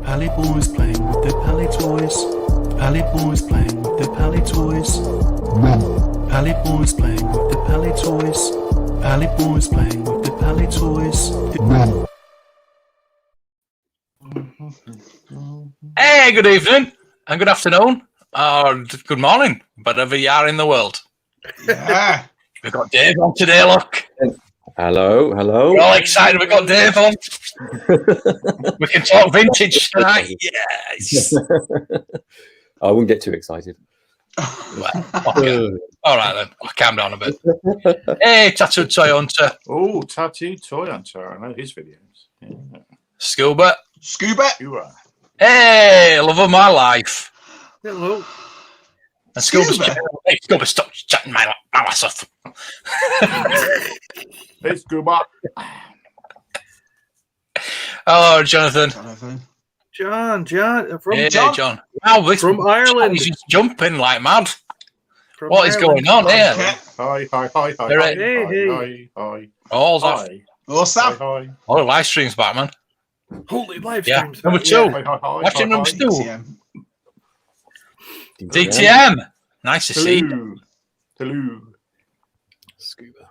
Paliboys playing with their Pali toys. Paliboys playing with their Pali toys. Paliboys playing with their Pali toys. Paliboys playing with their Pali toys. Hey, good evening and good afternoon or good morning, wherever you are in the world. Yeah. We've got Dave on today, look. Hello. We're all excited we've got Dave on. We can talk vintage tonight. Yes. I wouldn't get too excited. Well, okay. All right then. I'll calm down a bit. Hey, Tattooed Toy Hunter. Oh, Tattooed Toy Hunter. I know his videos. Yeah. Scuba. You are. Hey, love of my life. Hello. And Scuba's hey, Scuba, stop chatting my ass off. Hey, Scuba. Oh, Jonathan. John. Hey, John. Wow, this From Ireland. He's just jumping like mad. From What is Ireland. going on here? Hi. Hey. All's off. Hi. What's that? Hi. Oh, live streams back, man. Holy live Yeah. streams. Number two. Hi. Watch him number two. DTM. DTM. Nice to see. Hello. Scuba.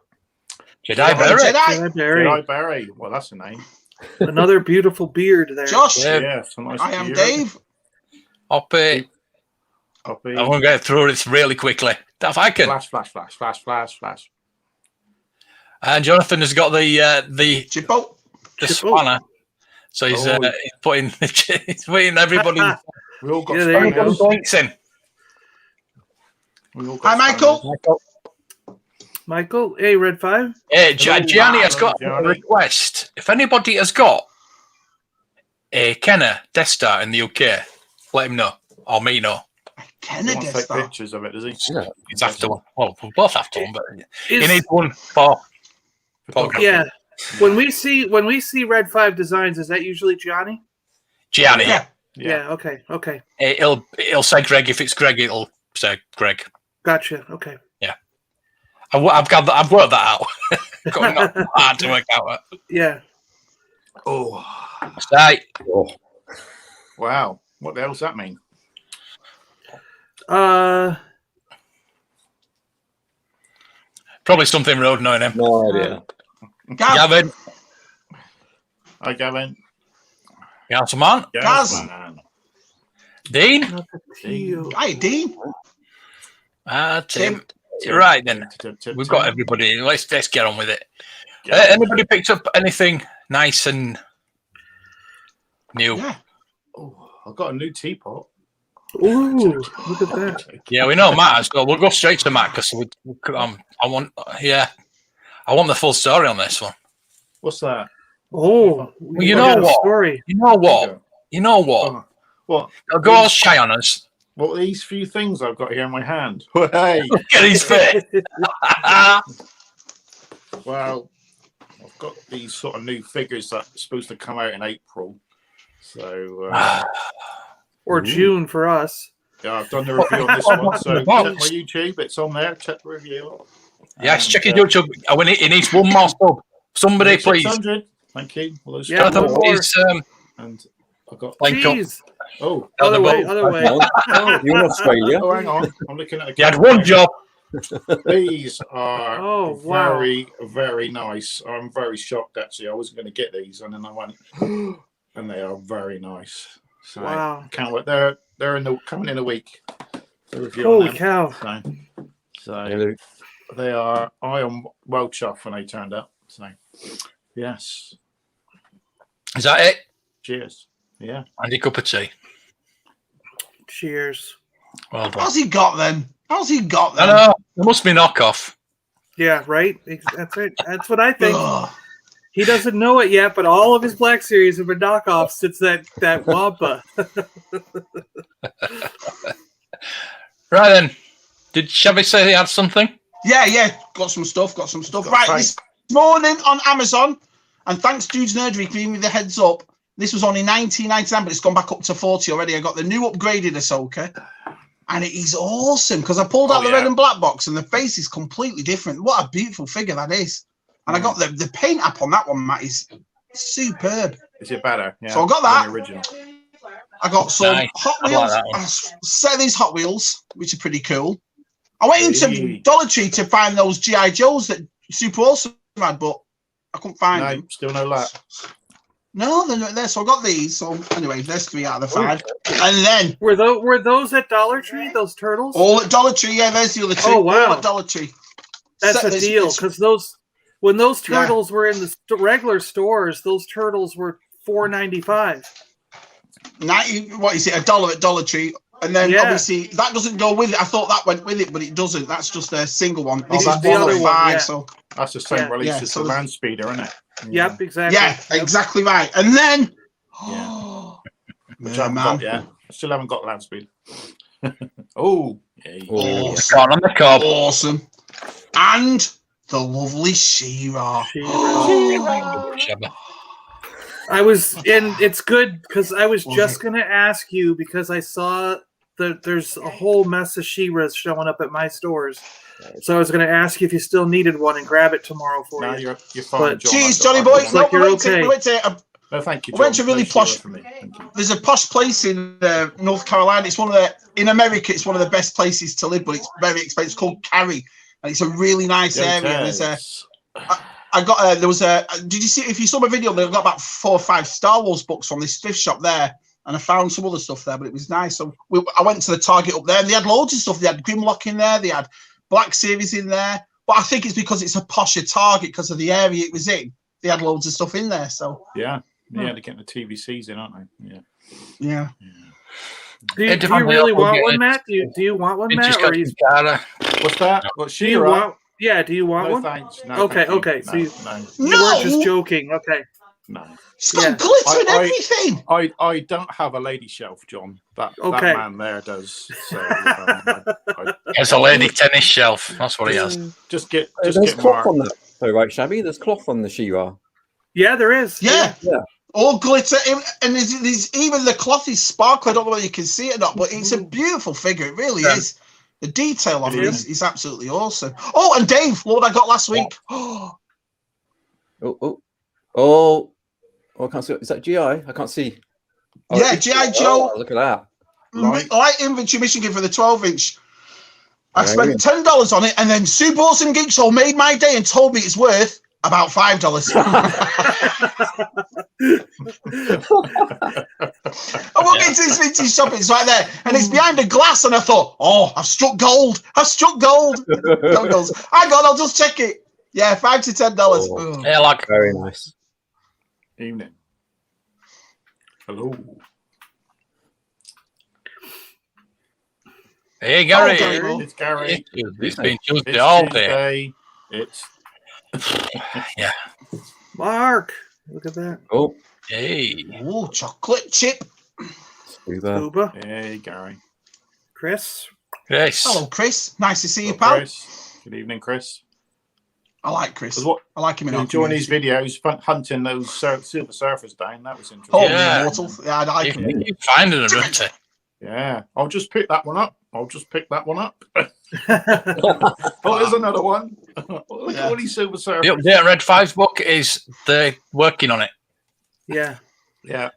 Jedi Berry. Jedi. Barry. Barry. Well, that's a name. Another beautiful beard there. Josh. Yeah. Yeah, it's a nice I am beard. Dave. Uppy. Uppy. I'm going to get through this really quickly. If I can. Flash. And Jonathan has got the Chippo. spanner. So he's putting everybody We all got Yeah, there you go. points in. Hi, Michael. Michael. Hey, Red 5. Hey, Gianni has got a Gianni. request. If anybody has got a Kenner Death Star in the UK, let him know. Or me know. Kenner He wants to Death take Star. pictures of it, does he? Yeah. He's after one. Well, we're both after one, but he Is- needs one for photography. Yeah. When we see Red 5 designs, is that usually Gianni? Gianni. Yeah. Yeah. Okay. It'll say Greg. If it's Greg, it'll say Greg. Gotcha. Okay. I've worked that out. Got not hard to work out. Yeah. Oh, Right. Oh, wow. What the hell does that mean? Probably something road knowing him. no idea. Gav. Gavin. Hi, Gavin. Councilman. Gaz. Man. Dean. Hi, Dean. Tim. Right then. We've got everybody. Let's get on with it. Yeah. Anybody picked up anything nice and new? Yeah. Oh, I've got a new teapot. Ooh, look at that. Yeah, we know Matt has got. We'll go straight to Matt because I want the full story on this one. What's that? Oh, Well, you know what? Story. You know what? Oh, what? They'll go all shy on us. What are these few things I've got here in my hand? Hey. Look at his face. Well, I've got these sort of new figures that are supposed to come out in April. So, Or June for us. yeah, I've done the review on this one. So, check my YouTube. It's on there. Check the review. Yes, check his YouTube. He needs one more sub. Somebody, please. 600. Thank you. Well, those Yeah, Jonathan, one more. please and I've got. link up. Jeez. Oh, Other way. Hang on. You're in Australia. oh, hang on. I'm looking at. You had one job. These are Oh, wow. very, very nice. I'm very shocked actually. I wasn't going to get these, and then I went, and they are very nice. So Wow. can't wait. They're coming in a week. The review on Holy them. cow. So they are. I am well chuffed when they turned up. So yes, Is that it? cheers. Yeah. And a cup of tea. Cheers. Well done. How's he got them? I know. There must be knockoff. Yeah, right? That's it. That's what I think. Ugh. He doesn't know it yet, but all of his Black Series have been knockoffs since that Wampa. Right then. Shall we say they had something? Yeah. Got some stuff. Got Right, Frank. this morning on Amazon, and thanks Dude's Nerdery for giving me the heads up. This was only $19.99, but it's gone back up to $40 already. I got the new upgraded Ahsoka, and it is awesome because I pulled out the red and black box, and the face is completely different. What a beautiful figure that is! And I got the paint app on that one, Matt, is superb. Is it better? Yeah. So I got than that. the original. I got some Nice. Hot I like Wheels. that one. A set of these Hot Wheels, which are pretty cool. I went into Hey. Dollar Tree to find those G.I. Joes that Super Awesome had, but I couldn't find No, them. still no luck. No, they're not there. So I got these. So anyway, there's 3 out of the 5. And then Were those at Dollar Tree? Those turtles? all at Dollar Tree. Yeah, there's the other 2. Oh, wow. All at Dollar Tree. That's Set- a it's- deal it's- because when those Yeah. turtles were in the regular stores, those turtles were $4.95. 90, what is it? $1 at Dollar Tree. And then Yeah. obviously that doesn't go with it. I thought that went with it, but it doesn't. That's just a single one. This that's is the 1 other of one, 5. yeah. So That's the same Yeah, release yeah, as so the there's- Land Speeder, isn't it? Yep, exactly. yeah, exactly right. And then Which I haven't got yet. I still haven't got Land Speeder. Oh, yeah. Oh, Awesome. Got on the cob. Awesome. And the lovely She-Ra. Shabba. I was, and it's good because I was just gonna ask you because I saw that there's a whole mess of She-Ras showing up at my stores. So I was gonna ask you if you still needed one and grab it tomorrow for No, you. you're fine, But- John. Cheers, I've Johnny got boy. one. No, like you're okay. No, thank you, I went John. to really No She-Ra posh- for me. Thank you. There's a posh place in North Carolina. It's one of the in America. It's one of the best places to live, but it's very expensive. It's called Cary, and it's a really nice area. There's a I got there was a. Did you see? If you saw my video, I got about 4 or 5 Star Wars books from this thrift shop there, and I found some other stuff there. But it was nice. So I went to the Target up there, and they had loads of stuff. They had Grimlock in there. They had Black Series in there. But I think it's because it's a posher Target because of the area it was in. They had loads of stuff in there. So Yeah, they're getting the TVCs in, aren't they? Yeah. yeah. Do you Depends really on the want outfit. one, Matt? Do you want one, It Matt? just Or got you, some Cara. What's that? What do you She-Ra? want? Yeah, do you want No, one? thanks. No, Okay, thank you. okay, so No, you- no, You weren't just No, joking. Okay. no. it's got Yeah. glitter and I- everything. I don't have a lady shelf, John. That Okay. man there does. So It's a lady tennis shelf. That's what he has. just get There's get cloth Mark. on that, though, right, Shabby? There's cloth on the She-Ra. Yeah, there is. Yeah. Yeah. All glitter, and there's even the cloth is sparkly. I don't know whether you can see it or not, but it's a beautiful figure. It really Yeah. is. The detail on it Yeah. is absolutely awesome. Oh, and Dave, what I got last week? Oh, I can't see. Is that GI? I can't see. Yeah, it's G.I. Joe. Oh, look at that. Light inventory Michigan for the 12-inch. I Brilliant. spent $10 on it, and then Super Awesome Geek Show made my day and told me it's worth about $5. I walk into this vintage shop, it's right there, and it's behind a glass, and I thought, oh, I've struck gold. I've struck gold. Don't goes, hang on, I'll just check it. Yeah, $5 to $10. Oh. Oh. Yeah, like Very nice. Evening. Hello. hey Gary. Oh, Gary. It's Gary. It's been Tuesday It's all day. Tuesday. It's Mark, look at that. Oh, Hey. Ooh, chocolate chip. Scuba. Uba, hey Gary. Chris. Chris. Hello, Chris. Nice to see you, Hello, pal. Chris. Good evening, Chris. I like Chris. 'Cause what I like him in our enjoying these community. videos, hunting those Silver Surfers down. That was interesting. Oh, Yeah. Immortal. Yeah, I like him. You finding them, don't you? Yeah, I'll just pick that one up. Oh, there's another one. Look at all these Silver Surfers. The update on Red 5's book is they're working on it. Yeah. Yeah,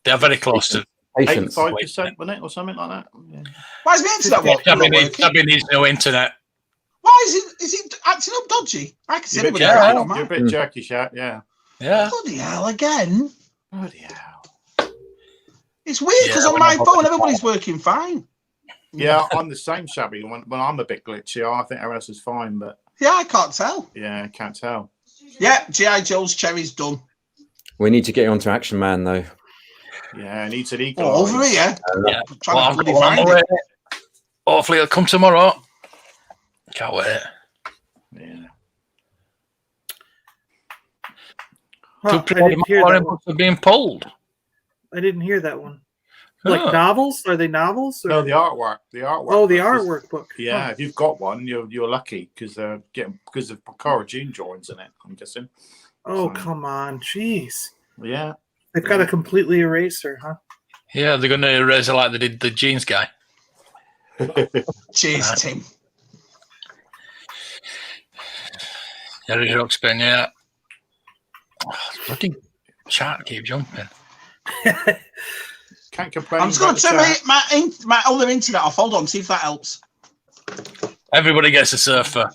They're very close to. Patience. 85%, wasn't it, or something like that? Yeah. Why is my internet not working? Tabby needs no internet. Why is it acting up dodgy? I can see You're a bit anybody jerky. right on jerky, you're a mine. bit jerky, Shat. Yeah. Yeah. Bloody hell again. Bloody hell. It's weird because Yeah, on we're my not phone bothered. everybody's working fine. Yeah, I'm the same, Shabby. When I'm a bit glitchy, I think everyone else is fine, but Yeah, I can't tell. yeah, I can't tell. Yeah, G.I. Joe's cherry's done. We need to get you onto Action Man, though. Yeah, I need to eat. Oh, over here. Yeah. I'm trying Well, to I'm bloody going on find the way. it. Hopefully it'll come tomorrow. Can't wait. Yeah. Huh, Too I pretty didn't hear more that one. books are being pulled. I didn't hear that one. Like Oh. novels? Are they novels? Or? No, the artwork. The artwork. Oh, the is- artwork book. Yeah, Huh. if you've got one, you're lucky because because of Cara Jean joins in it. I'm guessing. Oh, So- come on. Jeez. Yeah. They've got to completely erase her, huh? Yeah, they're going to erase it like they did the jeans guy. Cheers, Tim. Jerry Ruxpin, yeah. Oh, bloody chat keep jumping. Can't complain. I'm just going about to the turn chat. my other internet off. Hold on, see if that helps. Everybody gets a surfer.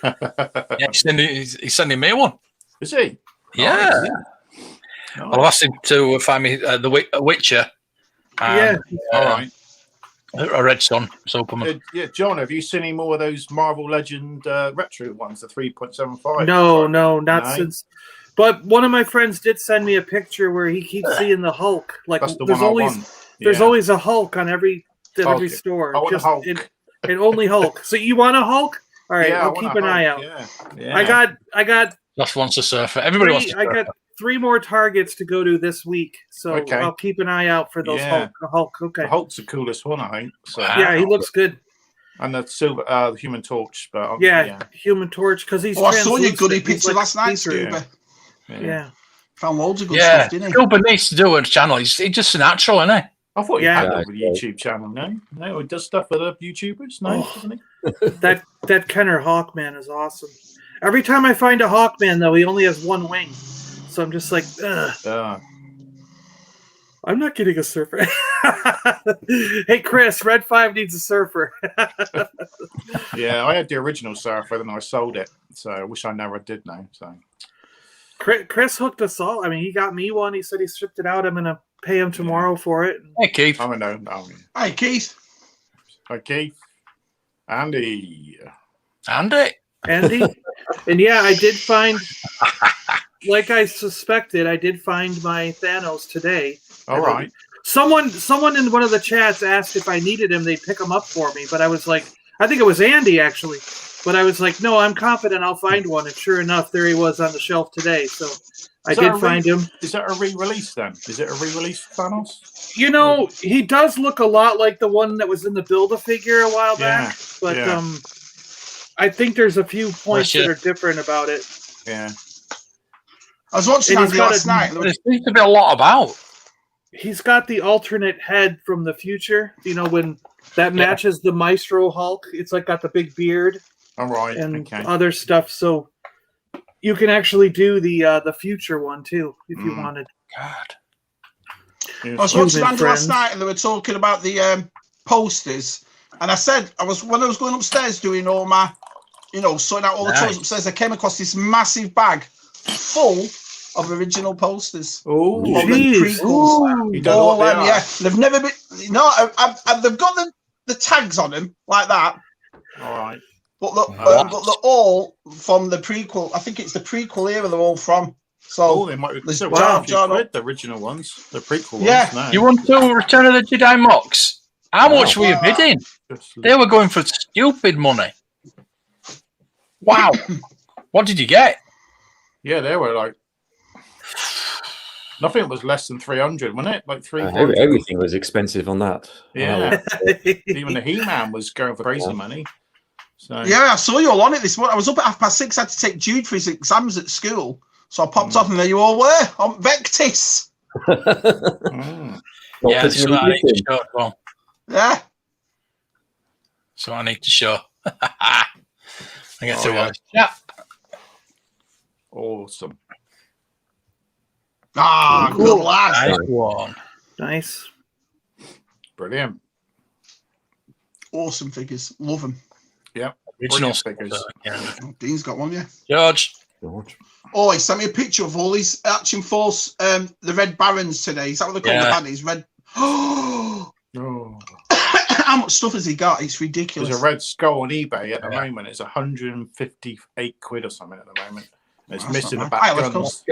Yeah, he's sending me one. Is he? Yeah. Nice. Well, I've asked him to find me the Witcher. Yeah. All right. A Red Sun. So Yeah, John, have you seen any more of those Marvel Legend retro ones, the 3.75? No, not No? since. But one of my friends did send me a picture where he keeps seeing the Hulk. Like That's the there's one I always want. there's Yeah. always a Hulk on every Okay. store. I want a Hulk. And only Hulk. So you want a Hulk? All right, Yeah, I I'll want keep a an eye out. Hulk, Yeah. I got just wants a surfer. Everybody wants a surfer. I got 3 more targets to go to this week, so Okay. I'll keep an eye out for those Yeah. Hulk. Okay. The Hulk's the coolest one, I think. So. Yeah, he looks good. And the silver, the Human Torch, but Yeah, Human Torch because he's. Oh, I saw your translucent. goody He's picture like last night, see-through. Scuba. Yeah. Found loads of good Yeah, stuff, didn't he? Scuba needs to do a channel. He's just a natural, isn't he? I thought he Yeah. had a YouTube channel. No, he does stuff with other YouTubers. No, doesn't he? That Kenner Hawkman is awesome. Every time I find a Hawkman, though, he only has 1 wing, so I'm just like, ugh. I'm not getting a surfer. Hey, Chris, Red 5 needs a surfer. Yeah, I had the original surfer, then I sold it. So I wish I never did now. So Chris hooked us all. I mean, he got me one. He said he shipped it out. I'm going to pay him tomorrow for it. Hey, Keith. I don't know. Hi, Keith. Hi, Keith. Andy. Andy. And yeah, I did find, like I suspected, I did find my Thanos today. All right. Someone in one of the chats asked if I needed him, they'd pick him up for me. But I was like, I think it was Andy actually. But I was like, no, I'm confident I'll find one. And sure enough, there he was on the shelf today. So I did find him. Is that a re-release then? Is it a re-release Thanos? You know, he does look a lot like the one that was in the Build-A-Figure a while back. But I think there's a few points that are different about it. Yeah. I was watching Andy last night. There seems to be a lot about. He's got the alternate head from the future. You know, when that matches the Maestro Hulk. It's like got the big beard. All right. And other stuff. So you can actually do the future one too if you wanted. God. I was watching Andy last night and they were talking about the posters. And I said, when I was going upstairs doing all my, sorting out all the toys upstairs, I came across this massive bag full of original posters. Oh, they've never been. No, they've got the tags on them like that. All right. But they're all from the prequel. I think it's the prequel era they're all from. So they might be the original ones, the prequel ones. Yeah. You want to Return of the Jedi MOX? How much were you bidding? They were going for stupid money. Wow. What did you get? Yeah, they were like nothing was less than 300, wasn't it? Like 300. Everything was expensive on that. Yeah. Even the He-Man was going for crazy money. So yeah, I saw you all on it this morning. I was up at 6:30. I had to take Jude for his exams at school. So I popped off and there you all were on Vectis. Yeah, so I need to show it well. Yeah. So I need to show. I get to watch. Yeah. Awesome. Good lad. Nice one. Nice. Brilliant. Awesome figures. Love them. Yep. Original figures. Dean's got one, yeah. George. Oh, he sent me a picture of all these Action Force, the Red Barons today. Is that what they call the baddies? Red. Oh. How much stuff has he got? It's ridiculous. There's a Red Skull on eBay at the moment. It's 158 quid or something at the moment. It's missing the back guns.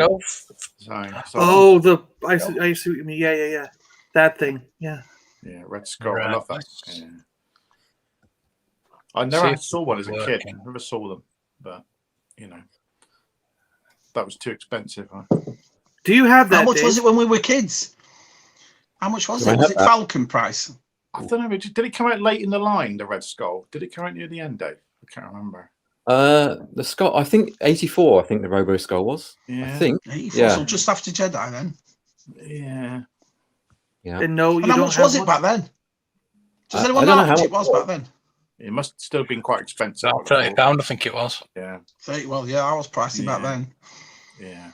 I see what you mean. Yeah. That thing. Yeah. Yeah, Red Skull. I love that. Yeah. I never saw one as a kid. I never saw them, but that was too expensive. Do you have that? How much was it when we were kids? How much was it? Was it Falcon price? I don't know. Did it come out late in the line, the Red Skull? Did it come out near the end, Dave? I can't remember. The Skull, I think 84. I think the Robo Skull was. Yeah. I think. 84, yeah. So just after Jedi then. Yeah. Yeah. And no, and how much was it back then? Does anyone know how much it was back then? It must still have been quite expensive. About £30, I think it was. Yeah. 30. Well, yeah, I was pricey back then. Yeah.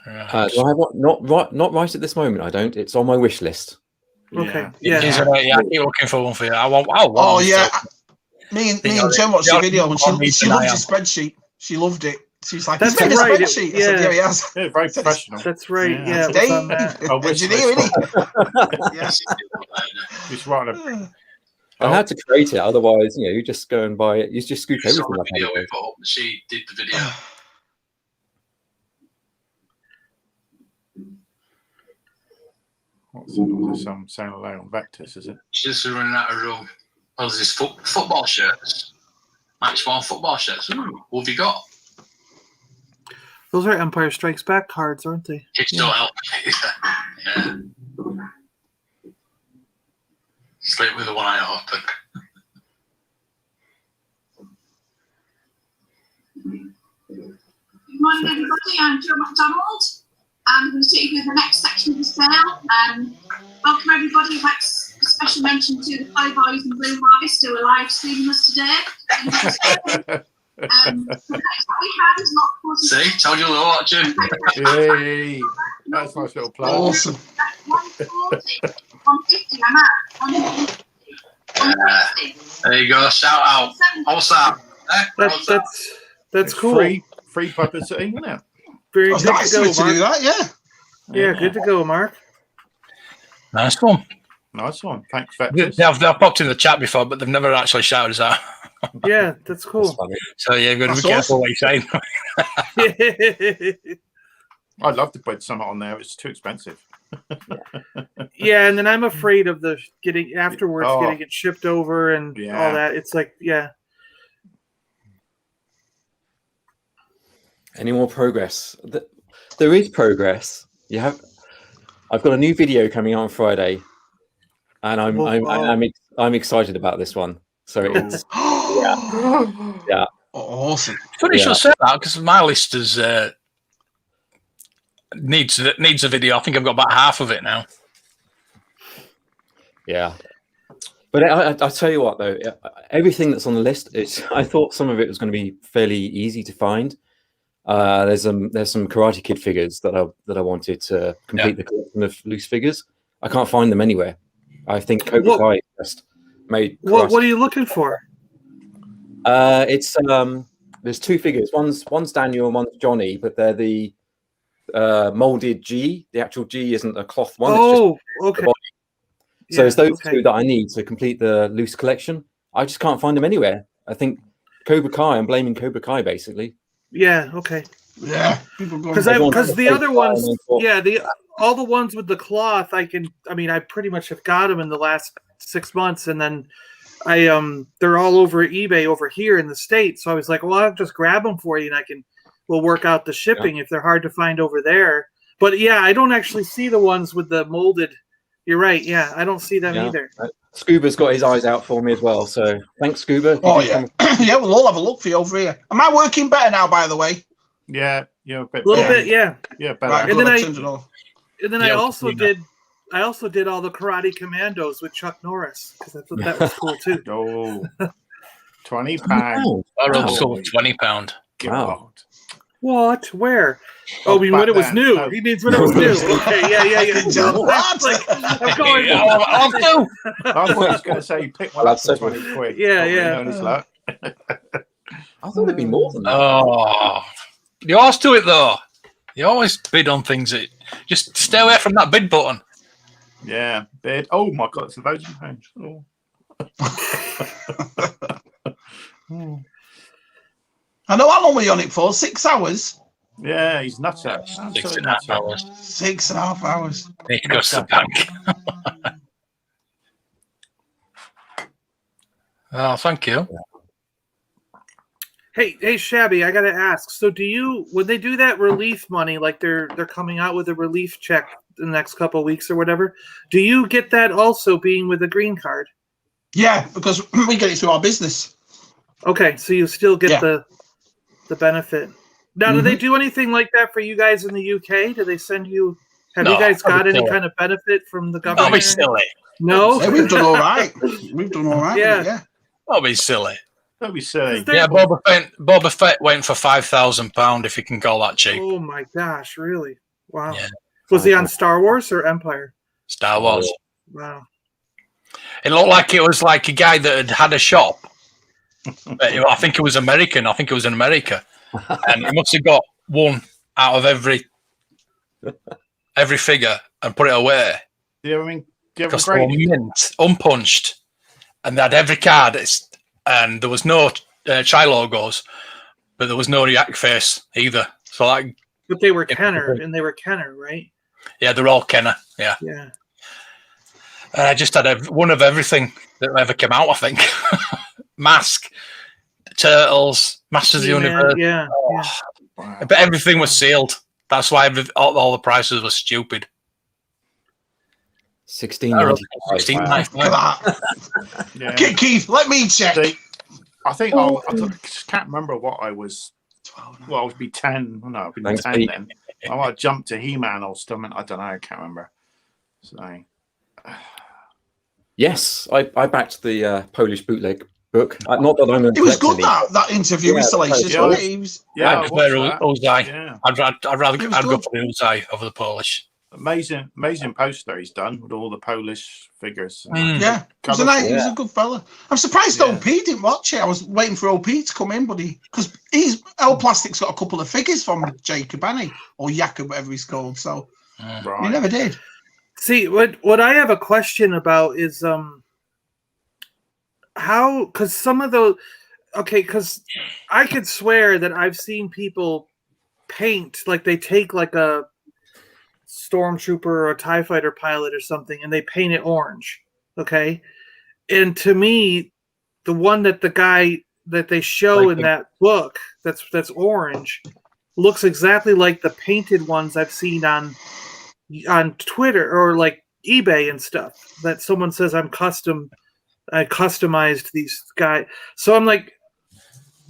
Do I have one? Not right at this moment. I don't. It's on my wish list. Okay. Yeah, Yeah. I keep looking for one for you. I want Oh one, yeah, so- me and Jen watched the video and she loved I your am. spreadsheet. She loved it. She's like, That's he's made a right, spreadsheet. I yeah. said, yeah, he has. Yeah, very professional. That's right. Yeah. Yeah, it was Dave, on that. A wish engineer, list. isn't he? Yeah. Just right on I had to create it, otherwise, you just go and buy it. You just scoop everything up. video we put up. She did the video. What's some sound alone on Vectus, is it? She's just running out of room. Oh, there's this football shirts. Match 1 football shirts. Ooh, what have you got? Those are Empire Strikes Back cards, aren't they? Kids don't help. Yeah. Sleep with the one eye open. Good morning, everybody. I'm Joe McDonald. I'm going to take you through the next section of the sale. Welcome, everybody. Special mention to the Paliboys and Blue Boys who are live streaming us today. The next one we have is Lot 40. See, told you they were watching. Yay! That's a nice little plug. Awesome. 140, 150, I'm out. 150, 160, There you go. Shout out. 170. What's that? That's cool. Free publicity, isn't it? Very It's good nice to of go, you to do Mark. that, yeah. Yeah, good to go, Mark. Nice one. Nice one. Thanks, Vectus. They've popped in the chat before, but they've never actually shouted us out. Yeah, that's cool. So yeah, you've got to That's be careful what you're saying. I'd love to put some on there. It's too expensive. Yeah, and then I'm afraid of the getting Oh. it shipped over and Yeah. all that. It's like, yeah. Any more progress? There is progress. I've got a new video coming out on Friday, and I'm excited about this one. So it's yeah. Awesome. Funny you Yeah. should say that because my list is needs a video. I think I've got about half of it now. Yeah. But I'll tell you what, though, everything that's on the list, I thought some of it was going to be fairly easy to find. There's some Karate Kid figures that I wanted to complete the collection of loose figures. I can't find them anywhere. I think Cobra Kai just made. What are you looking for? It's there's 2 figures. One's Daniel and one's Johnny, but they're the molded G. The actual G isn't a cloth one. Oh, it's just okay. the body. So it's those okay. 2 that I need to complete the loose collection. I just can't find them anywhere. I think Cobra Kai. I'm blaming Cobra Kai basically. Yeah, okay. Yeah. People going Because the other ones, yeah, all the ones with the cloth, I pretty much have got them in the last 6 months, and then they're all over eBay over here in the States. So I was like, well, I'll just grab them for you, and we'll work out the shipping if they're hard to find over there. But yeah, I don't actually see the ones with the molded. You're right. Yeah, I don't see them either. Scuba's got his eyes out for me as well. So thanks, Scuba. Oh, yeah. Yeah, we'll all have a look for you over here. Am I working better now, by the way? Yeah, a bit. A little bit, yeah. Yeah, better. Right, And good, then I've turned it off. And then I also did all the Karate Commandos with Chuck Norris because I thought that was cool too. Oh, £20. I wrote sold £20. Wow. What? Where? Oh, Oh, when it was back new. then. He means when it was new. Okay, yeah. Good job. I'm going. I'll do. I thought he was going to say pick one up for 20 quid. Yeah, Probably yeah. known his luck. I thought it'd be more than that. Oh, you always do it though. You always bid on things. Just stay away from that bid button. Yeah, bid. Oh my God, it's £1,000. Oh. I know how long were you on it for? 6 hours? Yeah, he's nuts out. 6.5 hours. 6.5 hours. Need to go to the bank. Oh, thank you. Hey, Shabby, I gotta ask. So, when they do that relief money, like they're coming out with a relief check in the next couple of weeks or whatever, do you get that also being with a green card? Yeah, because we get it through our business. Okay, so you still get the benefit. Now, do they do anything like that for you guys in the UK? Do they send you? Have you guys got any kind of benefit from the government? Don't be silly. No, Yeah, we've done all right. We've done all right. Yeah. With it, yeah. Don't be silly. Don't be silly. Yeah, Boba Fett went for £5,000 if you can call that cheap. Oh my gosh, really? Wow. Yeah. Was he on Star Wars or Empire? Star Wars. Wow. It looked like it was like a guy that had a shop. I think it was American. I think it was in America, and he must have got one out of every figure and put it away. Do you have Because they were mint, unpunched, and they had every card. And there was no Chai logos, but there was no React face either. So like, but they were Kenner, and they were Kenner, right? Yeah, they're all Kenner. Yeah. Yeah. And I just had one of everything that ever came out. I think Mask, Turtles, Masters of the Universe. Yeah. Wow. But everything was sealed. That's why all the prices were stupid. $16.95. Look at that. Yeah. Keith, let me check. I think I can't remember what I was. Well, I would be 10. No, I'd be 10 then. I might have jumped to He-Man or something. I don't know. I can't remember. So. Yes, I backed the Polish bootleg book. Not that I'm going to. It was good that interview with Salacious, wasn't it? He was, I prefer Uzai. Yeah. I'd go for the Uzai over the Polish. Amazing poster he's done with all the Polish figures. Yeah, he was a good fella. I'm surprised OP didn't watch it. I was waiting for OP to come in, but because L Plastic's got a couple of figures from Jacob, hasn't he? Or Jakob, whatever he's called. So he never did. See, what I have a question about is how, because some of those, because I could swear that I've seen people paint, like they take like a stormtrooper or a TIE fighter pilot or something and they paint it orange. Okay. And to me, the one that the guy that they show in that book that's orange looks exactly like the painted ones I've seen on Twitter or like eBay and stuff, that someone says I customized these guys. So I'm like,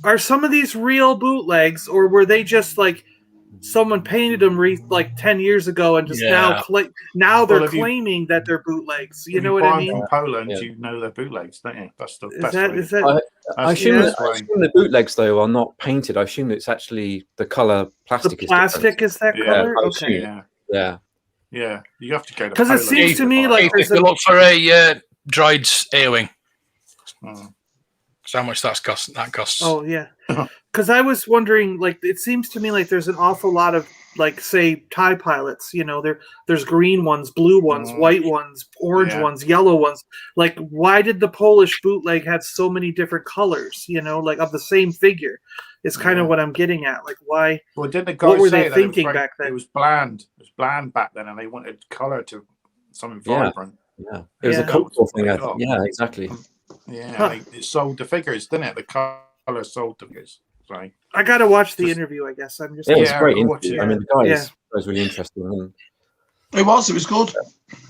are some of these real bootlegs, or were they just like someone painted them like 10 years ago and just now they're claiming that they're bootlegs? You know what I mean? From Poland, you know they're bootlegs, don't you? That's the best way. I assume the bootlegs though are not painted. I assume it's actually the color plastic. The plastic is that color? Okay. Yeah, you have to go to because it seems to me like if you look for a droid's A-wing, so how much that costs? Oh yeah, because I was wondering, like, it seems to me like there's an awful lot of, like, say, TIE pilots. You know, there's green ones, blue ones, white ones, orange ones, yellow ones. Like, why did the Polish bootleg have so many different colors? You know, like of the same figure. It's kind of what I'm getting at. Like, why? Well, didn't the guy what were say they thinking back then? It was bland. It was bland back then, and they wanted color to something vibrant. Yeah, it was a cultural thing. Yeah, exactly. Yeah, it sold the figures, didn't it? The color sold the figures. Right. I gotta watch the interview. I guess I'm just. It was great interview. I mean, the guy was really interesting. It was good.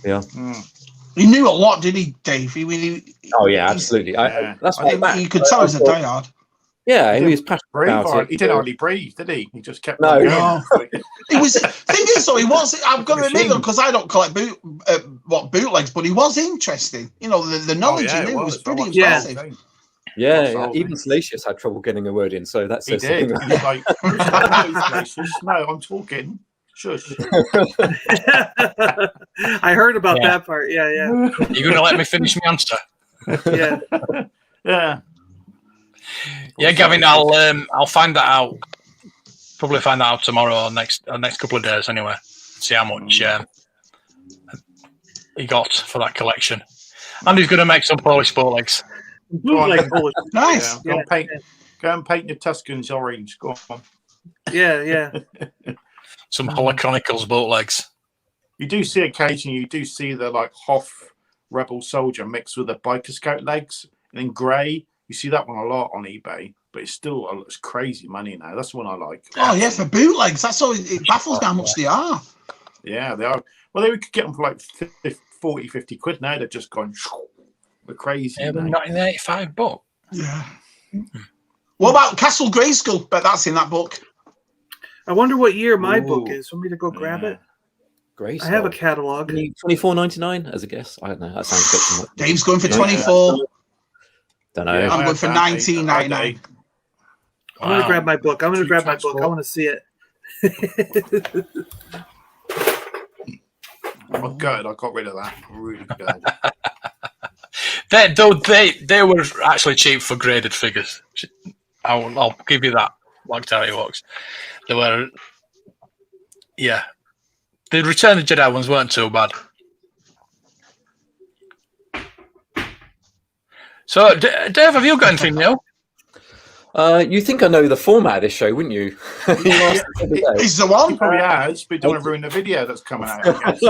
Yeah. He knew a lot, didn't he, Dave? Oh yeah, absolutely. That's what you could tell he was a diehard. Yeah, he was passionate about it. He didn't hardly breathe, did he? He just kept going. No. He was. Thing is, though, he was. I've got to admit, though, because I don't collect bootlegs, but he was interesting. You know, the knowledge he knew was pretty impressive. Yeah, even Salacious had trouble getting a word in, so that says something. He was like, no, I'm talking. Shush. I heard about that part. Yeah. You're gonna let me finish my answer? Yeah. Yeah, Gavin, I'll find that out. Probably find that out tomorrow or next couple of days anyway. See how much he got for that collection, and he's going to make some Polish bootlegs. Nice. Yeah. Go and paint your Tuscans orange. Go on. Yeah. Some Holochronicles bootlegs. You do see occasionally. You do see the like Hoff Rebel Soldier mixed with the biker scout legs and in grey. You see that one a lot on eBay, but it's still it's crazy money now. That's the one I like. Oh yeah, for bootlegs. That's all. It baffles me how much they are. Yeah, they are. Well, they could get them for like 40, 50 quid now. They've just gone. They're crazy. Yeah, but $19.85. Yeah. What about Castle Grayskull? Bet that's in that book. I wonder what year my book is. Want me to go grab it? Grayskull. I have a catalog. $24.99 as a guess. I don't know. That sounds a bit too much. Dave's going for 24. Don't know. I'm going for 19.99. I'm going to grab my book. I want to see it. I'm gutted. I got rid of that. I'm really gutted. They were actually cheap for graded figures. I'll give you that. Like Terry Walks, they were. Yeah, the Return of the Jedi ones weren't too bad. So, Dave, have you got anything new? You think I know the format of this show, wouldn't you? He's the one. He probably has, but don't want to ruin the video that's coming out. I guess.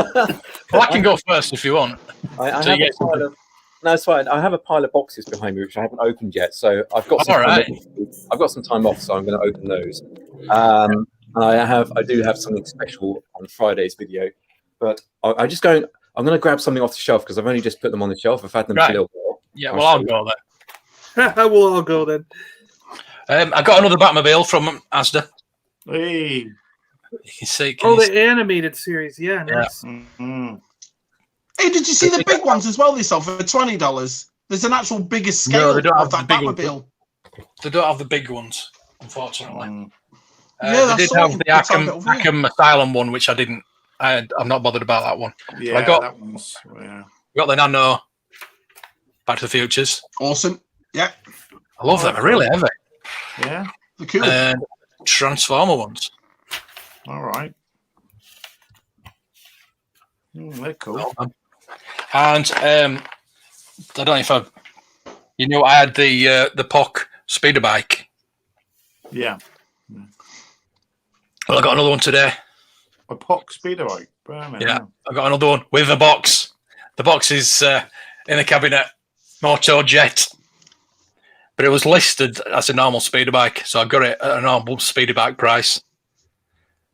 Well, I can go first if you want. I So have you a get pile of, no, it's fine. I have a pile of boxes behind me which I haven't opened yet, so I've got some All right. I've got some time off, so I'm going to open those. And I do have something special on Friday's video, but I'm going to grab something off the shelf because I've only just put them on the shelf. I've had them for a little while. Yeah, well, I'll go then. We'll all go then. I got another Batmobile from Asda. Hey. You can see. The animated series. Yeah, nice. Mm-hmm. Hey, did you see the big ones as well? They sold for $20. There's an actual bigger scale they don't of have that the big ones. Batmobile. They don't have the big ones, unfortunately. Yeah, they did have the Arkham Asylum one, which I didn't. I'm not bothered about that one. Yeah, I got that one's. Yeah. got the Nano Back to the Futures. Awesome. Yeah. I love them. They're really heavy. Yeah. They're cool. And Transformer ones. All right. They're cool. And I don't know if I had the POC speeder bike. Yeah. Well, I got another one today. A POC speeder bike. Yeah, I got another one with a box. The box is in the cabinet, Moto Jet. But it was listed as a normal speeder bike, so I got it at a normal speeder bike price.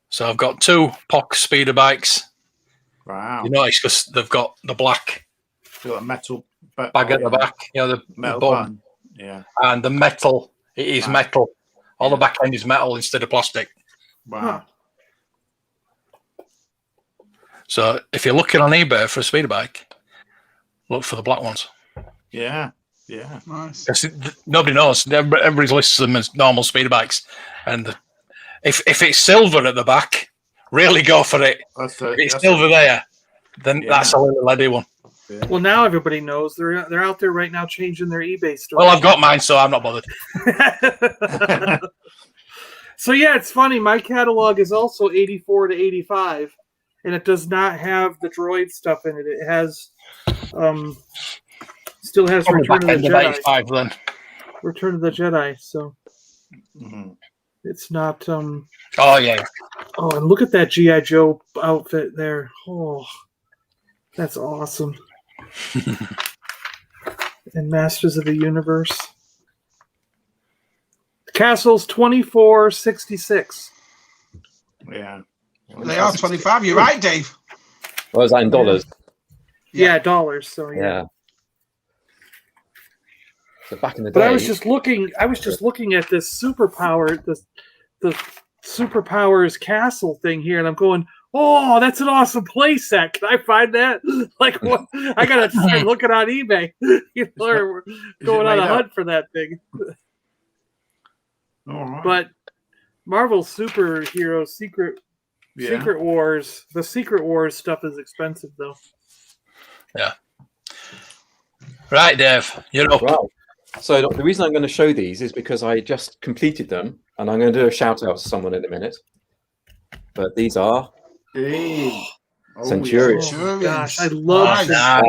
So I've got 2 POC speeder bikes. Wow. You notice because they've got the black Got a metal bag at the back, the metal button. Yeah. And the metal, it is metal. All the back end is metal instead of plastic. Wow. So if you're looking on eBay for a speeder bike, look for the black ones. Yeah. Yeah. Nice. Because nobody knows. Everybody's listed them as normal speeder bikes. And if it's silver at the back, really go for it. If it's silver there, then that's a little lady one. Yeah. Well, now everybody knows they're out there right now changing their eBay store. Well, I've got mine, so I'm not bothered. So yeah, it's funny. My catalog is also 84 to 85, and it does not have the droid stuff in it. It has, still has Return of the Jedi. 85, then. Return of the Jedi. So it's not. Oh yeah. Oh, and look at that GI Joe outfit there. Oh, that's awesome. And Masters of the Universe. Castle's 24.66. Yeah. They are 25. You're right, Dave. Well, is that in dollars? Yeah, dollars. So Yeah. So back in the day. But I was just looking at this superpower, the Superpowers Castle thing here, and I'm going, oh, that's an awesome play set. Can I find that? Like, what? I gotta start looking on eBay. Or going on a hunt for that thing. All right. But Marvel superhero Secret Wars, the Secret Wars stuff is expensive though. Yeah. Right, Dave, you're up. Right. So the reason I'm going to show these is because I just completed them, and I'm going to do a shout out to someone in a minute. But these are Centurions. Oh, gosh, I love this. I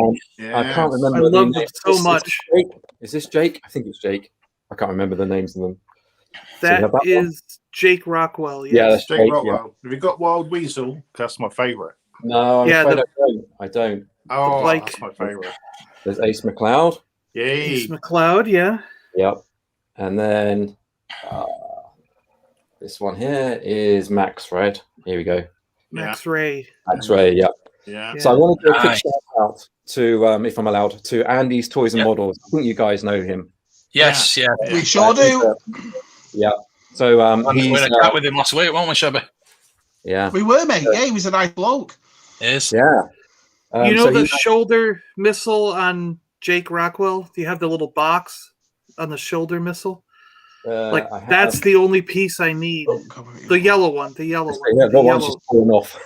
can't remember. I love them so much. Is this Jake? I think it's Jake. I can't remember the names of them. That is Jake Rockwell. Yes. Yeah, that's Jake Rockwell. Yeah. Have you got Wild Weasel? That's my favourite. No, I'm afraid I don't. Oh, like, that's my favourite. There's Ace McCloud. Yay. Ace McCloud, yeah. Yep. And then this one here is Max, right? Here we go. Max Ray. Max Ray, yep. Yeah. So I want to do a quick shout out to, if I'm allowed, to Andy's Toys and Models. I think you guys know him. Yes, yeah. We sure do. Yeah. So we had a chat with him last week, weren't we, Shabby? Yeah. We were, mate. Yeah, he was a nice bloke. Yes. Yeah. You know the shoulder missile on Jake Rockwell? Do you have the little box on the shoulder missile? That's the only piece I need. The yellow one. The yellow one. Yeah, the one's just torn off.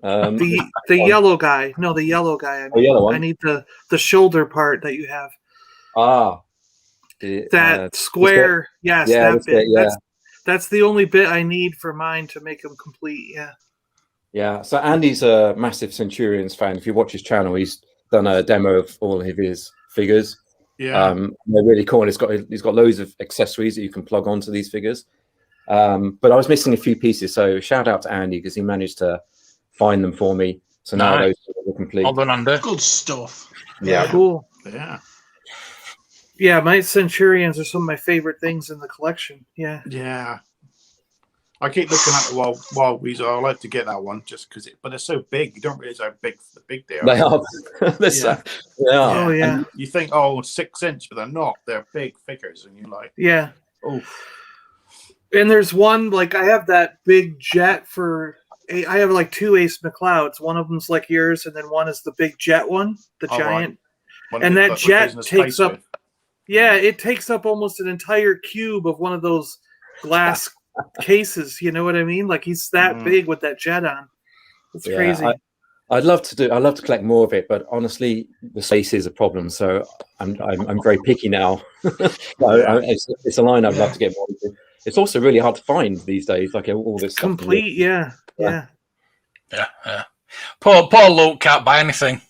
The yellow guy. No, the yellow guy. I mean, yellow one? I need the shoulder part that you have. That square. Yes, yeah, that bit. yeah. That's the only bit I need for mine to make them complete. Yeah. Yeah. So Andy's a massive Centurions fan. If you watch his channel, he's done a demo of all of his figures. Yeah. They're really cool. And he's got loads of accessories that you can plug onto these figures. But I was missing a few pieces, so shout out to Andy because he managed to find them for me. So now those are complete. Well done, Andy. Good stuff. Yeah. Cool. Yeah. Yeah, my Centurions are some of my favorite things in the collection. Yeah. Yeah. I keep looking at the wild weasel. I like to get that one just because but they're so big. You don't realize how big they are. They are. They are. Oh yeah. And you think, oh, 6 inch, but they're not. They're big figures, and you're like, Yeah. oh. And there's one, like, I have that big jet I have like 2 Ace McClouds. One of them's like yours, and then one is the big jet one, the giant. Right. And that jet takes up, it takes up almost an entire cube of one of those glass cases. You know what I mean? Like, he's that big with that jet on. It's crazy. I'd love to collect more of it, but honestly, the space is a problem. So I'm very picky now. It's a line I'd love to get more into. It's also really hard to find these days, like all this complete. Yeah. Poor Luke can't buy anything.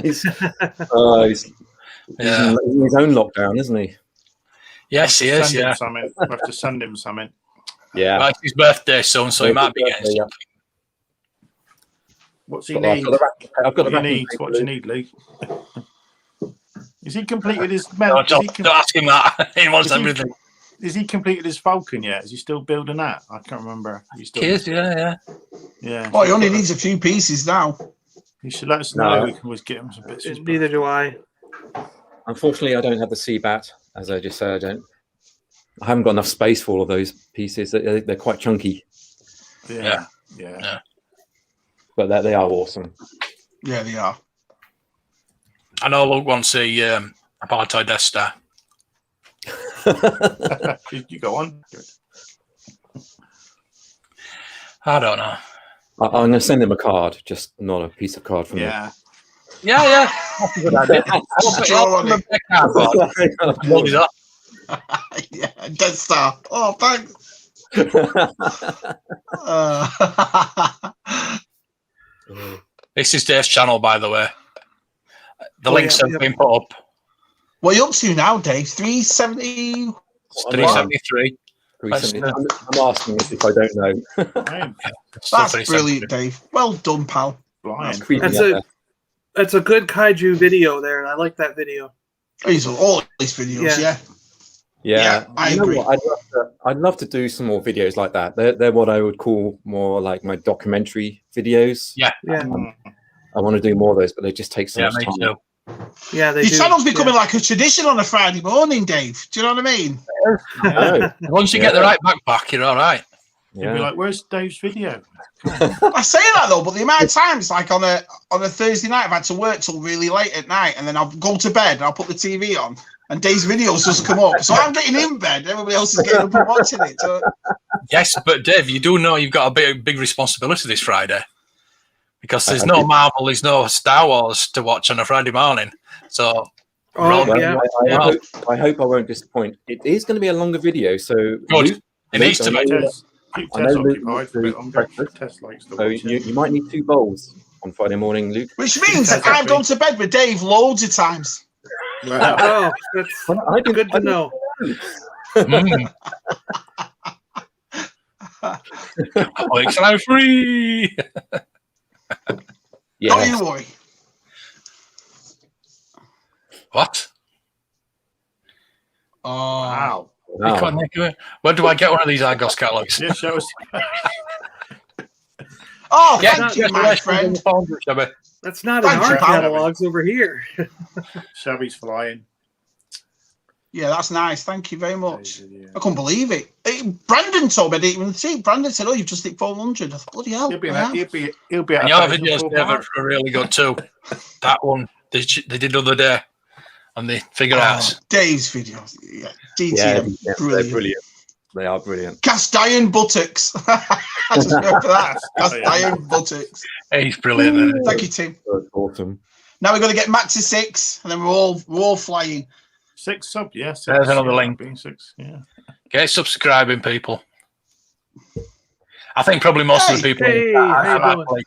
he's in his own lockdown, isn't he? Yes, he is. Yeah, we have to send him something. Yeah, well, it's his birthday soon, so he might be getting something. What's he need? I've got what do you need, Luke? Is he completed his? Don't ask him that. He wants everything. Has he completed his Falcon yet? Is he still building that? I can't remember. Yeah. Oh, he only needs a few pieces now. You should let us know. We can always get him some bits. Neither do I. Unfortunately, I don't have the C-Bat, as I just said. I haven't got enough space for all of those pieces. They're quite chunky. Yeah. But they are awesome. Yeah, they are. I know Luke wants a apartheid Death Star. You go on. I don't know. I'm going to send him a card, just not a piece of card from Yeah. Yeah. That's a good idea. Yeah, Death Star. Oh, thanks. This is Dave's channel, by the way. The links have been put up. What are you up to now, Dave? 370? 373. I'm asking this if I don't know. That's brilliant, Dave. Well done, pal. That's a good kaiju video there. I like that video. These are all these videos, yeah. I agree. I'd love to do some more videos like that. They're what I would call more like my documentary videos. Yeah. I want to do more of those, but they just take so much time. Too. Yeah, Your channel's becoming like a tradition on a Friday morning, Dave. Do you know what I mean? Once you get the right backpack, you're all right. You'll be like, "Where's Dave's video?" I say that though, but the amount of times, like on a Thursday night, I've had to work till really late at night, and then I'll go to bed and I'll put the TV on, and Dave's videos just come up. So I'm getting in bed, everybody else is getting up and watching it. So... Yes, but Dave, you do know you've got a big responsibility this Friday. Because there's no Marvel, there's no Star Wars to watch on a Friday morning. So, I hope I won't disappoint. It is going to be a longer video, so good. It needs to be. So you might need 2 bowls on Friday morning, Luke. Which means that I've gone to bed with Dave loads of times. Oh, that's good to know. It's now free. Yeah. Don't you worry. What? Oh, Wow. Where do I get one of these Argos catalogs? Yeah, show us. Oh, thank you, my friend. That's not in our catalogs over here. Shabby's flying. Yeah, that's nice. Thank you very much. I couldn't believe it. Brandon told me I didn't even see. Brandon said, "Oh, you've just hit 400." I thought, bloody hell. He'll be at your videos are really good too. That one they did the other day on the figure outs. Dave's videos. Yeah, DTM. Brilliant. They are brilliant. Cast iron buttocks. I just remember that. Cast iron buttocks. He's brilliant. Isn't he? Thank you, Tim. That's awesome. Now we're going to get Matt to 6, and then we're all flying. 6 sub, yeah. 6, There's another link. Being 6, yeah. Get subscribing, people. I think probably most of the people how you doing? like,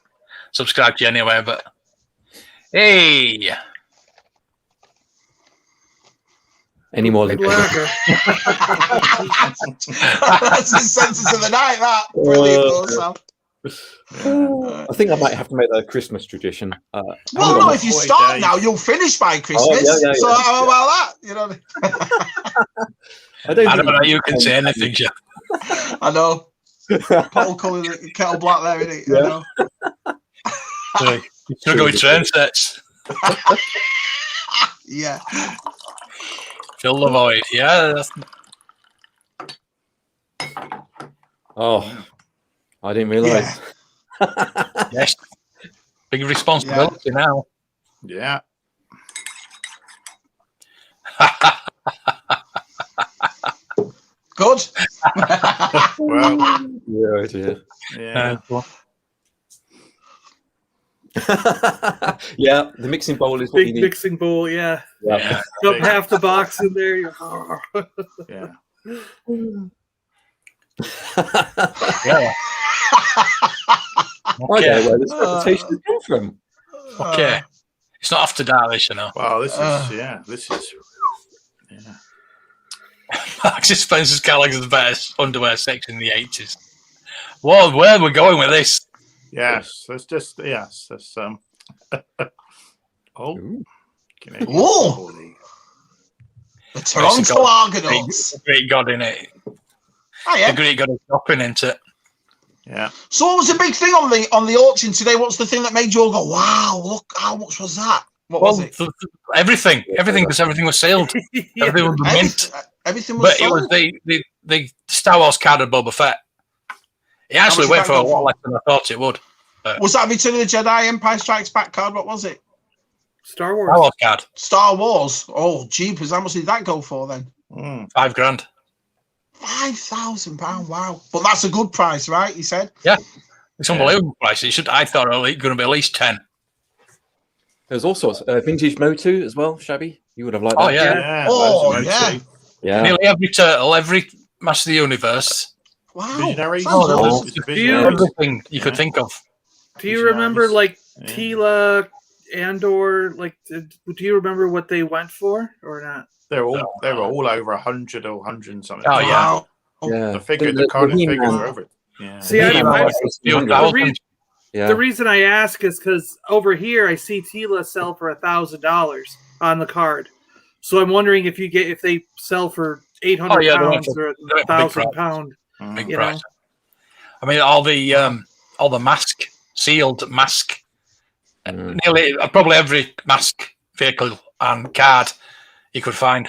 subscribe to you anyway, but hey. Any more? Big lurker. That's the sentence of the night, that. Brilliant, though, Sam. I think I might have to make that a Christmas tradition. Well, no, if you start now, you'll finish by Christmas. So how about that? You know. I don't know you can say anything, Jeff. I know. Paul calling it kettle black there, isn't it? Yeah. I know. You struggle with train sets. Yeah. Fill the void. Yeah. Oh, I didn't realise. Yes. Big responsibility now. Yeah. Good. Well, Yeah, dear. yeah. Yeah, the mixing bowl is what you Big need. mixing bowl, yeah. Yeah. Dump half the box in there. Yeah. Yeah. I don't know where this reputation has come from. Okay. It's not after dark, this, you know. Wow, this is, yeah. Marks and Spencer's Gallagher's best underwear section in the 80s. Whoa, where are we going with this? Yes, that's just, yes, that's, oh. Ooh. Canadian Whoa. Football League. The Toronto Argonauts. Great God in it. Oh, yeah. The Greek God is dropping into it. Yeah. So what was the big thing on the auction today? What's the thing that made you all go, wow, look, how much was that? What was it? Everything, because everything was sealed. Everything was mint. Everything was But it was sold. the Star Wars card of Boba Fett. It actually much went did for that a go lot for? less than I thought it would. Was that Return of the Jedi Empire Strikes Back card? What was it? Star Star Wars. Wars card, Star Wars. Oh, jeepers. How much did that go for then? Mm. $5,000. £5,000. Wow. But that's a good price, right? You said? It's unbelievable price. I thought it was going to be at least 10. There's all sorts. Vintage Motu as well, Shabby. You would have liked that. Oh yeah, Yeah. Oh, loads of yeah. OT. Yeah. nearly every turtle, every Master of the Universe, Wow. Visionaries. Sounds there was- awesome. It's a Do you- Visionaries. everything you could think of. Do you remember, like, Yeah. Tila, Andor, like, do you remember what they went for or not? They were all over 100 or 100 and something. Oh, yeah. Wow. Yeah. The figure, the kind of He-Man- figures are over it. Yeah. See, Yeah, I- like, was few 100. thousand. Yeah. The reason I ask is because over here I see Tila sell for $1,000 on the card. So I'm wondering if they sell for 800 Oh, yeah, they're pounds a or big price. 1,000 pound. Big You price. know? I mean, all the mask, sealed mask, nearly probably every mask, vehicle, and card you could find,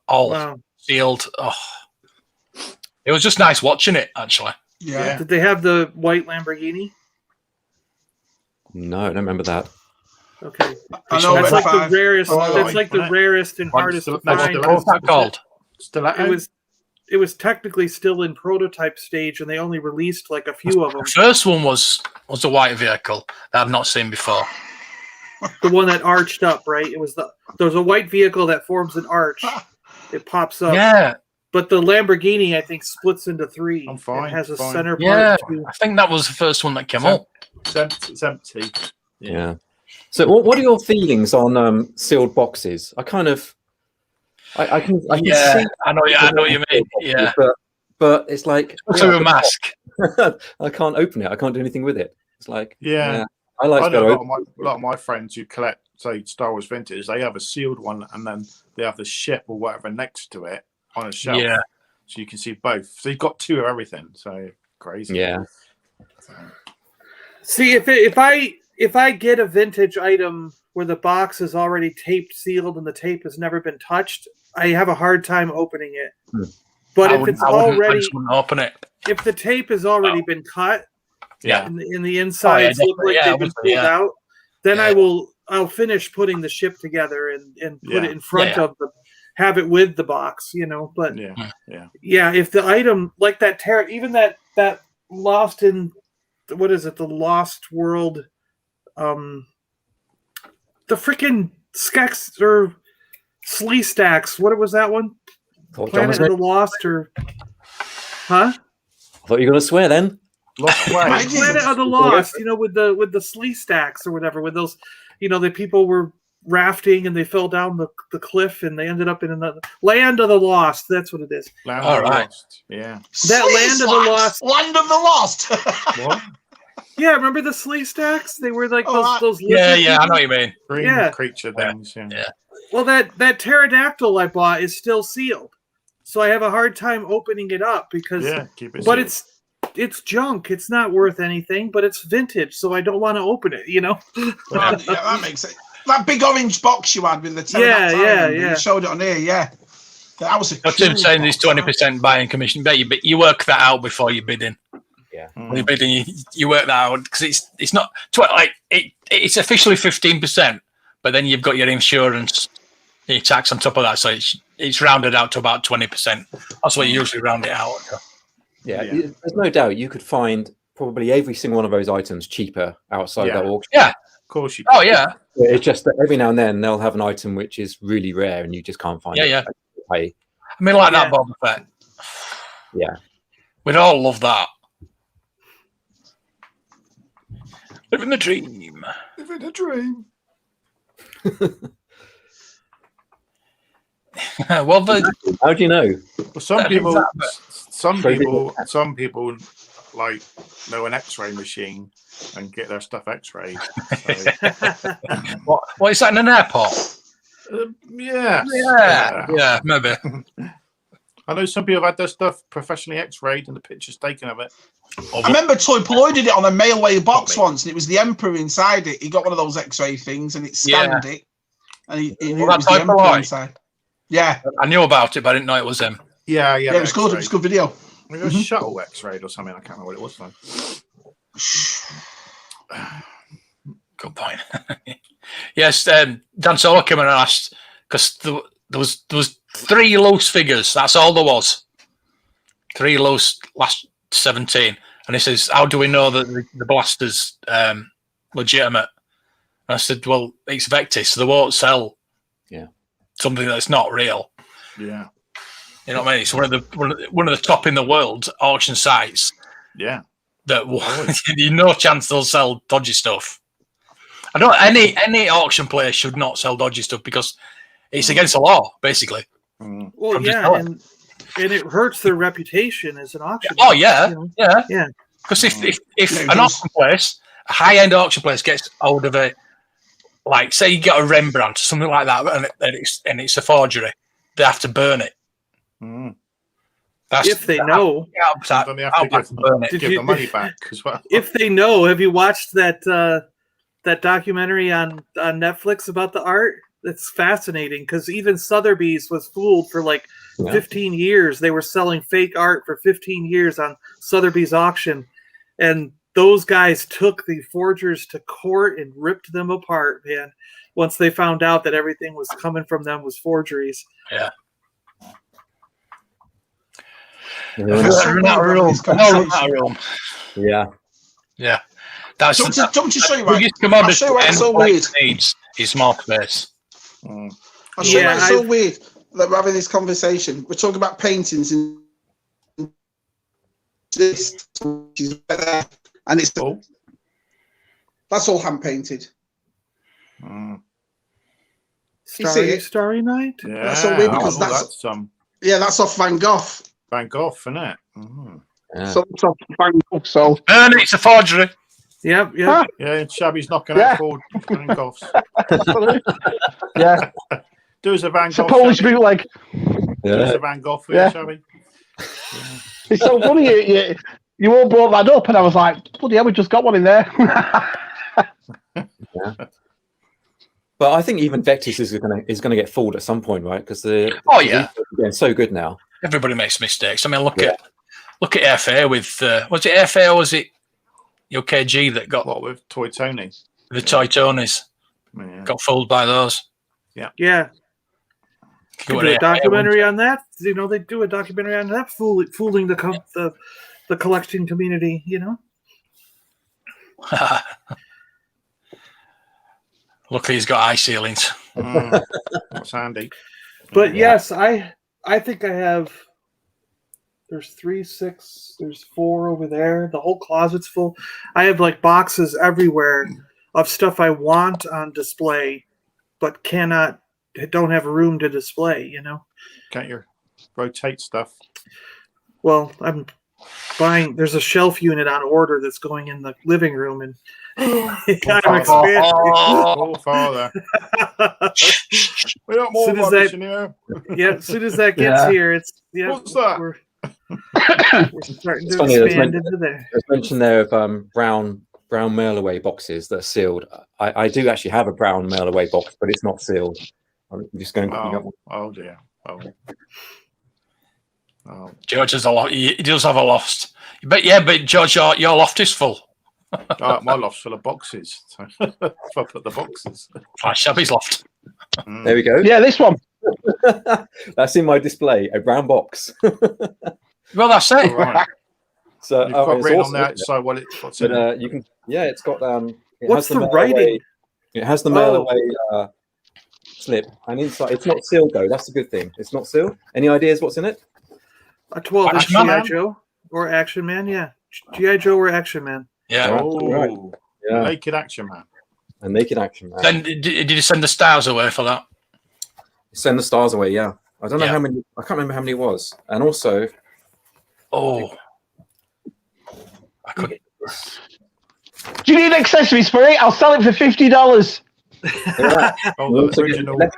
all Wow. sealed. Oh, it was just nice watching it, actually. Yeah. Did they have the white Lamborghini? No, I don't remember that. Okay. I know That's Red like the 5. rarest. Oh, That's like like the that. rarest and Like hardest to still- find. What's that called? Stiletto? It was technically still in prototype stage, and they only released like a few of them. The first one was a white vehicle that I've not seen before. The one that arched up, right? There's a white vehicle that forms an arch. It pops up. Yeah, But the Lamborghini, I think, splits into three. I'm fine, It has a fine. center part yeah. too. I think that was the first one that came So- up. It's empty. Yeah. So, what are your feelings on sealed boxes? I kind of, I can Yeah, see I know what you mean. Yeah, but it's like through a mask. I can't open it. I can't do anything with it. It's like Yeah. I like I to go know open. a lot of my friends who collect, say, Star Wars vintage, they have a sealed one and then they have the ship or whatever next to it on a shelf. Yeah. So you can see both. So you've got two of everything. So crazy. Yeah. See, if I get a vintage item where the box is already taped, sealed, and the tape has never been touched, I have a hard time opening it. But if it's I already, just wouldn't open it. if the tape has already been cut, Yeah. and the insides look like they've been pulled out, then Yeah. I'll finish putting the ship together and put Yeah. it in front Yeah. of the. have it with the box, But yeah. If the item like that even that Lost in what is it? The Lost World, the freaking Skex or Slee Stacks. What was that one? Planet of the Lost or huh? I thought you were going to swear then. Lost Way. Planet of the Lost, with the Slee Stacks or whatever, with those, the people were rafting and they fell down the cliff and they ended up in another Land of the Lost. That's what it is. Land of the Lost. Yeah. That Land of the Lost. Land of the Lost. What? Yeah, remember the Slee Stacks? They were like those Yeah, I know what you mean. Green creature things. Yeah. Well, that pterodactyl I bought is still sealed, so I have a hard time opening it up because. Yeah, keep it. But sealed. it's junk. It's not worth anything, but it's vintage, so I don't want to open it. That makes sense. That big orange box you had with the pterodactyl. Yeah. You showed it on here. Yeah, that was a. Not him saying there's 20% buying commission, but you work that out before you bid in. Yeah. When you're bidding, you work that out because it's not it's officially 15%, but then you've got your insurance, your tax on top of that, so it's rounded out to about 20%. That's what you usually round it out. Yeah, there's no doubt you could find probably every single one of those items cheaper outside that auction. Yeah, of course you. Oh yeah. It's just that every now and then they'll have an item which is really rare and you just can't find it. Yeah. I mean, like that Boba Fett. Yeah. We'd all love that. Living the dream. Living a dream. Well, how do you know? Well, some people like know an X-ray machine and get their stuff X-rayed. So. What is that in an airport? Yeah, maybe. I know some people have had their stuff professionally X-rayed and the pictures taken of it. I remember Toy Ploy did it on a mailway box once, and it was the Emperor inside it. He got one of those X-ray things, and it scanned it, and he knew it was the Emperor inside. Yeah, I knew about it, but I didn't know it was him. Yeah, it was good. It was a good video. It was shuttle X-rayed or something. I can't remember what it was though. Good point. Yes, Dan Solo came in and asked because there was 3 loose figures. That's all there was. 3 loose last 17, and he says, "How do we know that the blaster's legitimate?" And I said, "Well, it's Vectis. So they won't sell something that's not real." Yeah, you know what I mean. It's one of the top in the world auction sites. Yeah, that no chance they'll sell dodgy stuff. I don't. Any auction player should not sell dodgy stuff because it's against the law, basically. Well, yeah, and it hurts their reputation as an auction. Oh yeah. Because if an auction place, a high-end auction place, gets hold of it, like say you get a Rembrandt or something like that, and it's a forgery, they have to burn it. If they know, then they have to give the money back as well. If they know, have you watched that documentary on Netflix about the art? It's fascinating because even Sotheby's was fooled for like 15 years. They were selling fake art for 15 years on Sotheby's auction, and those guys took the forgers to court and ripped them apart, man. Once they found out that everything was coming from them was forgeries. Yeah. Yeah. That's don't you show you right? I'll show you why it's so weird. Needs is more space. I'll show you why it's so weird that we're having this conversation. We're talking about paintings and this, and it's that's all hand painted. Starry Night. Yeah, that's so weird because that's off Van Gogh. Van Gogh, isn't it? So it's off Van Gogh. So and it's a forgery. Yep. Yeah, Shabby's knocking out for Van Goghs. Yeah. Do us a Van Gogh. Suppose be like. Do us a Van Gogh for you, Shabby. It's so funny. You all brought that up, and I was like, bloody hell, we just got one in there. But I think even Vectis is gonna get fooled at some point, right? Because they're getting so good now. Everybody makes mistakes. I mean, look at Airfare with was it Airfare or was it UKG that got what with Toy Tony? The Toy Tonys got fooled by those. Yeah. Could do a documentary on that. You know, they do a documentary on that, fooling the collecting community. You know. Luckily, he's got eye ceilings. That's handy. But yes, I think I have. There's 3, 6. There's 4 over there. The whole closet's full. I have like boxes everywhere of stuff I want on display, but don't have room to display. You know. Can't you rotate stuff? Well, I'm buying. There's a shelf unit on order that's going in the living room, and I'm expanding. Oh, father. We got more rubbish in here. Yeah, as soon as that gets here, it's What's that? We're starting It's to funny, expand into there. There's mention there of brown mail away boxes that are sealed. I do actually have a brown mail away box, but it's not sealed. I'm just going to Oh dear. Oh. George has a lot. He does have a loft. But George, your loft is full. My loft's full of boxes. So I put the boxes. Like Shabby's loft. There we go. Yeah, this one. That's in my display, a brown box. Well, that's it. Right. So You've got it's written awesome, on the isn't it? outside what's in But it. you can, it's got it What's has the mail writing? away- it has the mail away slip, and inside it's not sealed though. That's the good thing. It's not sealed. Any ideas what's in it? A 12-inch Action Man? G.I. Joe or Action Man? Yeah, G.I. Joe or Action Man. Yeah. Right. Yeah, Naked Action Man. a naked action man. Then did you send the stars away for that? Send the stars away. Yeah, I don't know Yeah. how many. I can't remember how many it was. And also, Oh, I could. Do you need accessories for it? I'll sell it for $50. Oh, the original. All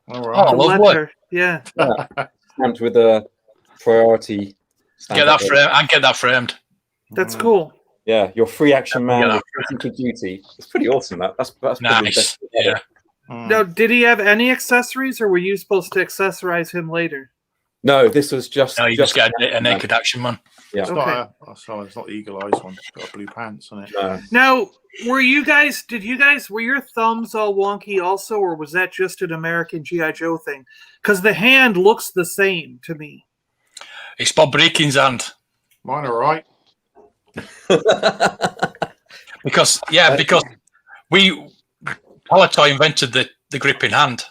Oh, right. The lovely. letter. Yeah. stamped with a priority. stamp Get that at the- framed. I'd get that framed. That's cool. Yeah, your free action man Yeah. with physical duty. It's pretty awesome. That's probably the Nice. best. Yeah. Now, did he have any accessories, or were you supposed to accessorize him later? No, this was just. No, you just get a naked action man. Yeah. It's not it's not the Eagle Eyes one. It's got blue pants on it. No. Now, were your thumbs all wonky also, or was that just an American G.I. Joe thing? Because the hand looks the same to me. It's Bob Breakin's hand. Mine are right. Because Palitoy invented the gripping hand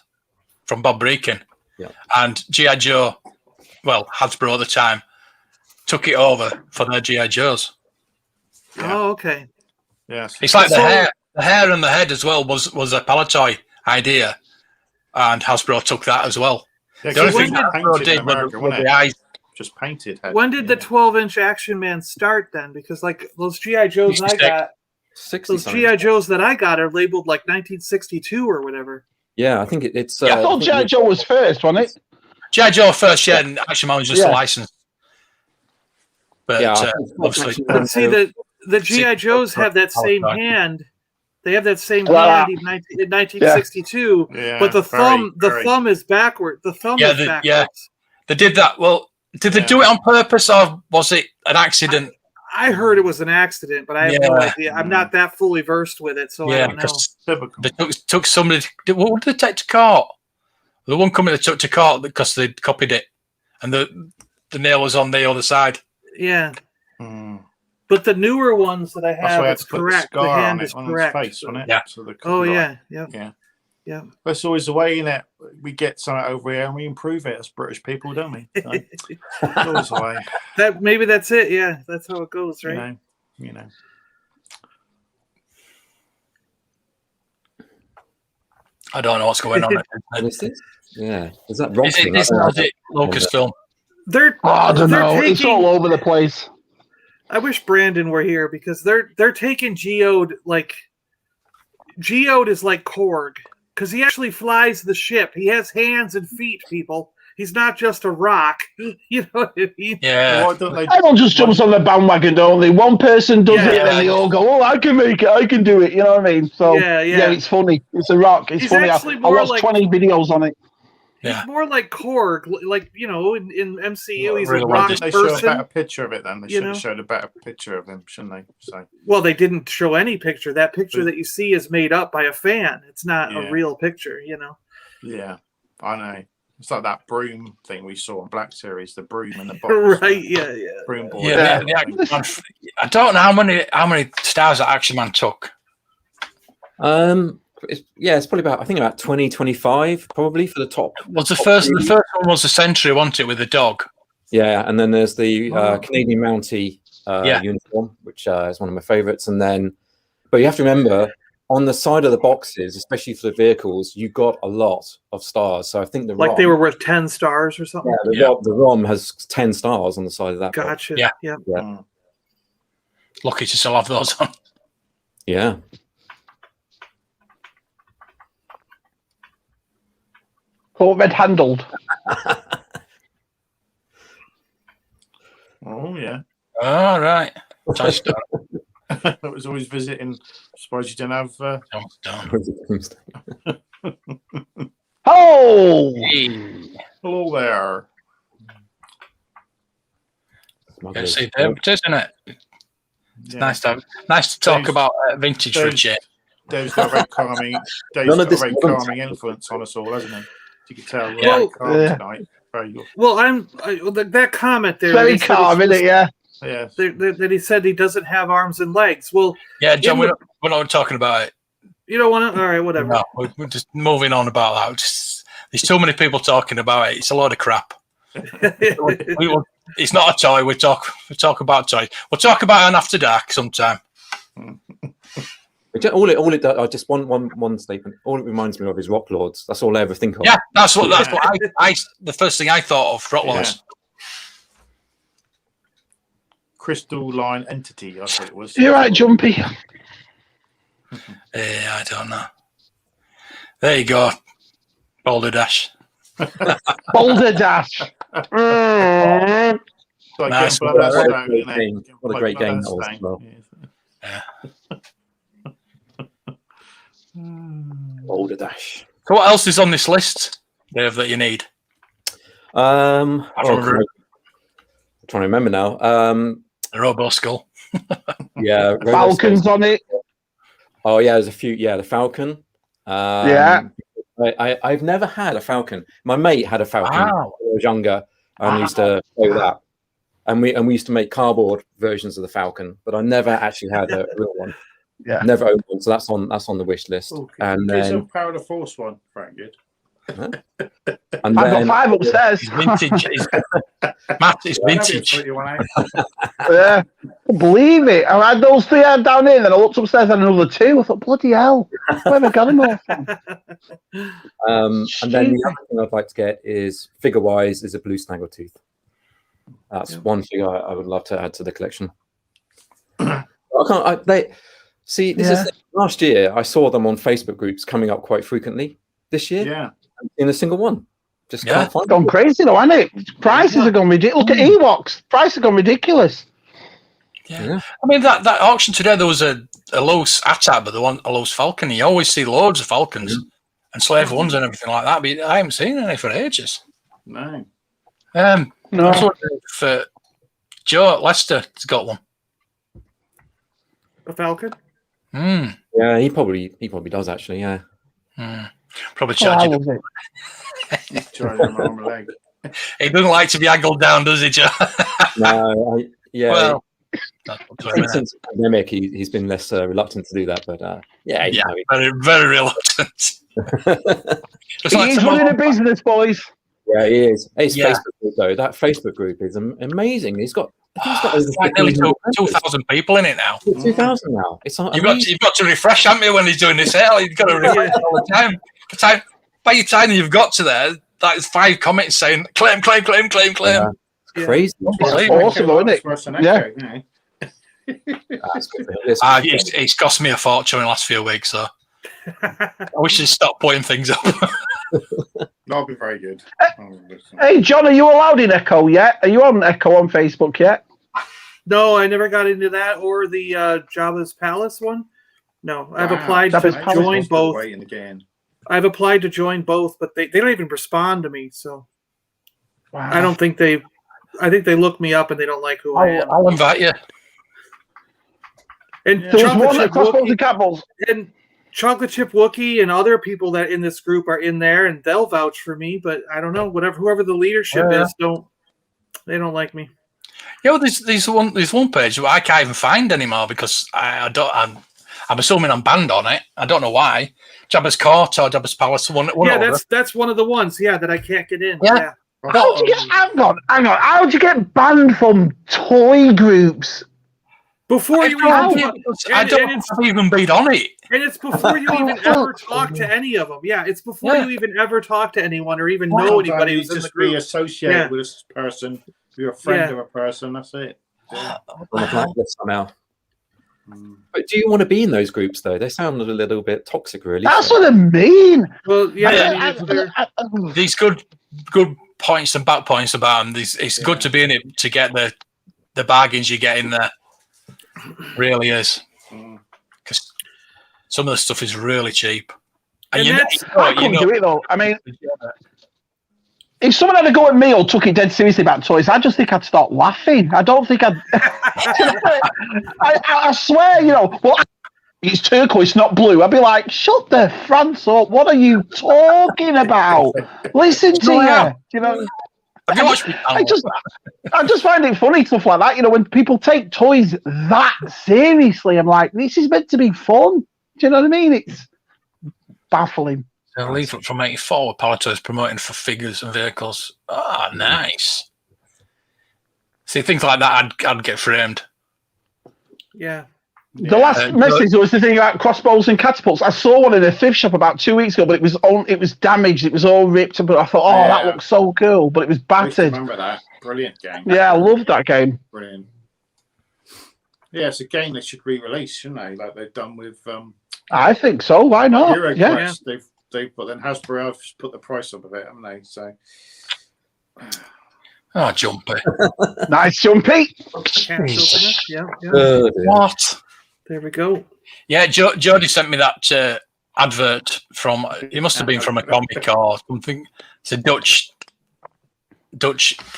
from Bob Breakin. Yeah. And G.I. Joe, well, Hasbro at the time, took it over for their G.I. Joes. Yeah. Oh, okay. Yes. It's like So- the hair and the head as well was a Palitoy idea, and Hasbro took that as well. Yeah, The only because thing it's Hasbro painted in did America, was wasn't the it? eyes. Just painted. Head. When did the 12-inch Action Man start then? Because like those G.I. Joes I 66. got, 60 those something. G.I. Joes that I got are labeled like 1962 or whatever. Yeah, I think it's. I thought G.I. Joe was first, wasn't it? G.I. Joe first, yeah, and Action Man was just a Yeah. license. But Yeah, I think obviously, Action But Man see, the G.I. Joes have that same Palitoy. hand. They have that same Well, hand in 1962, Yeah, but the very. thumb is backward. The thumb Yeah, is backwards. yeah. They did that. Well, did they do it on purpose, or was it an accident? I heard it was an accident, but I have no Yeah. idea. I'm not that fully versed with it, so I Yeah, don't know. because Typical. they took somebody. What did they take to court? The one company they took to court because they copied it, and the nail was on the other side. Yeah, Mm. but the newer ones that I That's have, why I had it's to put correct. the The scar hand on is it on correct. his face, wasn't it? Yeah. So the Oh copyright. yeah, Yeah. yeah. That's always the way, innit? We get something over here and we improve it as British people, don't we? So, it's always the way. That maybe that's it. Yeah, that's how it goes, right? You know. I don't know what's going on. What is this? Yeah, is that Is rocking? it Disney or is it Lucasfilm? They're I don't they're know. It's taking- all over the place. I wish Brandon were here because they're taking Geode like Geode is like Korg because he actually flies the ship. He has hands and feet, people. He's not just a rock. You know what I mean? Yeah. Why don't they? Everyone just jumps on the bandwagon, don't they? One person does Yeah. it, and then they all go, "Oh, I can make it. I can do it." You know what I mean? So Yeah, yeah. it's funny. It's a rock. It's He's funny. I actually more watched like- 20 videos on it. Yeah. He's more like Korg, like you know, in MCU, he's Really a Why rock didn't they show a person. better picture of it then? They you should know? have showed a better picture of him, shouldn't they? So Well, they didn't show any picture. That picture that you see is made up by a fan. It's not Yeah. a real picture, you know. yeah, I know. It's like that broom thing we saw on Black Series, the broom in the box. Right? Yeah. Broom boy. Yeah, I don't know how many stars that Action Man took. It's probably about 20, 25 probably for the top. Was the first one was the Century, wasn't it, with the dog? Yeah, and then there's the Canadian Mountie uniform, which is one of my favourites. And then, but you have to remember, on the side of the boxes, especially for the vehicles, you got a lot of stars. So I think they were worth 10 stars or something. Yeah, the ROM has 10 stars on the side of that. Gotcha. Yeah. Yeah. Lucky to still have those on. Yeah. All red handled. Oh yeah. All right. It was always visiting. Suppose you didn't have. Oh, Hello there. Good to see them, isn't it? It's nice to talk about vintage for a change. Dave's got a very calming. Dave's got a very calming influence on us all, hasn't he? You can tell we're very calm tonight. Very good. Well, that comment there. Very calm, isn't it? Yeah. Yeah. That he said he doesn't have arms and legs. Well, yeah, John, we're not talking about it. You don't want to? All right, whatever. No, we're just moving on about that. There's too many people talking about it. It's a load of crap. It's not a toy. We talk about toys. We'll talk about it on After Dark sometime. All it does, just one statement. All it reminds me of is Rock Lords. That's all I ever think of. Yeah, that's what I the first thing I thought of. Rock Lords. Yeah. Crystal Line Entity, I thought it was. You're right, Jumpy. I don't know. There you go. Boulder Dash. Boulder Dash. Nice. What a great game that was as well. Yeah. Boulder Dash. So what else is on this list, Dave, that you need? I'm trying to remember now. The Robo Skull. Yeah. Falcons on it. Oh yeah, there's a few. Yeah, the Falcon. Yeah. I've never had a Falcon. My mate had a Falcon when I was younger. I used to play with that. And we used to make cardboard versions of the Falcon, but I never actually had a real one. Yeah. Never owned one. So that's on the wish list. Okay. And There's then a Power of the Force one, Frank. Good. and I've got 5 upstairs. Vintage. Matt, it's vintage. Yeah. Believe it. I had those 3 down here, then I looked upstairs and another 2. I thought, bloody hell, where have I got them all from? And then the other thing I'd like to get is figure-wise is a blue snaggletooth. That's one figure I would love to add to the collection. Last year I saw them on Facebook groups coming up quite frequently. This year, in a single one, just can't find. Gone crazy though, hasn't it? Prices have gone ridiculous. Look at Ewoks. Prices have gone ridiculous. Yeah. I mean that auction today there was a loose ATAB, but a loose Falcon. You always see loads of Falcons and Slave Ones and everything like that, but I haven't seen any for ages. No. No. For Joe Lester has got one. A Falcon? Yeah, he probably does actually. Yeah. Probably charge him. Charge him on the leg. He doesn't like to be angled down, does he, Joe? No. Well, I think since the pandemic, he's been less reluctant to do that. But very, very reluctant. He's running a business, boys. Yeah, he is. His Facebook group, though, that Facebook group is amazing. He's got over like nearly 2,000 people in it now. 2,000 now. It's you've got to refresh, haven't you, when he's doing this sale? You've got to refresh all the time. By the time you've got to there, that's 5 comments saying claim. Yeah. It's crazy. It's awesome, isn't it? Yeah. It's cost me a fortune in the last few weeks, so I wish you'd stop putting things up. That'll be very good. Hey, John, are you allowed in Echo yet? Are you on Echo on Facebook yet? No, I never got into that or the Jabba's Palace one. No, I've applied to join both. I've applied to join both, but they don't even respond to me. So I don't think they. I think they look me up and they don't like who I am. I'll invite you. And there was one across both the capitals. And Chocolate Chip Wookie and other people that in this group are in there, and they'll vouch for me. But I don't know. Whoever the leadership is, they don't like me. Yeah, well, there's one page where I can't even find anymore because I'm assuming I'm banned on it. I don't know why. Jabba's Court or Jabba's Palace. One that's one of the ones. Yeah, that I can't get in. Yeah. How'd you get? Hang on. How'd you get banned from toy groups? Before you even even been on it. And it's before you even ever talk to any of them. Yeah, it's before you even ever talk to anyone or even know anybody who's in the group. Be associated with this person. You're a friend of a person. That's it. On the blacklist somehow. But do you want to be in those groups though? They sound a little bit toxic, really. That's what I mean. Well, these good points and bad points about them. It's good to be in it to get the bargains you get in there. Really is. Because some of the stuff is really cheap. And I couldn't do it though. I mean, if someone had a go at me or took it dead seriously about toys, I just think I'd start laughing. I don't think I'd. I swear, well, it's turquoise, not blue. I'd be like, shut the France up. What are you talking about? Listen to you. Have you watched me? I just find it funny, stuff like that. When people take toys that seriously, I'm like, this is meant to be fun. Do you know what I mean? It's baffling. A leaflet from 84 with Paliboys promoting for figures and vehicles. Ah, nice. See, things like that, I'd get framed. Yeah. The last message was the thing about crossbows and catapults. I saw one in a thrift shop about 2 weeks ago, but it was damaged. It was all ripped. But I thought, that looks so cool. But it was battered. I remember that. Brilliant game. Yeah, I love that game. Brilliant. Yeah, it's a game they should re-release, shouldn't they? Like they've done with. I think so. Why not? Hero Quest. But then Hasbro have put the price up a bit, haven't they? So. Oh, Jumpy. Nice, Jumpy. What? There we go. Yeah, Jody sent me that advert from. It must have been from a comic or something. It's a Dutch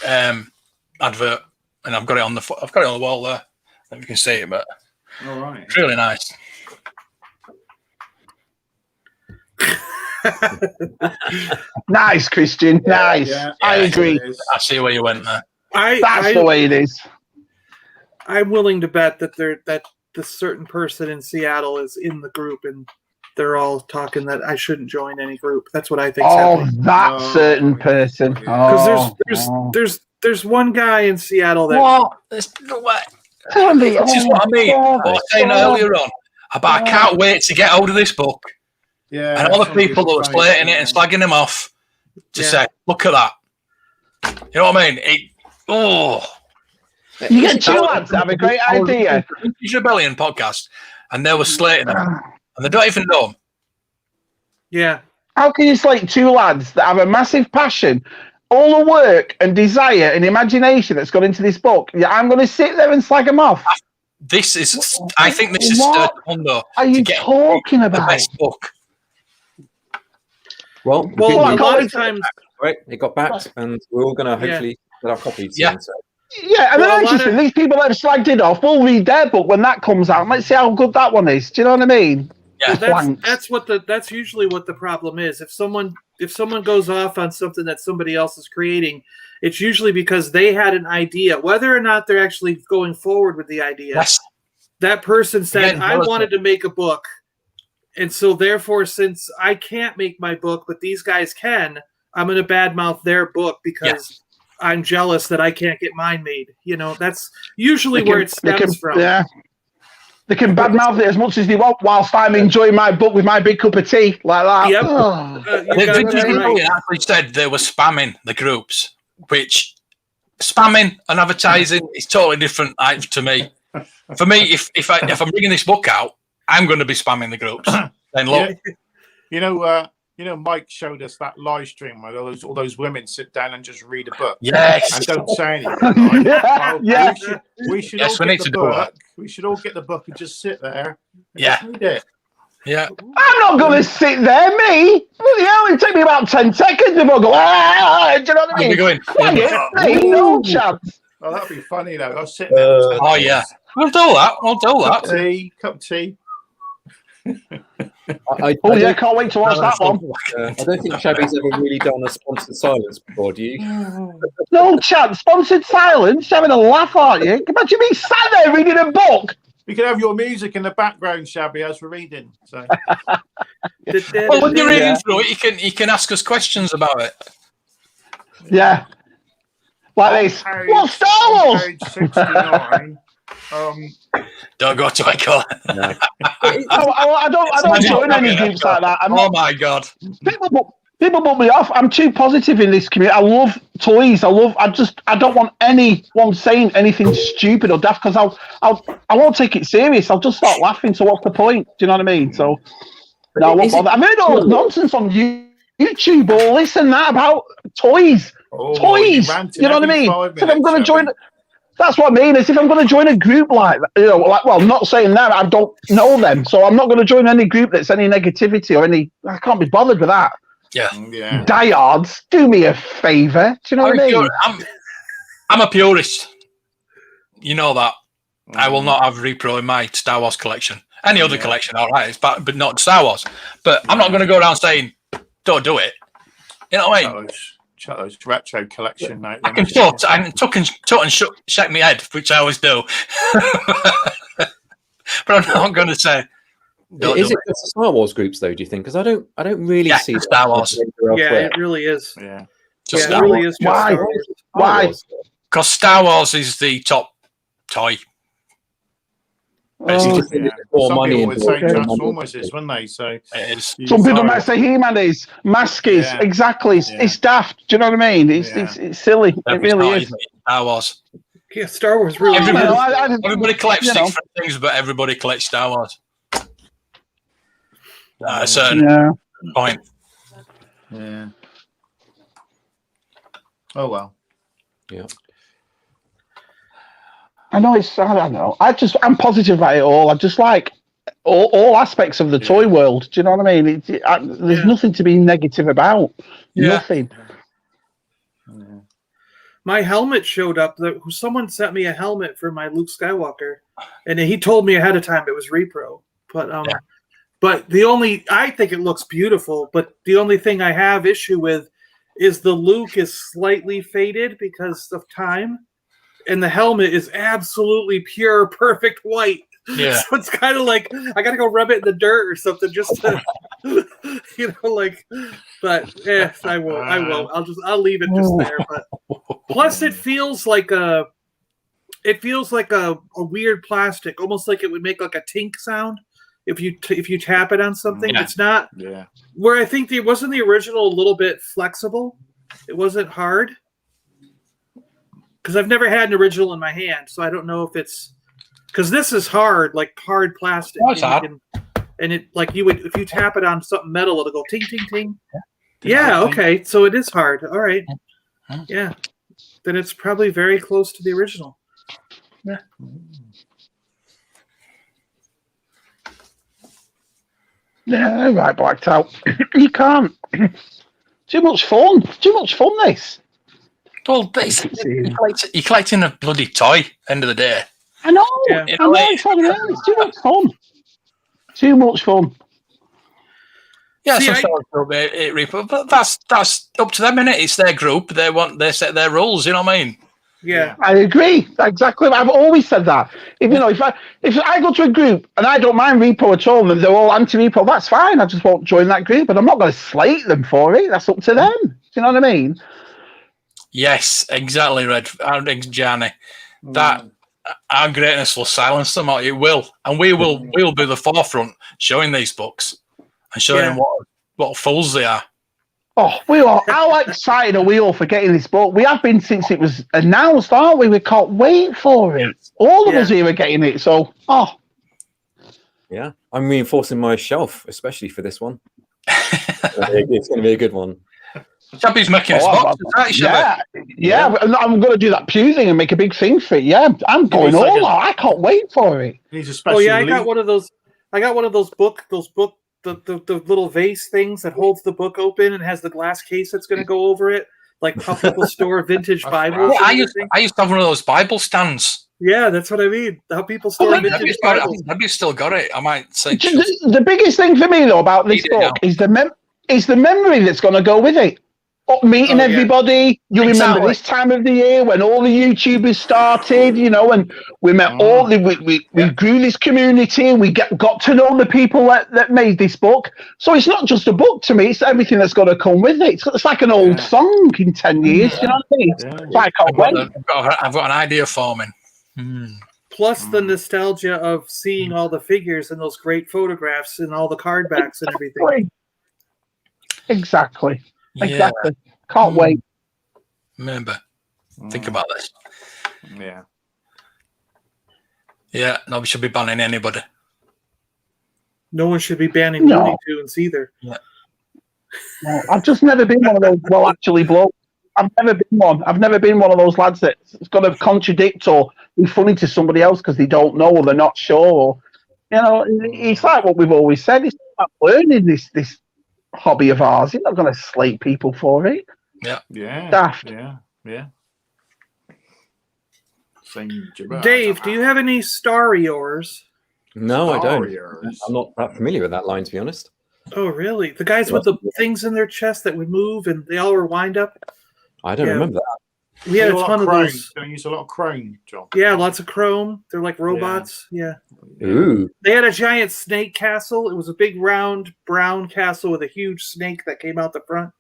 advert, and I've got it on the wall there. I don't know if you can see it, but all right, it's really nice. Nice, Christian. Nice. Yeah, I agree. I see where you went there. That's the way it is. I'm willing to bet that the certain person in Seattle is in the group and they're all talking that I shouldn't join any group. That's what I think. That certain person. Because there's one guy in Seattle that. What? This is what I mean. I was saying earlier on about I can't wait to get hold of this book. Yeah, and all the people that were slating it and slagging him off to say, look at that. You know what I mean? You get two lads that have a great idea. It's Rebellion podcast, and they were slating them, and they don't even know them. Yeah. How can you slate two lads that have a massive passion, all the work and desire and imagination that's gone into this book? Yeah, I'm going to sit there and slag them off. I think this is what are you talking about? The best book. Well, a lot of times, right? It got backed, and we're all going to hopefully get our copies. Yeah, and then these people that have slagged it off, we'll read their book when that comes out. Let's see how good that one is. Do you know what I mean? Yeah, that's usually what the problem is. If someone goes off on something that somebody else is creating, it's usually because they had an idea, whether or not they're actually going forward with the idea. Yes. That person said, "I wanted to make a book." And so, therefore, since I can't make my book, but these guys can, I'm going to badmouth their book because I'm jealous that I can't get mine made. That's usually where it stems from. Yeah. They can badmouth it as much as they want whilst I'm enjoying my book with my big cup of tea, like that. Yep. They actually said they were spamming the groups, which spamming and advertising is totally different to me. For me, if I'm bringing this book out, I'm going to be spamming the groups. Then look, Mike showed us that live stream where all those women sit down and just read a book. Yes, and don't say anything. We should all get the book. We should all get the book and just sit there. And just read it. Yeah. I'm not going to sit there, me. It'll take me about 10 seconds before I go, do you know what I mean? Quiet, no chance. Oh, that'd be funny, though. I was sitting there. Yeah. We'll do that. Cup of tea. Oh yeah, can't wait to watch that one. I don't think Shabby's ever really done a sponsored silence before, do you? No chance. Sponsored silence. Having a laugh, aren't you? Imagine me sat there reading a book. You can have your music in the background, Shabby, as we're reading. So. Well, when you're reading through it, you can ask us questions about it. Yeah. Like this. What's Star Wars? Page 69. Don't go to my car. No. I don't join any groups like that. Oh my god! People put me off. I'm too positive in this community. I love toys. I don't want anyone saying anything stupid or daft because I won't take it serious. I'll just start laughing. So what's the point? Do you know what I mean? So no, I won't bother. I've heard all this nonsense on YouTube, all this and that about toys. Toys. You know what I mean? So if I'm going to join. That's what I mean. Is if I'm going to join a group like that, well, not saying that, I don't know them, so I'm not going to join any group that's any negativity or any. I can't be bothered with that. Yeah. Diehards, do me a favour. Do you know what I mean? I'm a purist. You know that. I will not have repro in my Star Wars collection. Any other collection, all right, but not Star Wars. But I'm not going to go around saying, "Don't do it." You know what I mean? Check those retro collection. Mate, I can tuck and shake my head, which I always do. But I'm not going to say. Is it just Star Wars groups though? Do you think? Because I don't really see Star Wars. Yeah, it really is. Yeah, it really is. Why? Why? Because Star Wars is the top toy. Oh, some people would say Transformers is, wouldn't they? So some people might say He-Man is, Mask is, exactly. It's daft. Do you know what I mean? It's silly. It really is. Star Wars. Yeah, Star Wars really. Everybody collects different things, but everybody collects Star Wars. At a certain point. Yeah. Oh well. Yeah. I know I don't know. I'm positive about it all. I just like all aspects of the toy world. Do you know what I mean? There's nothing to be negative about. Nothing. My helmet showed up. Someone sent me a helmet for my Luke Skywalker, and he told me ahead of time it was repro. But I think it looks beautiful. But the only thing I have issue with is the Luke is slightly faded because of time. And the helmet is absolutely pure, perfect white. Yeah. So it's kind of like I got to go rub it in the dirt or something just to, But I won't. I'll leave it just there. But plus, it feels like a weird plastic, almost like it would make like a tink sound if you tap it on something. It's not. Yeah. Where I think wasn't the original a little bit flexible. It wasn't hard. Because I've never had an original in my hand, so I don't know if it's because this is hard, like hard plastic. Oh, it's hard. And it like you would if you tap it on something metal, it'll go ting ting ting. Yeah, okay, so it is hard. All right, yeah, then it's probably very close to the original. Yeah. Yeah, right, blacked out. You can't. Too much fun. This. Well, you're collecting a bloody toy. End of the day. I know. Yeah. It's too much fun. Too much fun. Yeah, but that's up to them, innit? It's their group. They set their rules. You know what I mean? Yeah, I agree. Exactly. I've always said that. If I go to a group and I don't mind repo at all, and they're all anti-repo, that's fine. I just won't join that group, but I'm not going to slate them for it. That's up to them. Do you know what I mean? Yes, exactly, Red. Johnny. That our greatness will silence them, or it will, and we'll be the forefront showing these books and showing them what fools they are. Oh, how excited are we all for getting this book? We have been since it was announced, aren't we? We can't wait for it. All of us here are getting it. So, yeah, I'm reinforcing my shelf, especially for this one. It's going to be a good one. Shabby's making his box. Yeah. I'm going to do that pew thing and make a big thing for it. Yeah, I'm going all out. I can't wait for it. I got one of those. The little vase things that holds the book open and has the glass case that's going to go over it, like how people store vintage Bibles. Yeah, I used to have one of those Bible stands. Yeah, that's what I mean. How people store I think vintage Debbie's got it. I Bibles. think Debbie's still got it. I might say. The biggest thing for me though about this Read it book is the memory that's going to go with it. Meeting Oh, yeah. everybody, you remember this time of the year when all the YouTubers started, you know, and we met all the we grew this community and we got to know the people that made this book. So it's not just a book to me; it's everything that's got to come with it. It's like an old song in 10 years. You know what I mean? So I can't wait. I've got an idea forming. Plus the nostalgia of seeing all the figures and those great photographs and all the card backs and everything. Exactly. Yeah. Exactly. Can't wait. Remember, think about this. Yeah. Yeah, no, we should be banning anybody. No one should be banning No. Looney Tunes either. Yeah. No, I've just never been one of those. Well, actually, blokes. I've never been one. I've never been one of those lads that's going to contradict or be funny to somebody else because they don't know or they're not sure. Or, you know, it's like what we've always said. It's about learning this hobby of ours. You're not going to slate people for it. Yeah. Daft. Yeah. Same gibberish. Dave, do you have any Stariors? No, I don't. Stariors. I'm not that familiar with that line, to be honest. Oh, really? The guys with the things in their chest that would move and they all were wind up? I don't Yeah. remember that. We had a lot ton of chrome. those. Don't use a lot of chrome, John. Yeah, lots of chrome. They're like robots. Yeah. Ooh. They had a giant snake castle. It was a big round brown castle with a huge snake that came out the front.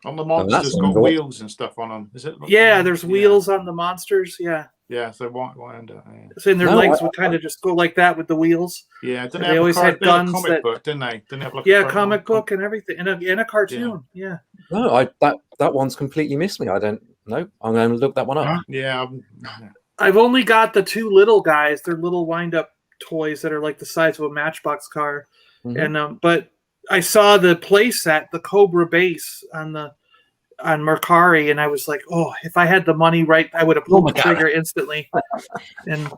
On the that's monsters got cool. wheels and stuff on them. Is it? Yeah, there's wheels on the monsters. Yeah. Yeah, so why end up? Yeah. So their No, legs would kind of just go like that with the wheels. Yeah, didn't They have always had they had a guns comic that- book, didn't they? Didn't they have like Yeah, a comic book and everything, and a cartoon. Yeah. No, that one's completely missed me. I don't know. I'm going to look that one up. Yeah, I've only got the two little guys. They're little wind-up toys that are like the size of a Matchbox car. Mhm. And but I saw the play set, the Cobra base on Mercari, and I was like, oh, if I had the money right, I would have pulled the trigger instantly. And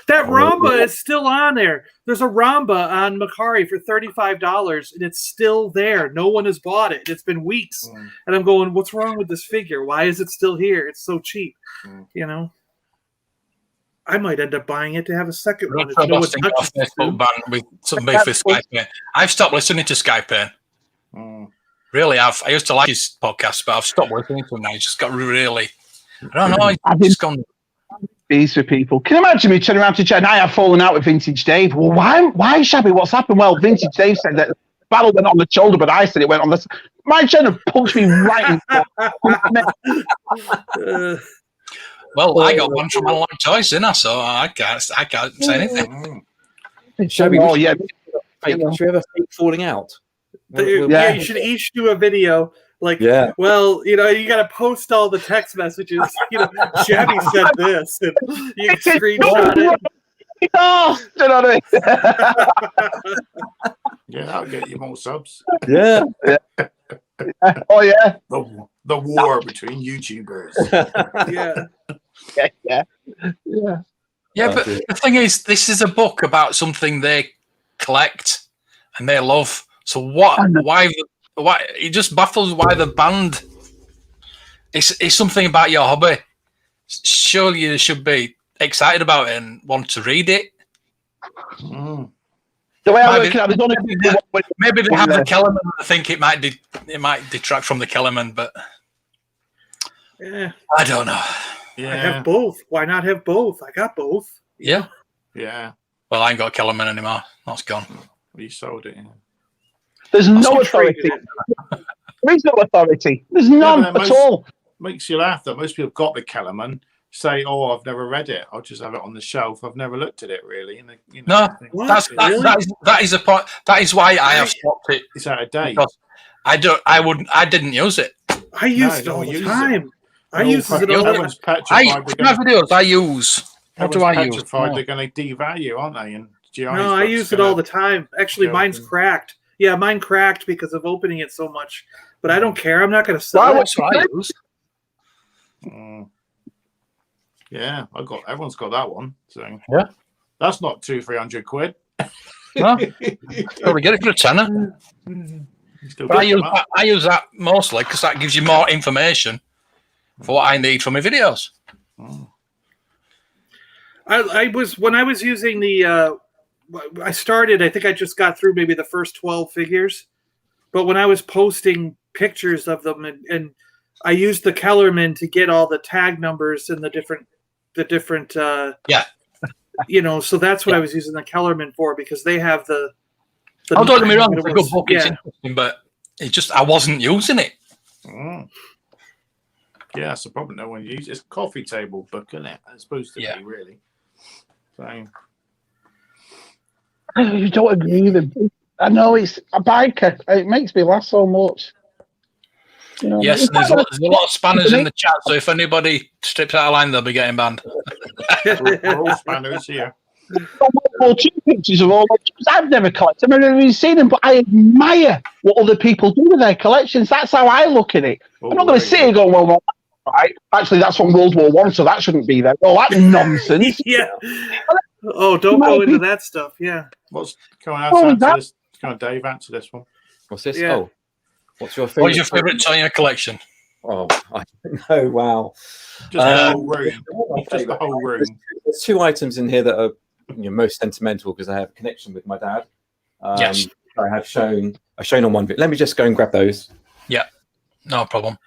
that Ramba is still on there. There's a Ramba on Mercari for $35, and it's still there. No one has bought it. It's been weeks, and I'm going, what's wrong with this figure? Why is it still here? It's so cheap, you know. I might end up buying it to have a second one. If no one touches it. Facebook ban with some beef with Skype. I've stopped listening to Skype. Really, I used to like his podcast, but I've stopped listening to him now. He's just got really, I don't know. He's just gone. Bees for people. Can you imagine me turning around to chat? I have fallen out with Vintage Dave. Well, why, Shabby? What's happened? Well, Vintage Dave said that the battle went on the shoulder, but I said it went on the. My general punched me right in the Well, I got one from Analog Toys, didn't I? So I can't say anything. Shabby, Oh, yeah. should we have a fake falling out? Yeah, you should each do a video. Like, well, you know, you got to post all the text messages. You know, Shabby said this, and you can screenshot it. Oh, you know what I mean? Yeah, that'll get you more subs. Yeah. Oh, yeah. The war between YouTubers. Yeah. Yeah, but the thing is, this is a book about something they collect and they love. So why? It just baffles why the band. It's something about your hobby. Surely you should be excited about it and want to read it. The way I work it out, maybe they have the Kellerman. I think it might detract from the Kellerman, but I don't know. Yeah. I have both. Why not have both? I got both. Yeah. Well, I ain't got a Kellerman anymore. That's gone. You sold it. There's no authority. There is no authority. There's none at all. Makes you laugh that most people got the Kellerman say, "Oh, I've never read it. I'll just have it on the shelf. I've never looked at it really." And that is a point. That is why I have stopped it. It's out of date. I didn't use it. I use it all the time. I use it all the time. My videos I use. What do I use? They're going to devalue, aren't they? And no, I use it all the time. Actually, mine's cracked. Yeah, mine cracked because of opening it so much. But I don't care. I'm not going to sell it. I use. Yeah, everyone's got that one. So yeah, that's not £200-300. No, we get it for a tenner. But I use that mostly because that gives you more information for what I need for my videos. I was when I was using the. I started. I think I just got through maybe the first 12 figures, but when I was posting pictures of them and I used the Kellerman to get all the tag numbers and the different. Yeah. So that's what I was using the Kellerman for because they have the. Don't get me wrong, it's a good book. It's Yeah. interesting, but it just I wasn't using it. Mm. Yeah, that's the problem. No one uses it's a coffee table book, isn't it? It's supposed to Yeah. be really. So You don't agree with him. I know it's a biker. It makes me laugh so much. You know, Yes, and there's a lot of spanners in the chat, so if anybody strips out of line, they'll be getting banned. we're all spanners here. Well, two pictures of all I've never collected. I've never even seen them, but I admire what other people do with their collections. That's how I look at it. Oh, I'm not going to sit here and go, well, right. Actually, that's from World War One, so that shouldn't be there. Oh, that's nonsense. Yeah. Oh, don't go into that stuff. Yeah. Come on, answer this. Come on, Dave, answer this one. What's this? Yeah. Oh, what's your favorite? What's your favourite toy in your collection? Oh, I don't know. Wow. Just the whole room. Just the whole room. There's two items in here that are most sentimental because I have a connection with my dad. Yes. I've shown on one bit. Let me just go and grab those. Yeah, no problem.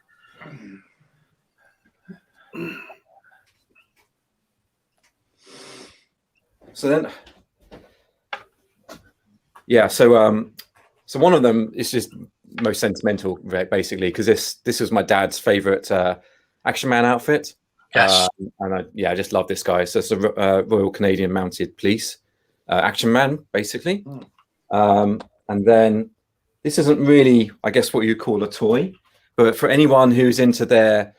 So then, yeah. So one of them is just most sentimental, basically, because this was my dad's favorite Action Man outfit. Yes. And I just love this guy. So it's a Royal Canadian Mounted Police Action Man, basically. And then this isn't really, I guess, what you call a toy, but for anyone who's into their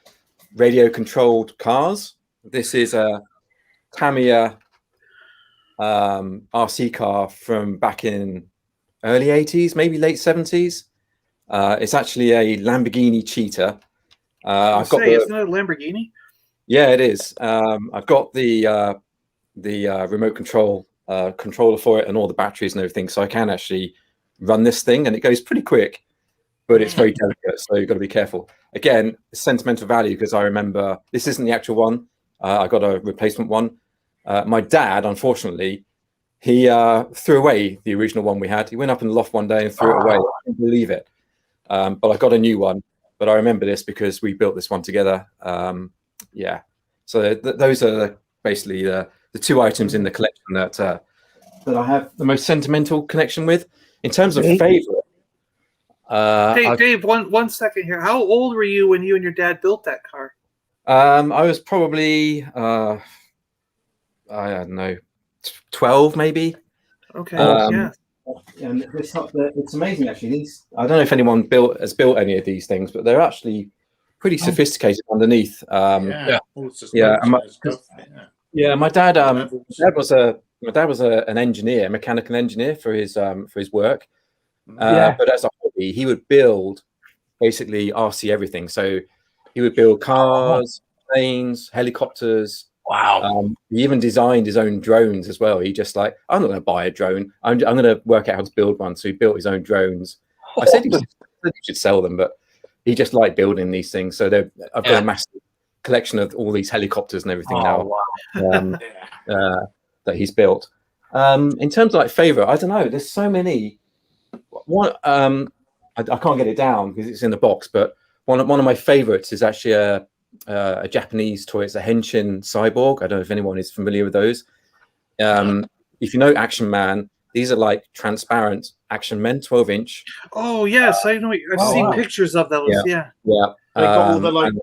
radio-controlled cars, this is a Tamiya RC car from back in early 80s, maybe late 70s. It's actually a Lamborghini Cheetah. I've got isn't it a Lamborghini? Yeah, it is. I've got the remote controller for it and all the batteries and everything, so I can actually run this thing, and it goes pretty quick, but it's very delicate, so you've got to be careful. Again, sentimental value because I remember this isn't the actual one. I got a replacement one. My dad, unfortunately, he threw away the original one we had. He went up in the loft one day and threw it away. I couldn't believe it. But I got a new one. But I remember this because we built this one together. Yeah. So those are basically the two items in the collection that I have the most sentimental connection with. In terms of favorite, Dave, one second here. How old were you when you and your dad built that car? I was probably I don't know, 12 maybe. Okay. Yeah. And it's amazing actually. I don't know if anyone has built any of these things, but they're actually pretty sophisticated underneath. Yeah. My dad was an engineer, mechanical engineer for his work. But as a hobby, he would build basically RC everything. So he would build cars, planes, helicopters. Wow. He even designed his own drones as well. He just I'm not going to buy a drone. I'm going to work out how to build one. So he built his own drones. I said he should sell them, but he just liked building these things. So I've got a massive collection of all these helicopters and everything now that he's built. In terms of favorite, I don't know. There's so many. One, I can't get it down because it's in the box. But one of my favorites is actually a Japanese toy. It's a Henshin Cyborg. I don't know if anyone is familiar with those. If you know Action Man, these are transparent Action Men, 12-inch. Oh yes, I know. I've seen pictures of those. Yeah. They got all the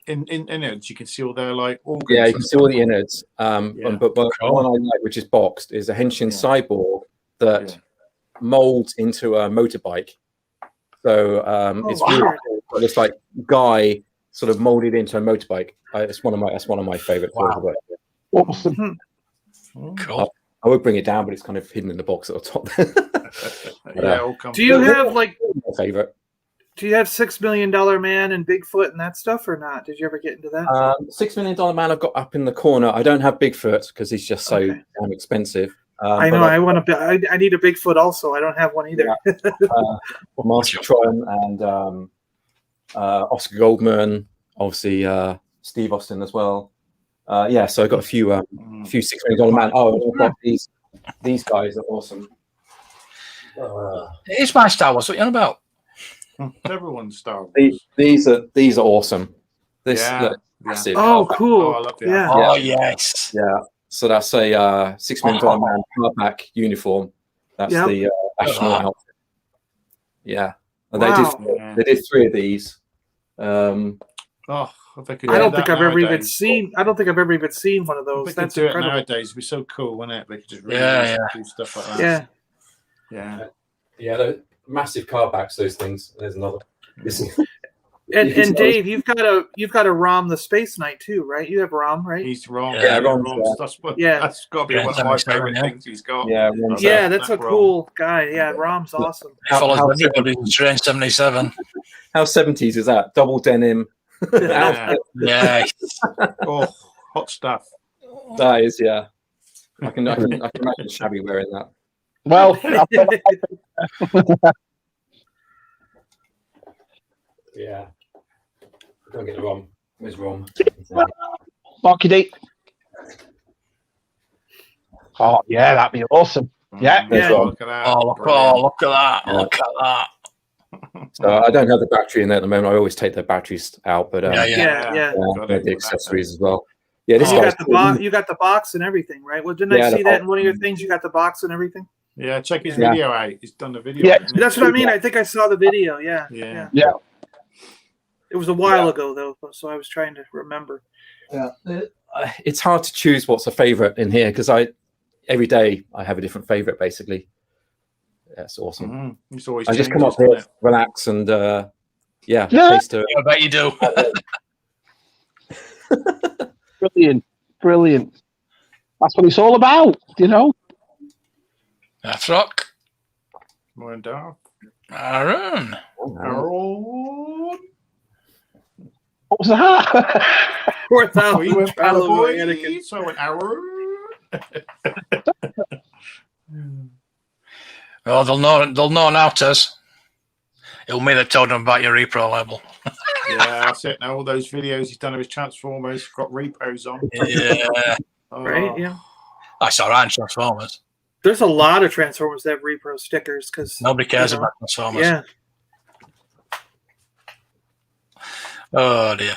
in innards. You can see all their organs. Yeah, you can see all the innards. But one I like, which is boxed, is a Henshin Cyborg that molds into a motorbike. So it's really cool. But it's guy sort of molded into a motorbike. That's one of my favorite toys. Awesome. Cool. I would bring it down, but it's kind of hidden in the box at the top. Do you have my favorite? Do you have $6 Million Man and Bigfoot and that stuff or not? Did you ever get into that? $6 Million Man I've got up in the corner. I don't have Bigfoot because he's just so damn expensive. I know. I need a Bigfoot also. I don't have one either. Master Tron and Oscar Goldman, obviously Steve Austin as well. Yeah, so I got a few $6 million man. Oh, I've got these guys are awesome. It's my Star Wars. What you on about? Everyone's Star Wars. These are awesome. This Yeah. massive. Oh, cool. Oh, I love the Yeah. Oh, yes. Yeah. So that's a $6 million man hardback uniform. That's the national outfit. Yeah. And Wow. they did 3 of these. If they could I do don't that think I've ever even nowadays. seen. I don't think I've ever even seen one of If those. they could That's do it incredible. nowadays, it'd be so cool, wouldn't it? They could just really do stuff like that. Yeah. Yeah, they're massive cardbacks. Those things. There's another. And Dave, you've got a Rom the Space Knight too, right? You have Rom, right? He's wrong. Yeah, Rom's, that's got to be one of my favorite things he's got. Yeah, Yeah, that's a cool guy. Yeah, Rom's awesome. He follows everybody in Train 77. How 70s is that? Double denim. Yeah. Yeah. Oh, hot stuff. That is, yeah. I can imagine Shabby wearing that. Well, Yeah. Don't get the Rom. Where's Rom? Marky D. Oh yeah, that'd be awesome. Yeah. Look at that. Look at that. Yeah. Look at that. So I don't have the battery in there at the moment. I always take the batteries out, but Yeah. the accessories as well. Yeah, this You guy's got the you got the box and everything, right? Well, didn't I see that in one of your things? You got the box and everything. Yeah, check his video out. He's done the video. Yeah. That's what I mean. I think I saw the video. Yeah. It was a while ago though, so I was trying to remember. Yeah, it's hard to choose what's a favorite in here because every day I have a different favorite basically. That's awesome. I just come up here, relax, and taste it. I bet you do. Brilliant. That's what it's all about, you know. That's rock. Morning, Darth. Aaron. What was that? 4,000. We went Paliboys. Paliboys, so I went Aaron. Oh, they'll know now, Tez. It'll me that told them about your repro label. Yeah, that's it. Now all those videos he's done of his Transformers got repos on. Yeah. Right? Yeah. I saw that in Transformers. There's a lot of Transformers that have repro stickers because Nobody cares about Transformers. Yeah. Oh dear.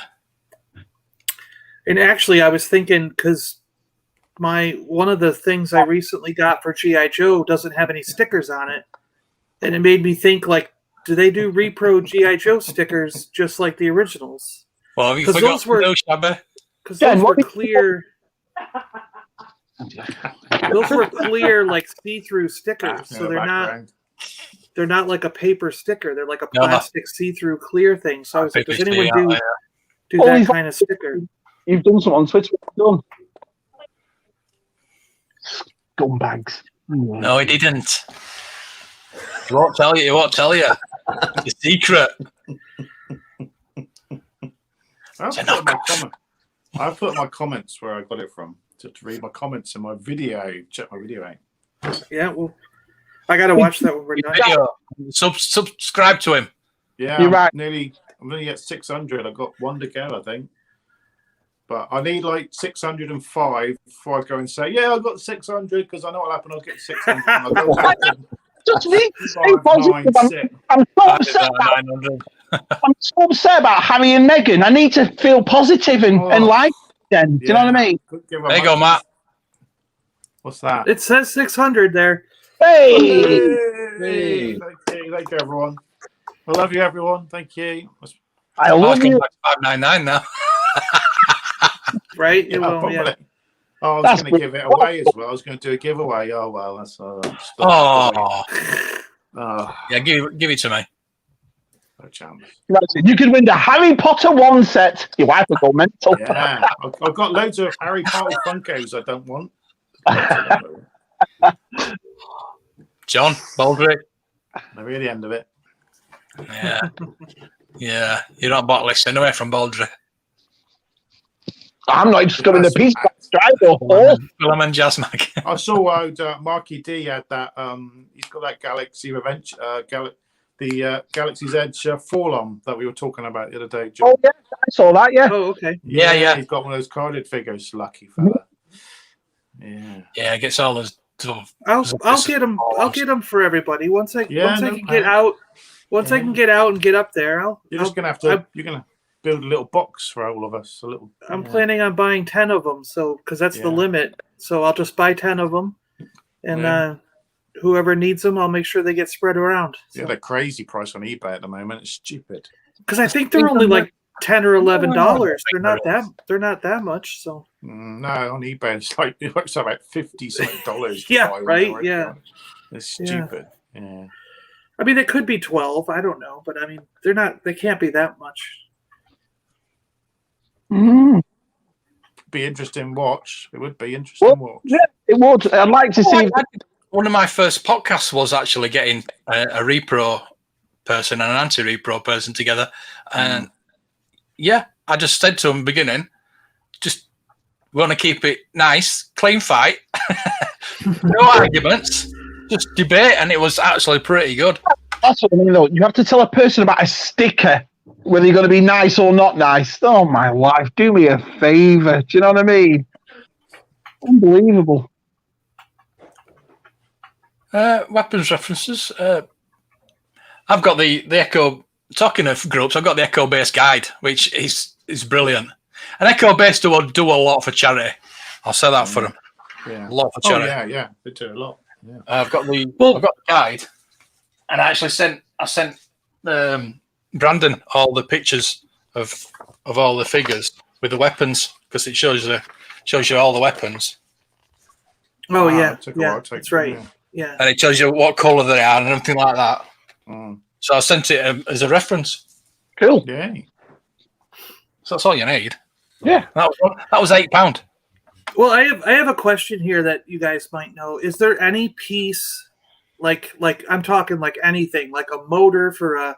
And actually, I was thinking because one of the things I recently got for G.I. Joe doesn't have any stickers on it, and it made me think like, do they do repro G.I. Joe stickers just like the originals? Well, have you 'Cause forgot those were- those, Shabby? Because those were clear. Those were clear, like see-through stickers, so they're not like a paper sticker. They're like a plastic see-through clear thing. So I was like, does anyone do that kind of sticker? You've done some on Twitter. Done. Scumbags. No, he didn't. He won't tell you. He won't tell you. It's a secret. I put my comments where I got it from to read my comments in my video. Check my video out. Yeah, well, I got to watch that when we're done. Video. Subscribe to him. Yeah, you're right. I'm only at 600. I've got one to go, I think. But I need like 605 before I go and say, yeah, I've got 600 because I know what'll happen. I'll get 600. And I'll go back to Just need to stay 596. I'm so upset about Harry and Meghan. I need to feel positive and like them. Do you know what I mean? There you go, Matt. What's that? It says 600 there. Hey! Thank you, everyone. I love you, everyone. Thank you. I love you. Back to 599 now. Right? Yeah, Well, yeah. Oh, I was going to give it away as well. I was going to do a giveaway. Oh, well, that's Yeah, give it to me. No chance. You could win the Harry Potter 1 set. Your wife will go mental. Yeah, I've got loads of Harry Potter Funkos I don't want. John, Baldrick. Maybe at the end of it. Yeah. You're not bottless anyway from Baldrick. I'm not just going to piece drive or Film and Jazz Mag. I saw Marky D had that. He's got that Galaxy Revenge, the Galaxy's Edge Forlom that we were talking about the other day, John. Oh yeah, I saw that. Yeah. Oh, okay. Yeah. He's got one of those carded figures. Lucky fella. Yeah. Yeah, it gets all those. I'll get them. I'll get them for everybody once I can get out. Once I can get out and get up there, You're just gonna have to. You're gonna build a little box for all of us. I'm planning on buying 10 of them, so because that's the limit. So I'll just buy 10 of them, and whoever needs them, I'll make sure they get spread around. So. Yeah, they're crazy price on eBay at the moment. It's stupid. Because I think they're only like $10 or $11. They're not that much. So no, on eBay it works out about $50 yeah, right. Yeah, it's stupid. Yeah. I mean, it could be 12. I don't know, but I mean, they're not. They can't be that much. Be interesting watch. It would be interesting watch. Yeah, it would. I'd like to see. One of my first podcasts was actually getting a repro person and an anti-repro person together, and I just said to them beginning, just we want to keep it nice, clean fight, no arguments, just debate, and it was actually pretty good. That's what I mean, though. You have to tell a person about a sticker, whether you're going to be nice or not nice. Oh, my life. Do me a favour. Do you know what I mean? Unbelievable. Weapons references. I've got the Echo, talking of groups, I've got the Echo Base guide, which is brilliant. And Echo Base do a lot for charity. I'll say that for them. Yeah. A lot for charity. Oh, yeah. They do a lot. Yeah. I've got the guide, and I actually sent Brandon all the pictures of all the figures with the weapons, because it shows you all the weapons. Oh yeah, that's right. Yeah, and it tells you what colour they are and everything like that. So I sent it as a reference. Cool. Yeah. So that's all you need. Yeah. That was £8. Well, I have a question here that you guys might know. Is there any piece, like I'm talking like anything, like a motor for a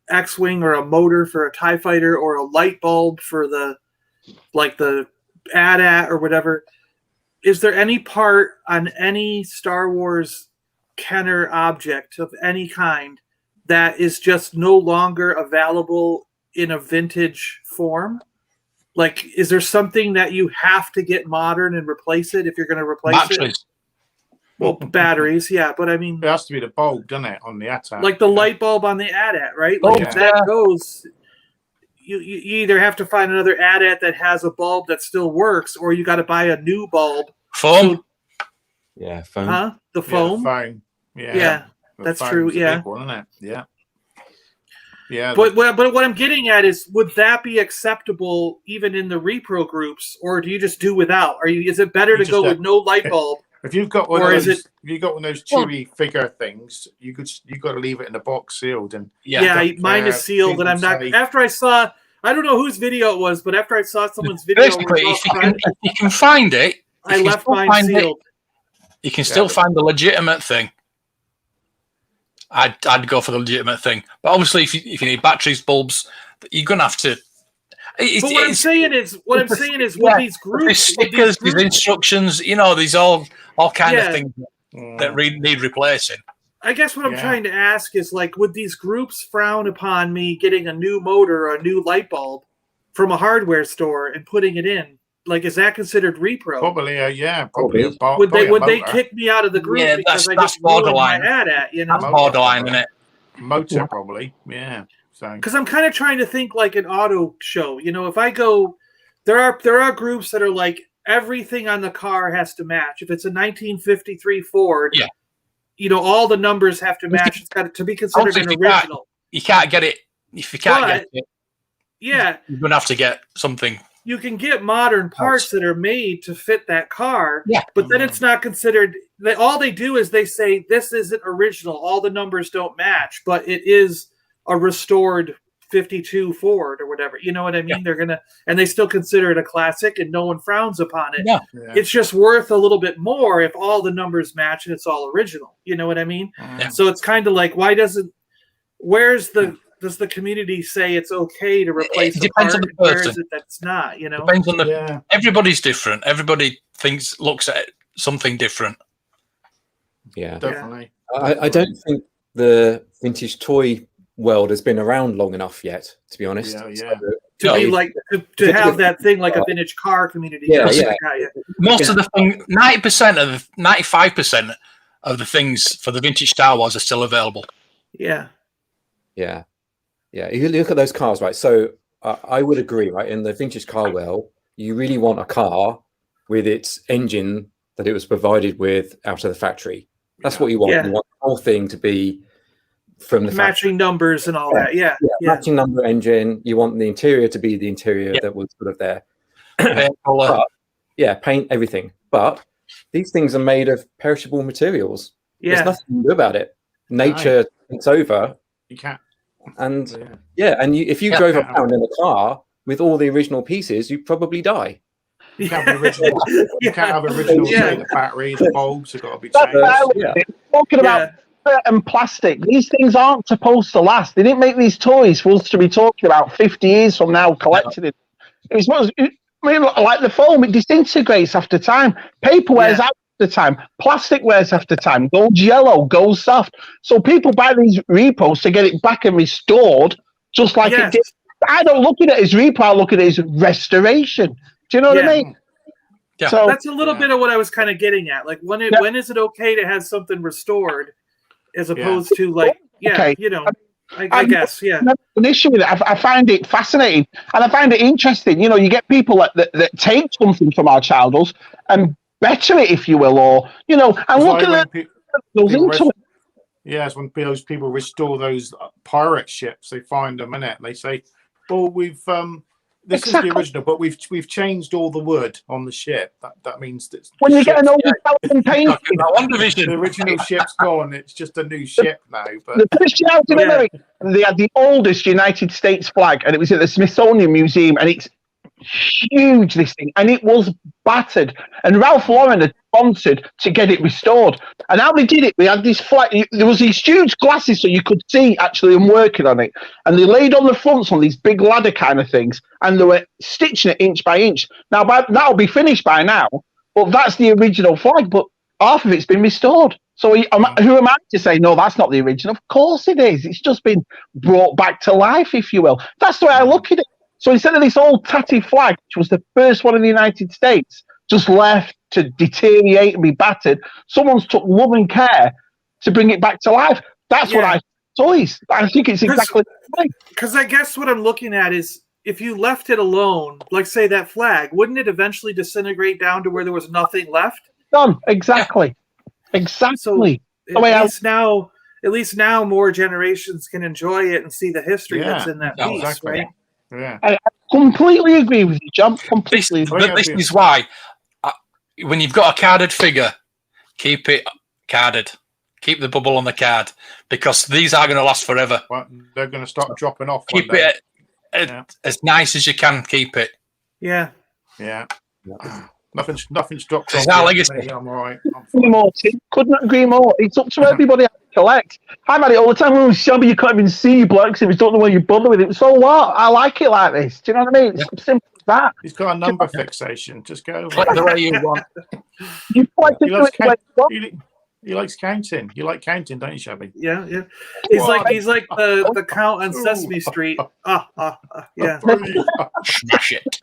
X-wing or a motor for a TIE fighter or a light bulb for the AT-AT or whatever? Is there any part on any Star Wars Kenner object of any kind that is just no longer available in a vintage form? Like, is there something that you have to get modern and replace it if you're going to replace it? Well, batteries, yeah, but I mean, it has to be the bulb, doesn't it, on the AT-AT? Like the light bulb on the AT-AT, right? Like if that goes, you either have to find another AT-AT that has a bulb that still works, or you got to buy a new bulb. Foam. Yeah, foam. Huh? The foam. Yeah, the foam. Yeah, that's true. Yeah, big one, isn't it? Yeah. Yeah, but what I'm getting at is, would that be acceptable even in the repro groups, or do you just do without? Is it better to go with no light bulb? If you've got one of those, if you got one of those chewy figure things, you got to leave it in the box sealed. And mine is sealed, and I'm not. After I saw, I don't know whose video it was, but after I saw someone's video, basically, if you can find it, I left mine sealed. You can still find the legitimate thing. I'd go for the legitimate thing, but obviously, if you need batteries, bulbs, you're gonna have to. But what I'm saying is, with these groups, stickers, these instructions, these all kind of things that need replacing. I guess what I'm trying to ask is, like, would these groups frown upon me getting a new motor or a new light bulb from a hardware store and putting it in? Like, is that considered repro? Probably, probably. Would they kick me out of the group because I just borderline. That's borderline, isn't it? Motor, probably, yeah. Because I'm kind of trying to think like an auto show. If I go, there are groups that are like everything on the car has to match. If it's a 1953 Ford, all the numbers have to match. It's got to be considered an original. You can't get it if you can't get it. Yeah, you're gonna have to get something. You can get modern parts that are made to fit that car, but then it's not considered. All they do is they say this isn't original. All the numbers don't match, but it is a restored 52 Ford or whatever. You know what I mean? They're and they still consider it a classic, and no one frowns upon it. It's just worth a little bit more if all the numbers match and it's all original. You know what I mean? So it's kind of like, does the community say it's okay to replace it? Depends on the person. Where is it that's not? Depends on everybody's different. Everybody looks at something different. Yeah, definitely. I don't think the vintage toy world has been around long enough yet, to be honest. Yeah. To be like to have that thing like a vintage car community. Yeah. Most of the thing, 95% of the things for the vintage Star Wars are still available. Yeah. If you look at those cars, right? So I would agree, right? In the vintage car world, you really want a car with its engine that it was provided with out of the factory. That's what you want. Yeah. You want the whole thing to be from the matching numbers and all that. Yeah. Matching number engine. You want the interior to be the interior that was sort of there. Paint everything. But these things are made of perishable materials. There's nothing you can do about it. Nature takes over. You can't. And if you drove around in a car with all the original pieces, you'd probably die. You can't have original. You can't have original. The battery, the bulbs have got to be changed. Talking about and plastic, these things aren't supposed to last. They didn't make these toys for us to be talking about 50 years from now, collecting it. It's like the foam, it disintegrates after time. Paper wears out after time. Plastic wears after time. Goes yellow, goes soft. So people buy these repos to get it back and restored, just like it did. I don't look at it as repo, I look at it as restoration. Do you know what I mean? Yeah. So that's a little bit of what I was kind of getting at. Like when is it okay to have something restored as opposed to like, I guess, an issue with it. I find it fascinating and I find it interesting. You know, you get people that take something from our childhoods and better it, if you will, or, you know, and look at those into it. Yes, when those people restore those pirate ships, they find them in it and they say, well, we've this is the original, but we've changed all the wood on the ship. That means that when you get an old Italian painting, the original ship's gone. It's just a new ship now. But the first year out in America, they had the oldest United States flag, and it was at the Smithsonian Museum, and it's huge, this thing, and it was battered. And Ralph Lauren had sponsored to get it restored. And how they did it, we had this flag. There was these huge glasses, so you could see actually them working on it. And they laid on the fronts on these big ladder kind of things, and they were stitching it inch by inch. Now that'll be finished by now, but that's the original flag. But half of it's been restored. So who am I to say no? That's not the original. Of course it is. It's just been brought back to life, if you will. That's the way I look at it. So instead of this old tatty flag, which was the first one in the United States, just left to deteriorate and be battered, someone's took love and care to bring it back to life. That's what I toys. I think it's exactly the same. Because I guess what I'm looking at is if you left it alone, like say that flag, wouldn't it eventually disintegrate down to where there was nothing left? Done. Exactly. Exactly. So at least now more generations can enjoy it and see the history that's in that piece, right? Yeah. I completely agree with you, John. Completely. This is why when you've got a carded figure, keep it carded. Keep the bubble on the card because these are going to last forever. Well, they're going to start dropping off. Keep it as nice as you can. Keep it. Yeah. Nothing's dropped It's off. our legacy. I'm all right. Couldn't agree more. It's up to everybody to collect. I've had it all the time. Oh, Shelby, you can't even see your blokes if you don't know where you bother with it. So what? I like it like this. Do you know what I mean? It's simple as that. He's got a number fixation. Just go over Like the way you want. You like to do it the way you want. He likes counting. You like counting, don't you, Shelby? Yeah. He's like the Count on Sesame Street. Yeah. Smash it.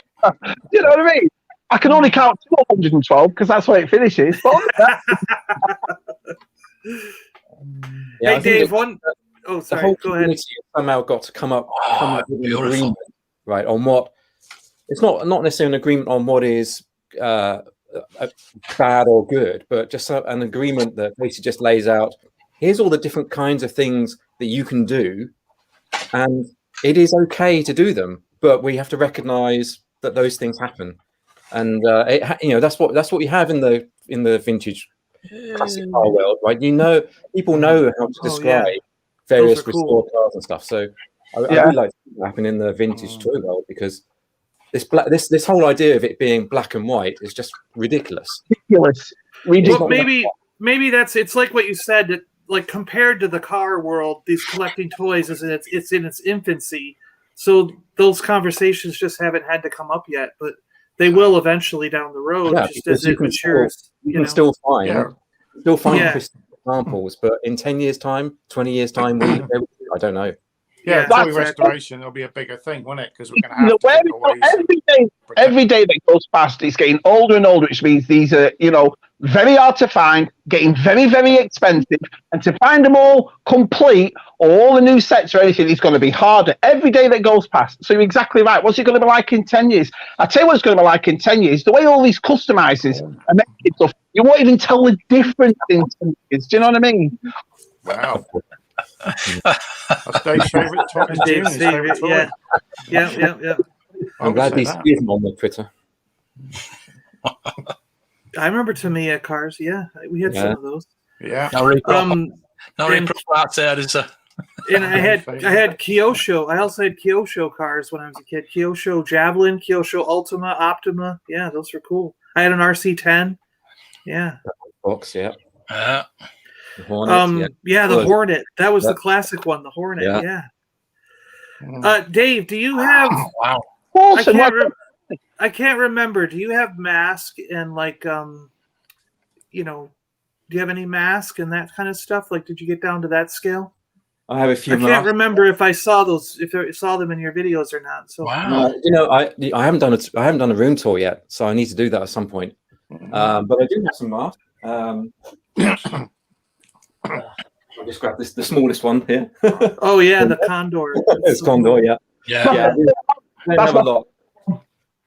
You know what I mean? I can only count 212 because that's where it finishes. Hey, Dave, sorry. The whole Go ahead. community somehow got to come up with an agreement, right? On what it's not necessarily an agreement on what is bad or good, but just an agreement that basically just lays out here's all the different kinds of things that you can do, and it is okay to do them, but we have to recognize that those things happen. And that's what you have in the vintage classic car world, right? People know how to describe various restored cars and stuff. So I really like what happened in the vintage toy world because this whole idea of it being black and white is just ridiculous. Well, maybe it's like what you said. That, like compared to the car world, these collecting toys it's in its infancy. So those conversations just haven't had to come up yet, but they will eventually down the road, just as it matures. You can still find examples, but in 10 years' time, 20 years' time, I don't know. Yeah, Yeah, toy restoration will be a bigger thing, won't it? Because we're going to You know, have to where think of ways. every day that goes past, it's getting older and older, which means these are, very hard to find, getting very, very expensive, and to find them all complete, or all the new sets or anything, is going to be harder every day that goes past. So you're exactly right. What's it going to be like in 10 years? I tell you what it's going to be like in 10 years. The way all these customizers are making stuff, you won't even tell the difference in 10 years. Do you know what I mean? Wow. That's Dave's favourite toy. Dave's favorite, toy. Yeah. I'm glad these isn't on the Twitter. I remember Tamiya cars. Yeah, we had some of those. Yeah. No reproach there, is there? And I had Kyosho. I also had Kyosho cars when I was a kid. Kyosho Javelin, Kyosho Ultima, Optima. Yeah, those were cool. I had an RC-10. Yeah. Box, yeah. The Hornet, the Hornet. That was the classic one, the Hornet. Yeah. Dave, do you have? Wow. I can't remember. Do you have Mask and do you have any Mask and that kind of stuff? Like, did you get down to that scale? I have a few. I can't remember if I saw those, if I saw them in your videos or not. So wow. I haven't done a room tour yet, so I need to do that at some point. But I do have some masks. I'll just grab the smallest one here. Oh yeah, the Condor. It's Condor, yeah. Yeah. That's a lot.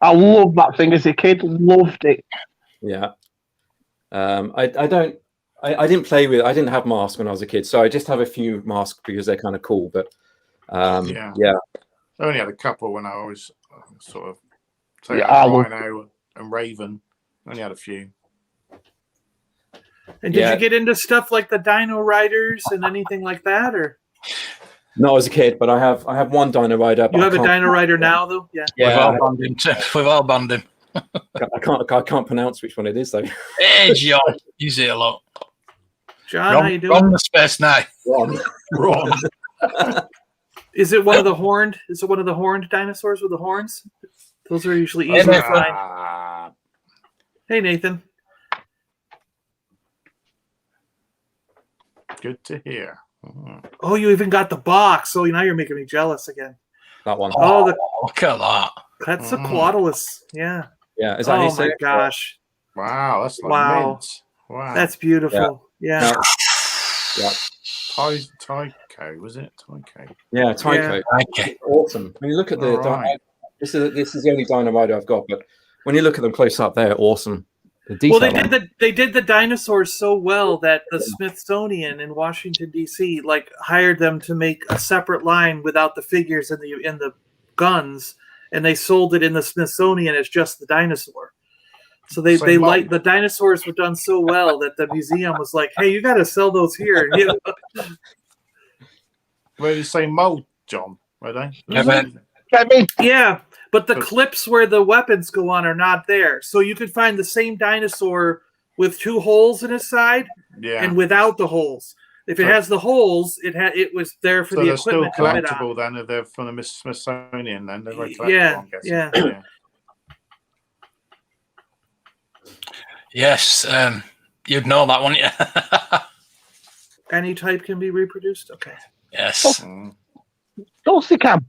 I love that thing as a kid. Loved it. Yeah. I didn't play with. I didn't have masks when I was a kid, so I just have a few masks because they're kind of cool. But yeah. I only had a couple when I was sort of Rhino and Raven. I only had a few. And did you get into stuff like the Dino Riders and anything like that, or? Not as a kid, but I have one Dino Rider. You have a Dino Rider now, though. Yeah. We've all banned him. I can't pronounce which one it is though. Hey, John, use it a lot. John, how you doing? Wrong the space now. Wrong. Is it one of the horned? Is it one of the horned dinosaurs with the horns? Those are usually easy to find. Hey, Nathan. Good to hear. Oh, you even got the box. So now you're making me jealous again. That one. Oh, look at that. That's a Quadulus. Yeah. Yeah. Is that oh my gosh. Wow, that's like mint. Wow. That's beautiful. Yeah. Yeah. Tyco, was it? Tyco. Yeah, Tyco. Okay. Awesome. When you look at the this is the only Dino Rider I've got, but when you look at them close up, they're awesome. Well, they did the dinosaurs so well that the Smithsonian in Washington D.C. hired them to make a separate line without the figures in the guns, and they sold it in the Smithsonian as just the dinosaur. So the dinosaurs were done so well that the museum was like, "Hey, you got to sell those here." Were the same mold, John? Were they? Yeah. But the clips where the weapons go on are not there. So you could find the same dinosaur with 2 holes in his side and without the holes. If it has the holes, it was there for the equipment. So they're still collectible then, if they're from the Smithsonian then. They're very collectible, I'm guessing. Yeah. Yes, you'd know that one, yeah. Any type can be reproduced? Okay. Yes. Of course they can.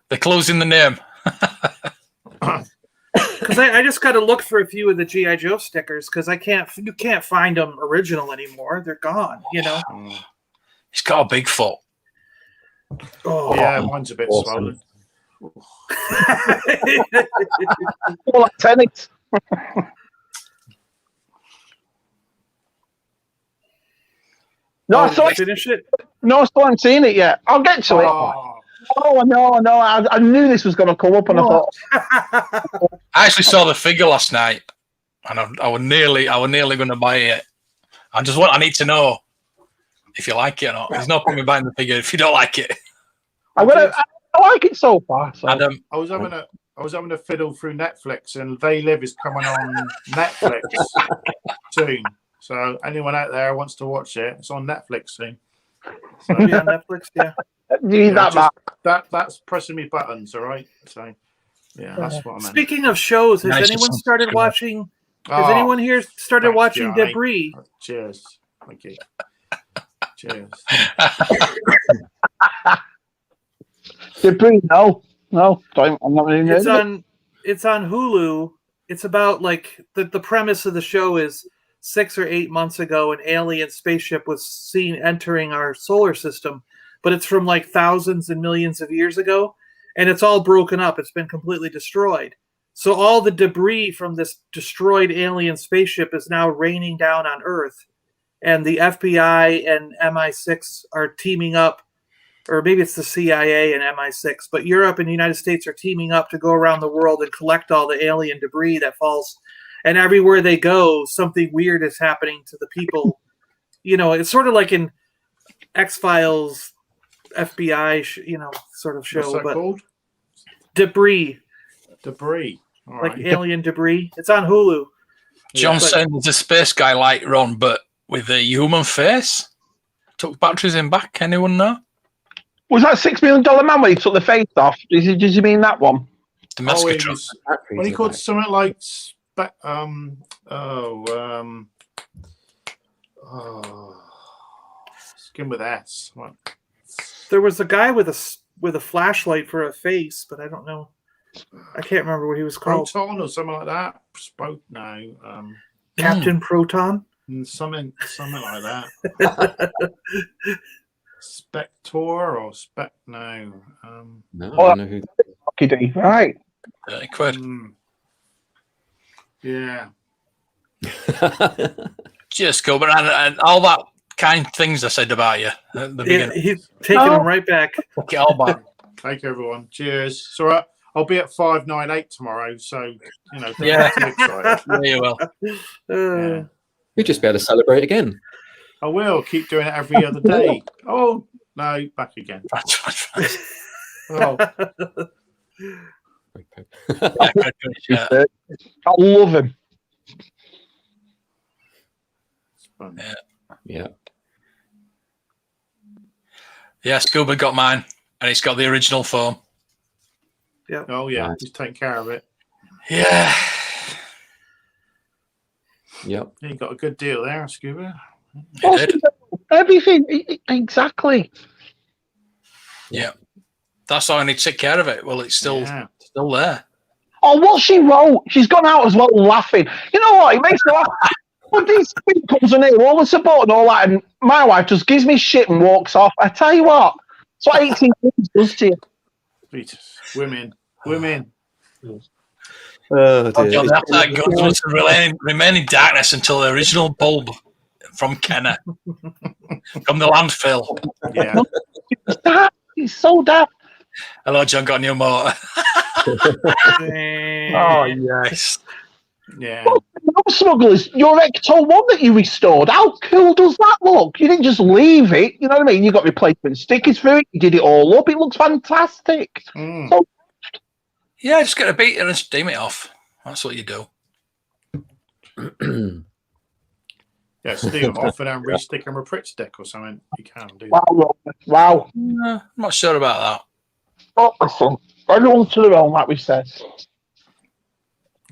They're closing the name. Because I just got to look for a few of the G.I. Joe stickers because you can't find them original anymore. They're gone, He's got a big foot. Oh, yeah, mine's a bit swollen. More like tennis. Finish it? No, I still haven't seen it yet. I'll get to it. Oh, no. I knew this was going to come up, and I thought. I actually saw the figure last night, and I was nearly going to buy it. I need to know if you like it or not. There's no point in buying the figure if you don't like it. I like it so far. So. Adam, I was having a fiddle through Netflix, and They Live is coming on Netflix soon. So anyone out there wants to watch it, it's on Netflix soon. So, on Netflix, yeah. That's pressing me buttons, all right. So yeah, that's what I meant. Speaking of shows, has anyone started watching? Has anyone here started watching Debris? Cheers. Thank you. Cheers. Debris? No. I'm not really It's on Hulu. It's about like the premise of the show is 6 or 8 months ago, an alien spaceship was seen entering our solar system, but it's from like thousands and millions of years ago, and it's all broken up. It's been completely destroyed. So all the debris from this destroyed alien spaceship is now raining down on Earth, and the FBI and MI6 are teaming up, or maybe it's the CIA and MI6, but Europe and the United States are teaming up to go around the world and collect all the alien debris that falls. And everywhere they go, something weird is happening to the people. You know, it's sort of like in X-Files, FBI, sort of show. What's that but called? Debris, All like right. alien debris. It's on Hulu. John said there's a space guy like Ron, but with a human face. Took batteries in back. Anyone know? Was that $6 million man where he took the face off? Does he mean that one? The Oh, Mesca it truck. was, when he called something like skin with S. What? There was a guy with a flashlight for a face, but I don't know. I can't remember what he was called. Proton or something like that. Captain Proton. Something like that. Spector or Spec? No. No, I don't know who. Lucky D, right? 30 quid. Yeah. Just go, but and all that kind things I said about you at the beginning. He's taking them right back. Take it all back. Thank you, everyone. Cheers. So I'll be at 598 tomorrow, so don't Yeah. get too excited. Yeah, you will. Yeah. We'd just be able to celebrate again. I will keep doing it every other day. Oh no, back again. Oh, Yeah. I love him. it's fun. Yeah. Yeah, Scuba got mine, and it's got the original foam. Oh yeah, Nice. he's taking care of it. Yeah. Yep. You got a good deal there, Scuba. It did. Everything. Exactly. Yeah. That's why I need to take care of it. Well, it's still there. Oh, what she wrote. She's gone out as well laughing. You know what? It makes me laugh. When these things comes in here, all the support and all that, and my wife just gives me shit and walks off. I tell you what, it's what 18 years does to you. Jesus. Women. Oh, dear. After that guns must remain in darkness until the original bulb from Kenner from the landfill. Yeah. It's daft. It's so daft. Hello, John. Got a new motor. Oh, yes. Yeah. No smugglers, your Ecto 1 that you restored, how cool does that look? You didn't just leave it, you know what I mean? You got replacement stickers for it, you did it all up, it looks fantastic. So, Yeah, just get a beater and steam it off. That's what you do. Yeah, steam them off and then re-stick them a Pritt stick or something. You can do that. wow, Robert, wow. I'm not sure about Oh, listen, everyone to their own, like we said.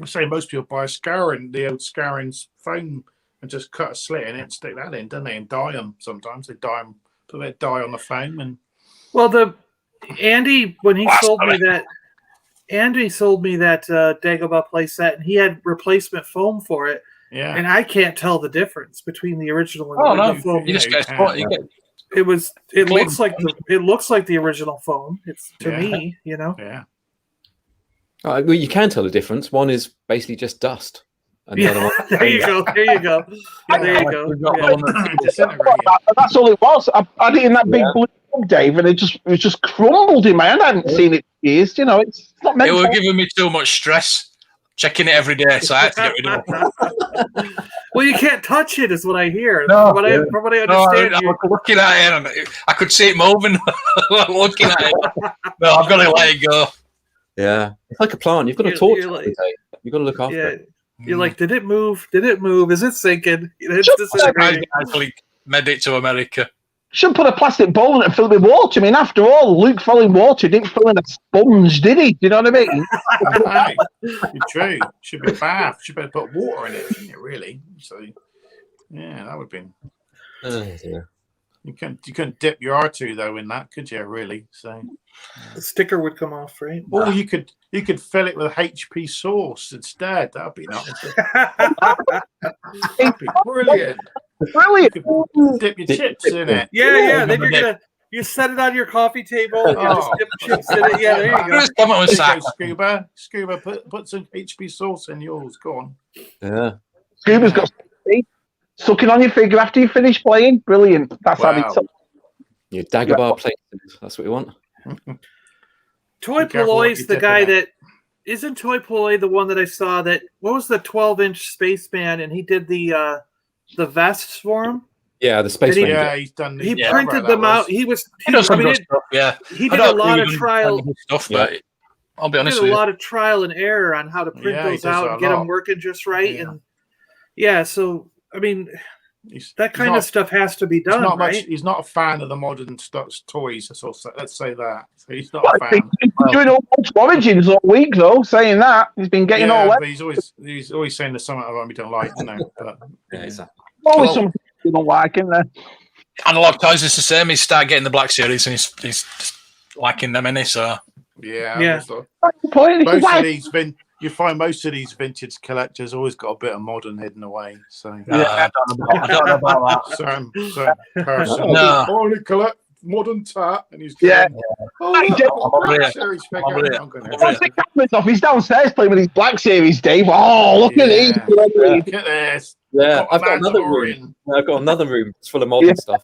I say most people buy the old Scarron's foam and just cut a slit in it and stick that in, don't they? And dye them sometimes. They dye them, put a bit of dye on the foam. And well, Andy, when he sold me that Dagobah playset, and he had replacement foam for it, yeah. and I can't tell the difference between the original and Oh, the no. foam. You just get It looks like the original foam. It's to me, you know. Yeah. Well, you can tell the difference. One is basically just dust. And the other one, There you go. There you go. There you go. We've got Yeah. the one that- Disintegrated. That's all it was. I had it in that big blue mug, Dave, and it was just crumbled in my hand. I hadn't seen it for years. You know, it's not meant It was to. giving me too much stress. Checking it every day, so I had to get rid of it. Well, you can't touch it, is what I hear. No, from what I No, understand. I was looking at it and I could see it moving. Looking at it. No, I've got to let it go. yeah, it's like a plant. You've got to You're torture it like- every day. You've got to look after it. You're like, did it move? Did it move? Is it sinking? It's Just I disintegrating. actually made it to America. Should put a plastic bowl in it and fill it with water. I mean, after all, Luke fell in water. He didn't fill in a sponge, did he? Do you know what I mean? Right. True. Should be a bath. Should better put water in it, shouldn't it, really? So, yeah, that would have been. dear. You couldn't dip your R2 though in that, could you? Really? So The sticker would come off, right? or you could fill it with HP sauce instead. That'd be nice. That'd be brilliant. Brilliant. You could dip your chips in it. Yeah. Then you set it on your coffee table. And you just dip chips in it. Yeah, there you go. Comment with There you sack. go, Scuba, put some HP sauce in yours. Go on. Yeah. Scuba's got sucking on your figure after you finish playing. Brilliant. That's how Wow. it's. Your Dagobah places. That's what we want. Toy Be careful what Paloy's you the dip guy in it. that isn't Toy Paloy the one that I saw that what was the 12-inch spaceman and he did the vests for him? Yeah, the space. Did he- Ranger. Yeah, he's done. He yeah, printed that them was. out. He Does some I mean, good stuff, yeah. he I did a don't lot really of trial. do stuff, but I'll be He honest did with a you. lot of trial and error on how to print Yeah, he those does out that and a get them lot. working just right. Yeah. And yeah, so I mean, He's- that he's kind not- of stuff has to be He's done, not right? much. He's not a fan of the modern toys. Let's say that. So he's not Well, a I think fan. he's been doing all those origins all week, though. Saying that he's been getting all Yeah, that. but he's always saying there's something about we don't like, you know. But Yeah, exactly. Always something you don't like, isn't there? Analog Toys is the same. He started getting the Black Series and he's just liking them, innit? So yeah, Yeah. there's That's the point. most Why- of these you find most of these vintage collectors always got a bit of modern hidden away. So I don't know about that. some person No. only collect modern tat, and he's Yeah. going, oh, I look, do. I've got a I'm Black here. Series I'm figure. here. I'm gonna I'm What's the cameras off? He's downstairs playing with his Black Series, Dave. Oh, look at these. Yeah. Look at this. Yeah, Got I've got another Mandalorian. room. I've got another room. It's full of modern Yeah. stuff.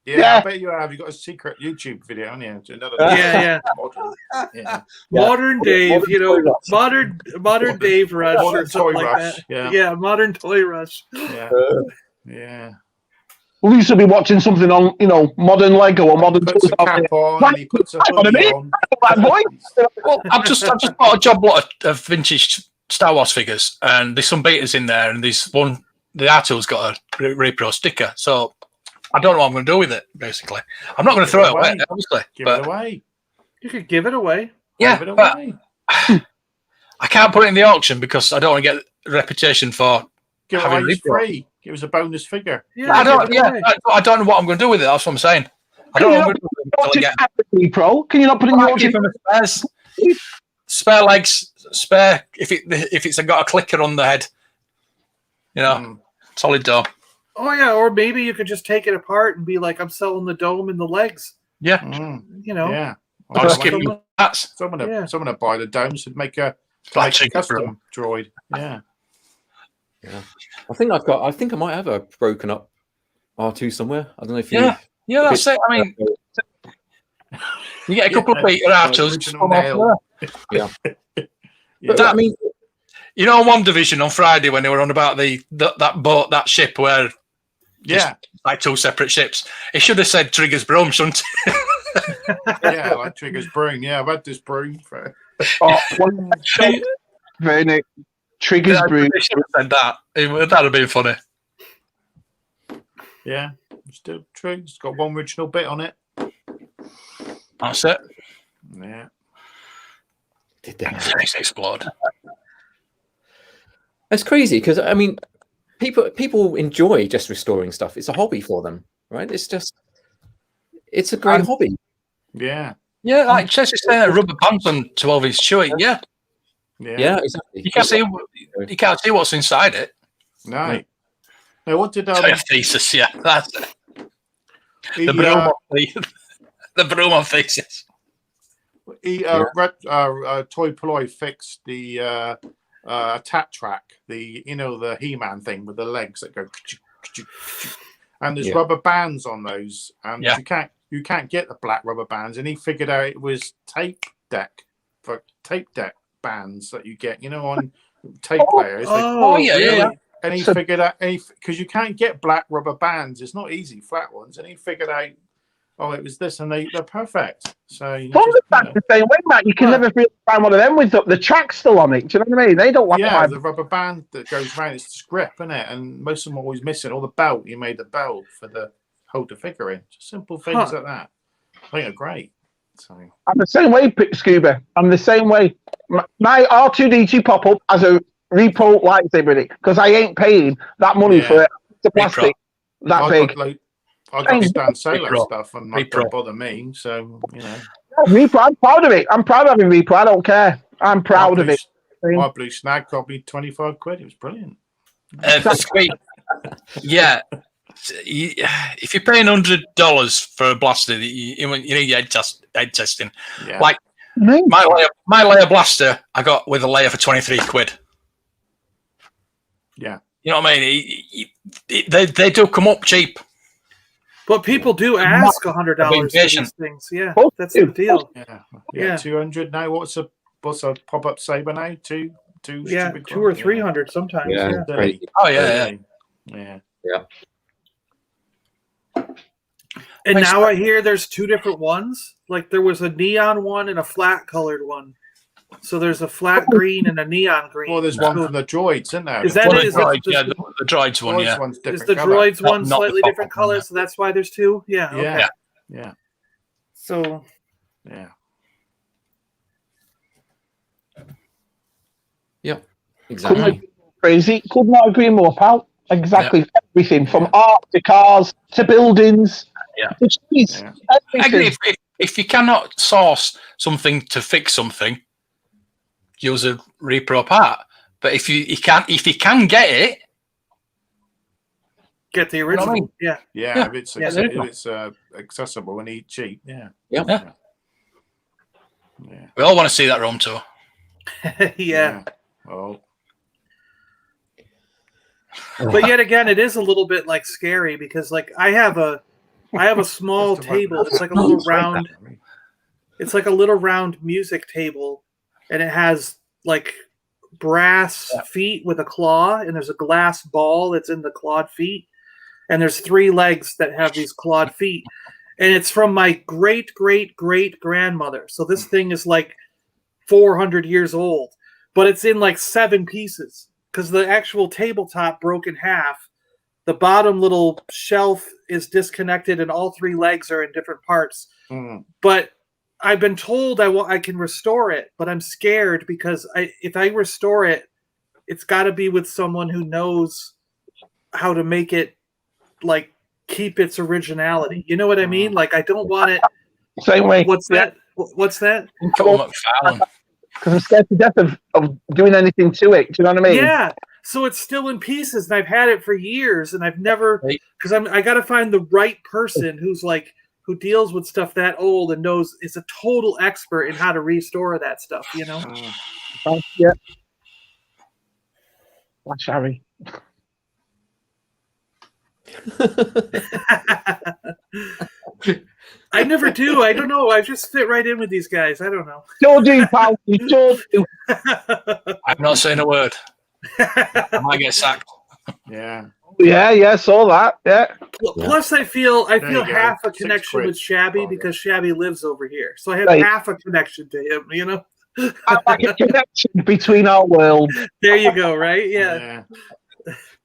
Yeah, Yeah. I bet you have. You got a secret YouTube video, haven't you? Another Yeah. modern. Yeah. Modern Dave, you know, modern Dave Rush Modern or something Toy like Rush, that. yeah. Modern Toy Rush. Yeah. Uh, Yeah. We used to be watching something on, modern Lego or modern Puts a toys. cap on, Why- and he puts a hang on a hoodie minute. on. That voice. Well, I've just bought a job lot of vintage Star Wars figures, and there's some betas in there, and there's one. The R2's got a repro sticker, so I don't know what I'm going to do with it. Basically, I'm not going to throw it away, obviously. Give But it away. You could give it away. yeah, Give it but away. I can't put it in the auction because I don't want to get a reputation for Give it having away. It's repro. free. Give us a bonus figure. Yeah, I don't. give it Yeah, away. I don't know what I'm going to do with it. That's what I'm saying. I don't know what I'm going to do with it until I get. Pro? Can you not put in I the might auction? keep them as spares. Spare legs, spare if it's got a clicker on the head, solid door. Oh yeah, or maybe you could just take it apart and be like, I'm selling the dome and the legs. Yeah, Mm, You know. yeah. I'll just give Someone- them that. Someone to buy the domes and make a Black chicken custom droid. Yeah. I think I might have a broken up R2 somewhere. I don't know if you. Yeah, that's it. I mean, you get a couple of Peter Archers. Just Original come off nail. there. Yeah. But I mean, You know, on One Division on Friday when they were on about that boat, that ship where Yeah. like two separate ships. It should have said Trigger's Broom, shouldn't it? Yeah, like Trigger's broom. Yeah, I've had this broom for One shot. Very Triggers Yeah, brew. they should have said that. That'd have been funny. yeah. Still true. It's got one original bit on it. That's it. Yeah. did they? Face explode. That's crazy because I mean, people enjoy just restoring stuff. It's a hobby for them, right? It's a great hobby. Yeah. Yeah, like Chess is saying, rubber bands on 12-inch Chewy. Yeah, Yeah. Yeah, exactly. you can't see what's inside it. No. Now, what did Tell your thesis, yeah, that's it. The broom on the broom on thesis. Toy Ploy fixed the tat track, the He-Man thing with the legs that go, and there's rubber bands on those, and you can't get the black rubber bands, and he figured out it was tape deck bands that you get, on tape players. And he figured out, because you can't get black rubber bands, it's not easy, flat ones, and he figured out, it was this, and they're perfect. So That's the same way, Matt. You can never find one of them with the track still on it. Do you know what I mean? They don't want the rubber band that goes around, it's grip, isn't it? And most of them are always missing. Or the belt, you made the belt for the hold the figure in. Just simple things like that. I think are great. So I'm the same way, Scuba. I'm the same way. My R2D2 pop up as a repo lightsaber because I ain't paying that money for it. It's a plastic that big. I got Stan Sailor Repro. stuff, and that don't bother me. So Repro, I'm proud of it. I'm proud of having Repro. I don't care. I'm proud of it. My blue snag cost me 25 quid. It was brilliant. Sweet. Yeah. If you're paying $100 for a blaster, you need head testing. Yeah. Like my layer blaster, I got with a layer for 23 quid. Yeah. You know what I mean? They do come up cheap. But people do ask $100 for these things. Yeah, that's the deal. Yeah. 200 now. What's a pop-up saber now? Two. Yeah, 200 or 300 sometimes. Yeah. Oh yeah. And now I hear there's two different ones. Like there was a neon one and a flat colored one. So there's a flat green and a neon green. Well, there's one from the droids, isn't there? Is that it? Is the droids one? Yeah. Is the droids one slightly different color? So that's why there's two. Yeah. Okay. Yeah. So. Yeah. Yep. Exactly. Crazy. Could not agree more, pal. Exactly everything from art to cars to buildings. Yeah. To trees. Again, if you cannot source something to fix something, use a repro part. But if you can get it, get the original. You know what Yeah. If it's accessible and cheap. Yeah. Yeah. We all want to see that Rome tour. Yeah. Oh. But yet again, it is a little bit like scary because like I have a small table. It's like a little round. It's like a little round music table, and it has like brass feet with a claw, and there's a glass ball that's in the clawed feet, and there's 3 legs that have these clawed feet, and it's from my great grandmother. So this thing is like 400 years old, but it's in like 7 pieces. Because the actual tabletop broke in half, the bottom little shelf is disconnected, and all 3 legs are in different parts. But I've been told I can restore it, but I'm scared because if I restore it, it's got to be with someone who knows how to make it like keep its originality. You know what I mean? Like I don't want it. Same way. What's that? What's that? Because I'm scared to death of doing anything to it. Do you know what I mean? Yeah. So it's still in pieces, and I've had it for years, and I've never because I got to find the right person who deals with stuff that old and is a total expert in how to restore that stuff. You know. Yeah. Watch Harry. I never do. I don't know. I just fit right in with these guys. I don't know. Don't do, pal. You don't do. I'm not saying a word. I might get sacked. Yeah. Yeah. Saw that. Yeah. Plus, I feel half a connection with Shabby because Shabby lives over here, so I have half a connection to him. You know. Like a connection between our worlds. There you go. Right? Yeah.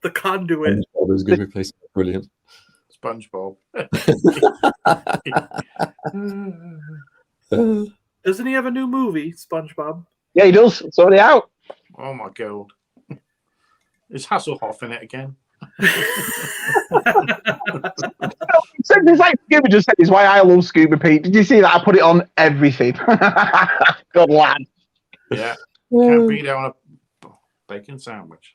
The conduit. SpongeBob is a good replacement. Brilliant. SpongeBob. Doesn't he have a new movie, SpongeBob? Yeah, he does. It's already out. Oh my god. Is Hasselhoff in it again? It's like Scooby just said, is why I love Scooby Pete. Did you see that? I put it on everything. Good lad. Yeah. Can't beat it on a bacon sandwich.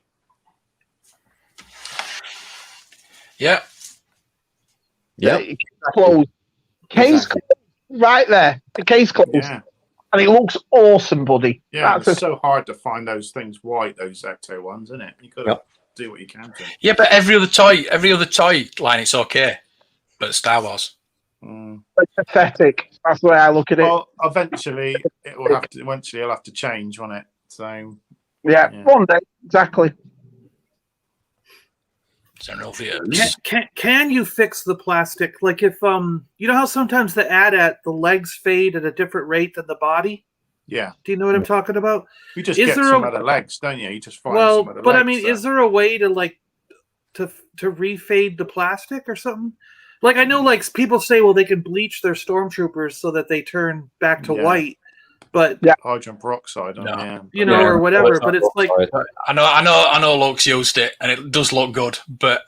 Yeah. Closed. Case closed. Right there. The case closed. Yeah. And it looks awesome, buddy. Yeah, it's so hard to find those things white, those Ecto ones, isn't it? You've got to do what you can to. Yeah, but every other toy line, it's okay. But Star Wars. It's pathetic. That's the way I look at it. Well, eventually, it'll have to change, won't it? So. Yeah. One day, exactly. Can you fix the plastic? Like if you know how sometimes the legs fade at a different rate than the body? Yeah. Do you know what I'm talking about? You just get some other legs, don't you? You just find some other legs. But I mean, is there a way to to refade the plastic or something? Like I know like people say, well, they can bleach their stormtroopers so that they turn back to white. But hydrogen peroxide, or whatever. But it's like I know. Luke's used it, and it does look good. But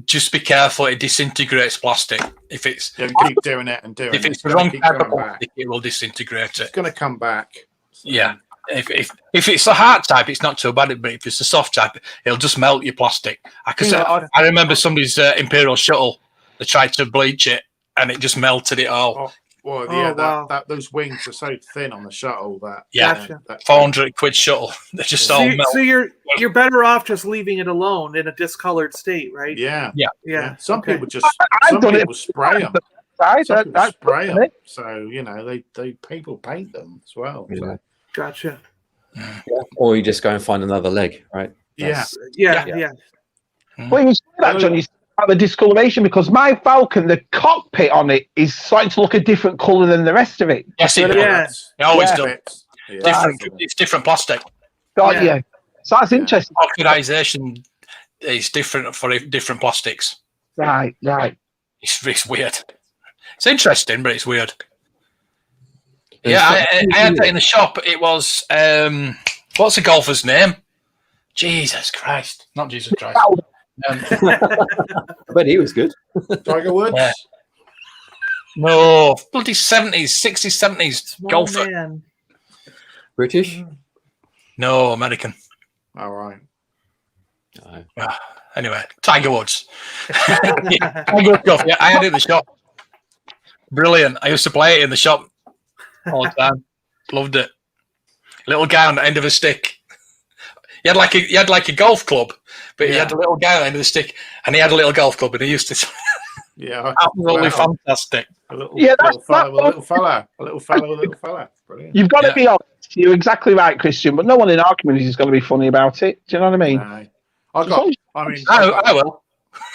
just be careful. It disintegrates plastic. If it's Yeah, keep doing it and doing it. if it's the gonna wrong keep type of coming back. plastic, it will disintegrate It's it. going to come back. So, Yeah. If it's the hard type, it's not too bad. But if it's the soft type, it'll just melt your plastic. I remember somebody's Imperial shuttle. They tried to bleach it, and it just melted it all. Oh, well, Oh, yeah, wow. those wings are so thin on the shuttle that Yeah. Gotcha. that- 400 quid shuttle. They just all melt. So you're better off just leaving it alone in a discolored state, right? yeah, Yeah. yeah. Some okay. people just I've some done it. people spray them. Right? Some people That's spray them. it. So they people paint them as well. Yeah. So, Gotcha. Or you just go and find another leg, right? yeah. Yeah. Well, you see that, John. You see about the discoloration because my Falcon, the cockpit on it is starting to look a different colour than the rest of it. Yes, it Yeah. does. It always Yeah. does. Yeah. Different. It's different plastic. Got Yeah. you. So that's Yeah. interesting. Oxidization is different for different plastics. Right. It's weird. It's interesting, but it's weird. Yeah, I had that in the shop. It was what's the golfer's name? Jesus Christ, not Jesus Christ. But he was good. Tiger Woods. Yeah. No, bloody 70s, 60s, 70s Small golfer. man. British? No, American. All right. Anyway, Tiger Woods. Tiger Woods golf. Yeah, I had it in the shop. Brilliant. I used to play it in the shop all the time. Loved it. Little guy on the end of a stick. He had like a golf club, but he had a little guy on the end of the stick, and he had a little golf club, and he used to. Yeah. Absolutely fantastic. A little, Yeah, that's little fella, with a little fella. Brilliant. You've got to Yeah. be honest. You're exactly right, Christian. But no one in our community is going to be funny about it. Do you know what I mean? No. I will.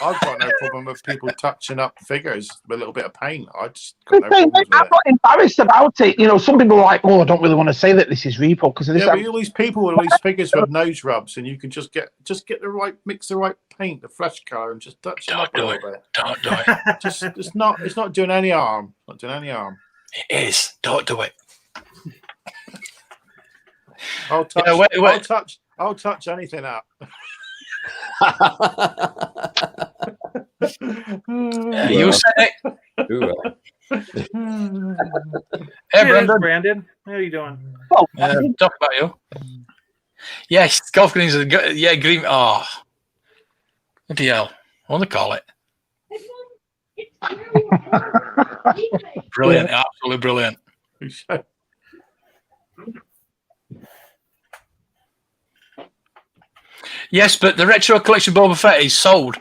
I've got no problem with people touching up figures with a little bit of paint. I just The got no thing, problems with I'm it. not embarrassed about it. You know, some people are like, "Oh, I don't really want to say that this is repo because of this." Yeah, but all these people with all these figures with nose rubs, and you can just get the right mix, the right paint, the flesh color, and just touch them up a little bit. Don't do it. Just it's not doing any harm. Not doing any harm. It is. Don't do it. I'll touch. Yeah, wait. I'll touch anything up. Yeah, you said it. Ooh, Hey, Hey, Brandon. Brandon. How are you doing? Talk about you. Yes, golf greens are good. Yeah, green. Oh, what the hell? What do they call it? Brilliant. Absolutely brilliant. Yes, but the retro collection Boba Fett is sold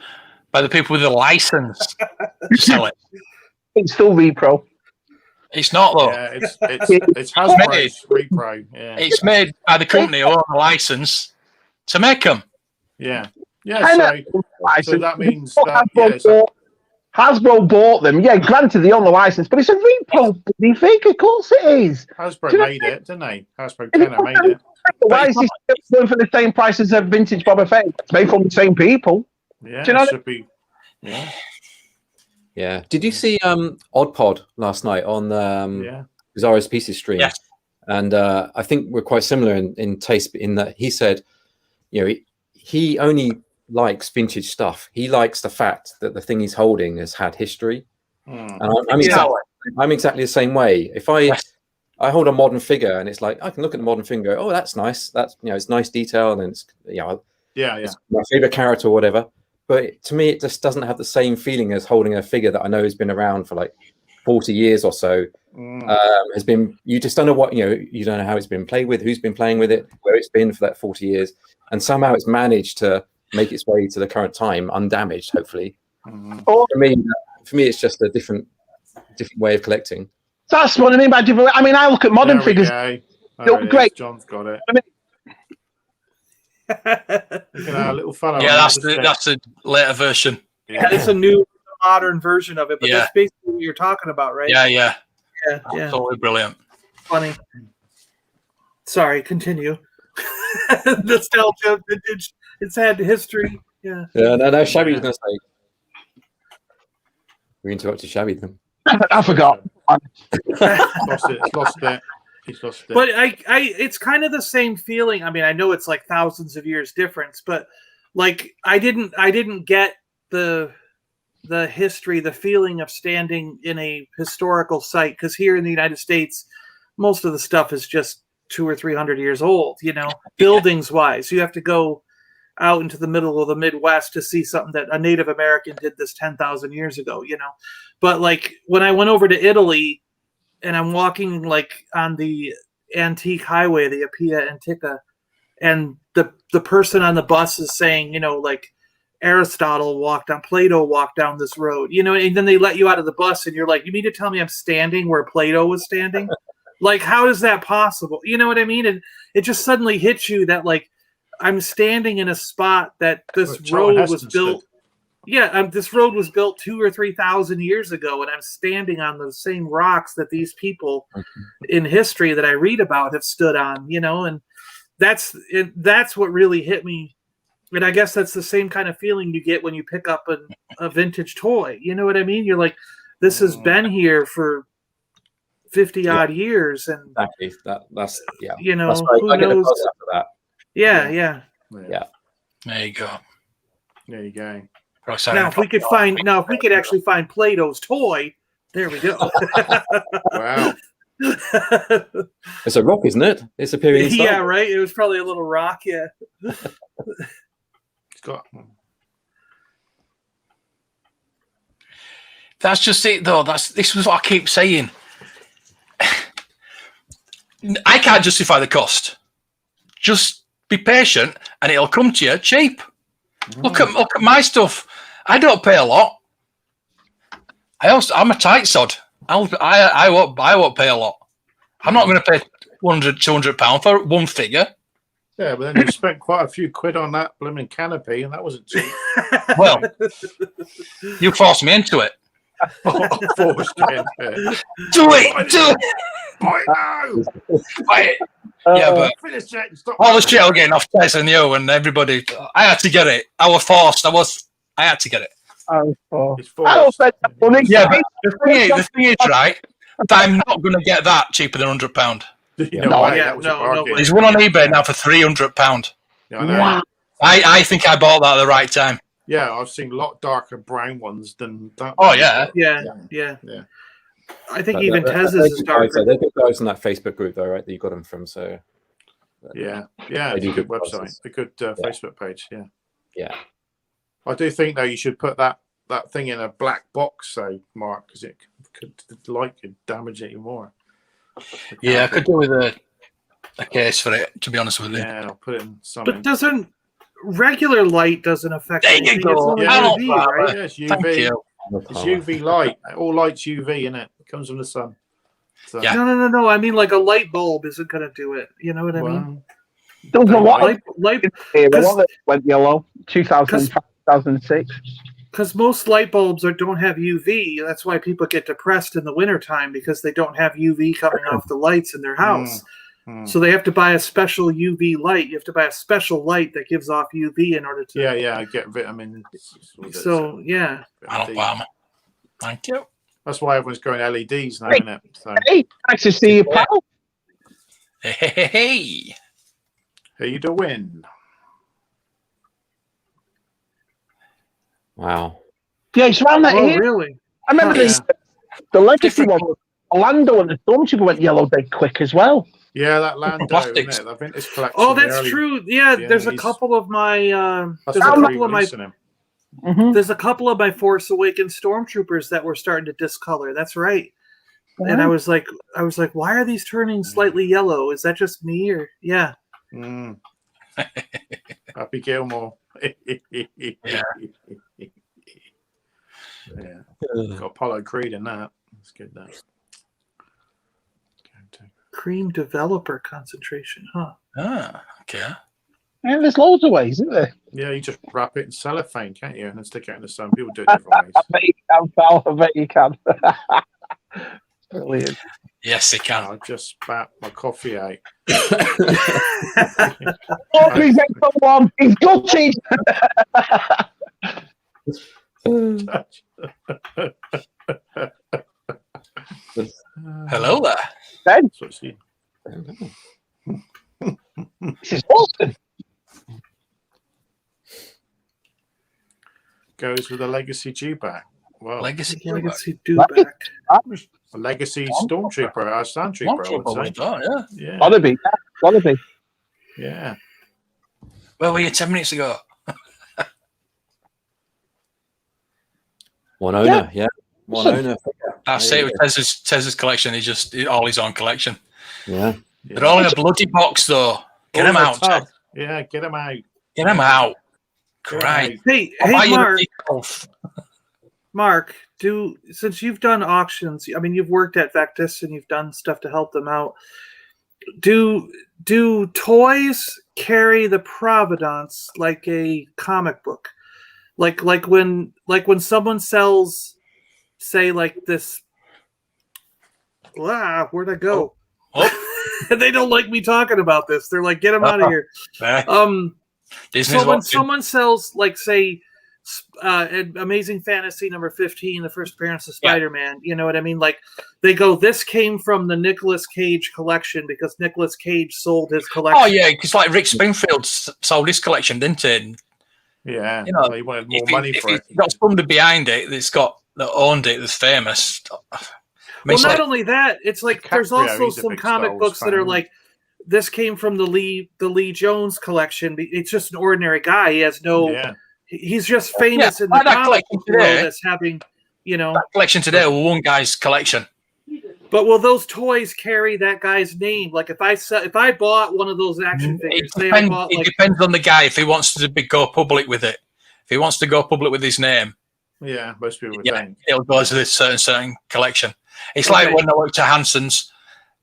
by the people with the license to sell it. It's still repro. It's not though. Yeah, it's Hasbro's repro. Yeah, It's made by the company who own the license to make them. yeah. So that means that Hasbro bought them. Yeah, granted they own the license, but it's a repo bloody figure. Of course it is. Hasbro made it, didn't they? Hasbro Kenner made it. Why is this still going for the same price as a vintage Boba Fett? It's made from the same people. Yeah, Do you know it should be. Yeah, yeah. Did you see Odd Pod last night on yeah. Bizarro's Pieces stream? Yes. And I think we're quite similar in taste in that he said, you know, he only likes vintage stuff. He likes the fact that the thing he's holding has had history. Mm. And I'm exactly the same way. If I hold a modern figure and it's like I can look at the modern figure and go, oh, that's nice. That's it's nice detail and it's it's my favorite character or whatever. But to me, it just doesn't have the same feeling as holding a figure that I know has been around for like 40 years or so. Has been you just don't know what you don't know how it's been played with, who's been playing with it, where it's been for that 40 years, and somehow it's managed to make its way to the current time undamaged, hopefully. For me, it's just a different way of collecting. That's what I mean by different. I mean, I look at modern figures. Look great. John's got it. I mean, A little fella. Yeah, that's the later version. Yeah. It's a new modern version of it, but Yeah. that's basically what you're talking about, right? Yeah. Yeah. Absolutely brilliant. Funny. Sorry, continue. Nostalgia, vintage. It's had history. Yeah. Yeah, no, Shabby's going to say. We interrupted Shabby then. I forgot. Lost it. He's lost it. But it's kind of the same feeling. I mean, I know it's like thousands of years difference, but like I didn't get the history, the feeling of standing in a historical site, because here in the United States, most of the stuff is just 200 or 300 years old, you know, buildings wise. You have to go out into the middle of the Midwest to see something that a Native American did this 10,000 years ago, you know. But like when I went over to Italy and I'm walking like on the antique highway, the Appia Antica, and the person on the bus is saying, you know, like Aristotle walked down, Plato walked down this road, you know, and then they let you out of the bus and you're like, you mean to tell me I'm standing where Plato was standing? Like, how is that possible? You know what I mean? And it just suddenly hits you that like I'm standing in a spot that this road was built. Yeah, this road was built 2,000 or 3,000 years ago, and I'm standing on the same rocks that these people in history that I read about have stood on, you know, and that's what really hit me. And I guess that's the same kind of feeling you get when you pick up a vintage toy. You know what I mean? You're like, this has been here for 50 odd years, and exactly that's you know, that's right. who I get the knows? buzz after that. Yeah. There you go. There you go. Now, if we could actually find Plato's toy, there we go. Wow. It's a rock, isn't it? It's a period. Yeah, right. It was probably a little rock. Yeah. It's got. That's just it, though. This was what I keep saying. I can't justify the cost. Just be patient, and it'll come to you cheap. Look at my stuff. I don't pay a lot. I'm a tight sod. I won't pay a lot. I'm not going to pay £100-200 for one figure. Yeah, but then you spent quite a few quid on that blooming canopy, and that wasn't cheap. Well, you forced me into it. Forced me into it. Do it! Buy it now! Buy it! Yeah, but finish it and stop. all the shit I was getting off Tess and you and everybody, I had to get it. I was forced. I had to get it. It's forced. Yeah, but the thing is, right, that I'm not going to get that cheaper than £100. There's one on eBay now for £300. Yeah, I know. I think I bought that at the right time. Yeah, I've seen a lot darker brown ones than that. Oh, yeah. Yeah. I think even Tez's is darker. They're good guys in that Facebook group, though, right? That you got them from. So yeah, it's a good website, a good Facebook page. Yeah. I do think though you should put that thing in a black box, though, Mark, because the light could damage it even more. Yeah, I could do with a case for it. To be honest with you. Yeah, I'll put it in something. But regular light doesn't affect there anything. You go. It's only UV, right? Yeah, it's UV. Thank you. It's UV light. All light's UV, isn't it? It comes from the sun. So. Yeah. No. I mean, like a light bulb isn't going to do it. You know what I mean? There was a lot light the one that went yellow, 2005, 2006. Because most light bulbs don't have UV. That's why people get depressed in the wintertime, because they don't have UV coming off the lights in their house. So they have to buy a special UV light. You have to buy a special light that gives off UV in order to. Yeah, get vitamin. So yeah. I don't buy them. Thank you. That's why everyone's going LEDs now, isn't it? So. Hey, nice to see you, pal. Hey. How you doing? Wow. Yeah, it's around that here. Really? I remember the legacy one. Orlando and the Stormtrooper went yellow dead quick as well. Yeah, that Lando, Plastics. isn't it? I think this collection. Oh, that's true. Yeah, there's a couple of my. There's a couple of my Force Awakens Stormtroopers that were starting to discolor. That's right. And I was like, why are these turning slightly yellow? Is that just me, or yeah? Happy Gilmore. Yeah. Got Apollo Creed in that. That's good. That. Cream developer concentration, huh? Ah, okay. Yeah, there's loads of ways, isn't there? Yeah, you just wrap it in cellophane, can't you? And then stick it in the sun. People do it different ways. I bet you can. Brilliant. Yes, it can. I just spat my coffee out. Oh, please, someone. He's gutted. Hello there. Ben, This is awesome. goes with a legacy dewback. Well, Legacy. Legacy Dewback. a legacy stormtrooper, a sandtrooper, I would say. Yeah. Gotta be. Yeah, gotta be. Yeah. Where were you 10 minutes ago? One owner, yeah. One Listen. owner. That's There it. you With go. Tez's collection is just all his own collection. Yeah. They're all in a bloody box, though. Get them out. Ted. Yeah, get them out. Get them out. Get 'em Christ. Hey, I'll buy hey, you Mark. the golf. Mark, since you've done auctions, I mean, you've worked at Vectis and you've done stuff to help them out. Do toys carry the provenance like a comic book? Like when someone sells, say, like this. Wow, where'd I go? Oh. They don't like me talking about this. They're like, get them out of here. Disney's So when watching. someone sells, like, say, Amazing Fantasy number 15, the first appearance of Spider-Man, you know what I mean? Like, they go, this came from the Nicolas Cage collection because Nicolas Cage sold his collection. Oh, yeah, because like Rick Springfield sold his collection, didn't he? Yeah. You know, Well, he wanted more money for it. If got somebody behind it that owned it, that's famous. I mean, Well, it's not like, only that, it's like DiCaprio, there's also he's a some big comic Star Wars books that are fan. like, this came from the Lee Jones collection. It's just an ordinary guy. He has no. Yeah. He's just famous in the like that comic collection book world today. as having, you know. that collection today was one guy's collection. But will those toys carry that guy's name? Like if I bought one of those action figures, say I bought It like depends on the guy if he wants to go public with it. If he wants to go public with his name, Yeah, most people would yeah, think. it'll go to this certain collection. It's Okay. like when I worked at Hanson's,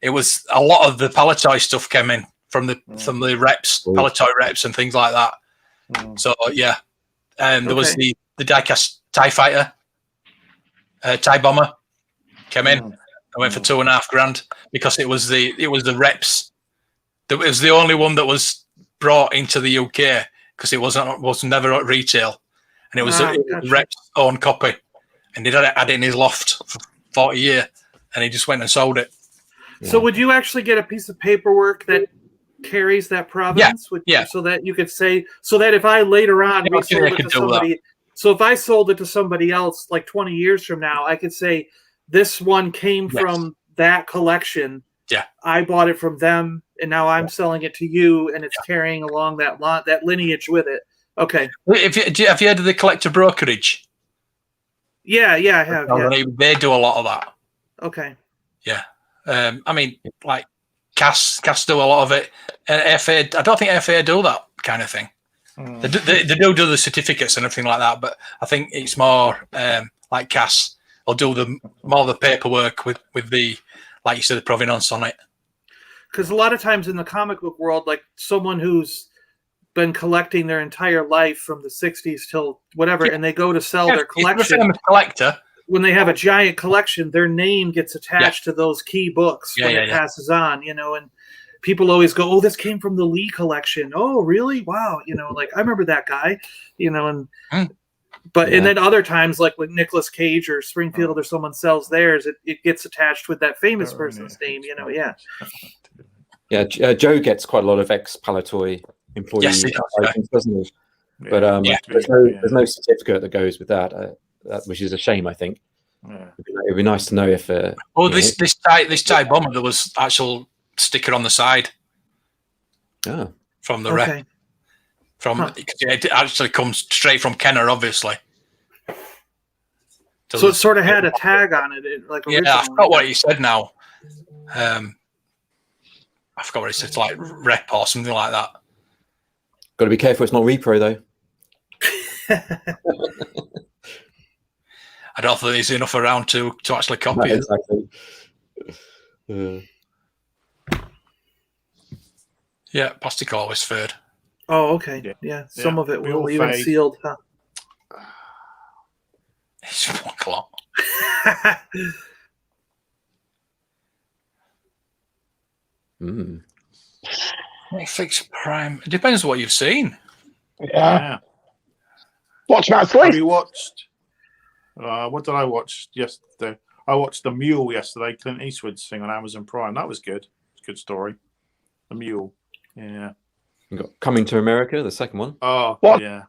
it was a lot of the Palitoy stuff came in from the reps, Palitoy reps and things like that. So yeah, and there was the diecast TIE Fighter, TIE Bomber came in. I went for $2,500 because it was the reps. It was the only one that was brought into the UK because it was never at retail, and it was the reps own copy, and he had it in his loft for 40 years, and he just went and sold it. So would you actually get a piece of paperwork that carries that provenance? Yeah. So that you could say, so that if I later on Yeah, resold I it could to do that. somebody, so if I sold it to somebody else like 20 years from now, I could say this one came from that collection. Yeah. I bought it from them, and now I'm selling it to you, and it's carrying along that lineage with it. Okay. Have you heard of the collector brokerage? Yeah, I have. Yeah. They do a lot of that. Okay. Yeah. I mean, like Cass do a lot of it. FA, I don't think FA do that kind of thing. They do the certificates and everything like that, but I think it's more like Cass will do more of the paperwork with the, like you said, the provenance on it. Because a lot of times in the comic book world, like someone who's been collecting their entire life from the 60s till whatever, and they go to sell their collection. If a collector, when they have a giant collection, their name gets attached to those key books when it passes on, you know, and people always go, oh, this came from the Lee collection. Oh, really? Wow. You know, like I remember that guy, you know, and and then other times like with Nicolas Cage or Springfield or someone sells theirs, it gets attached with that famous person's name, you know. Yeah, Joe gets quite a lot of ex-Palitoy employees, doesn't he? But there's no certificate that goes with that, which is a shame, I think. Yeah. It'd be nice to know if. this TIE Bomber, there was actual sticker on the side. From the rep. It actually comes straight from Kenner, obviously. So it sort of had a tag on it, like I forgot what he said now. I forgot what he said. It's like rep or something like that. Got to be careful. It's not repro though. I don't think there's enough around to actually copy it. Exactly. Yeah, plastic always fade. Oh, okay. Yeah. Some of it will even fade. sealed. Huh? It's one lot. Netflix Prime. It depends on what you've seen. Yeah. Watch that Have sleep. you watched? What did I watch yesterday? I watched The Mule yesterday, Clint Eastwood's thing on Amazon Prime. That was good. It's a good story. The Mule. Yeah. You got Coming to America, the second one. Oh, What? yeah.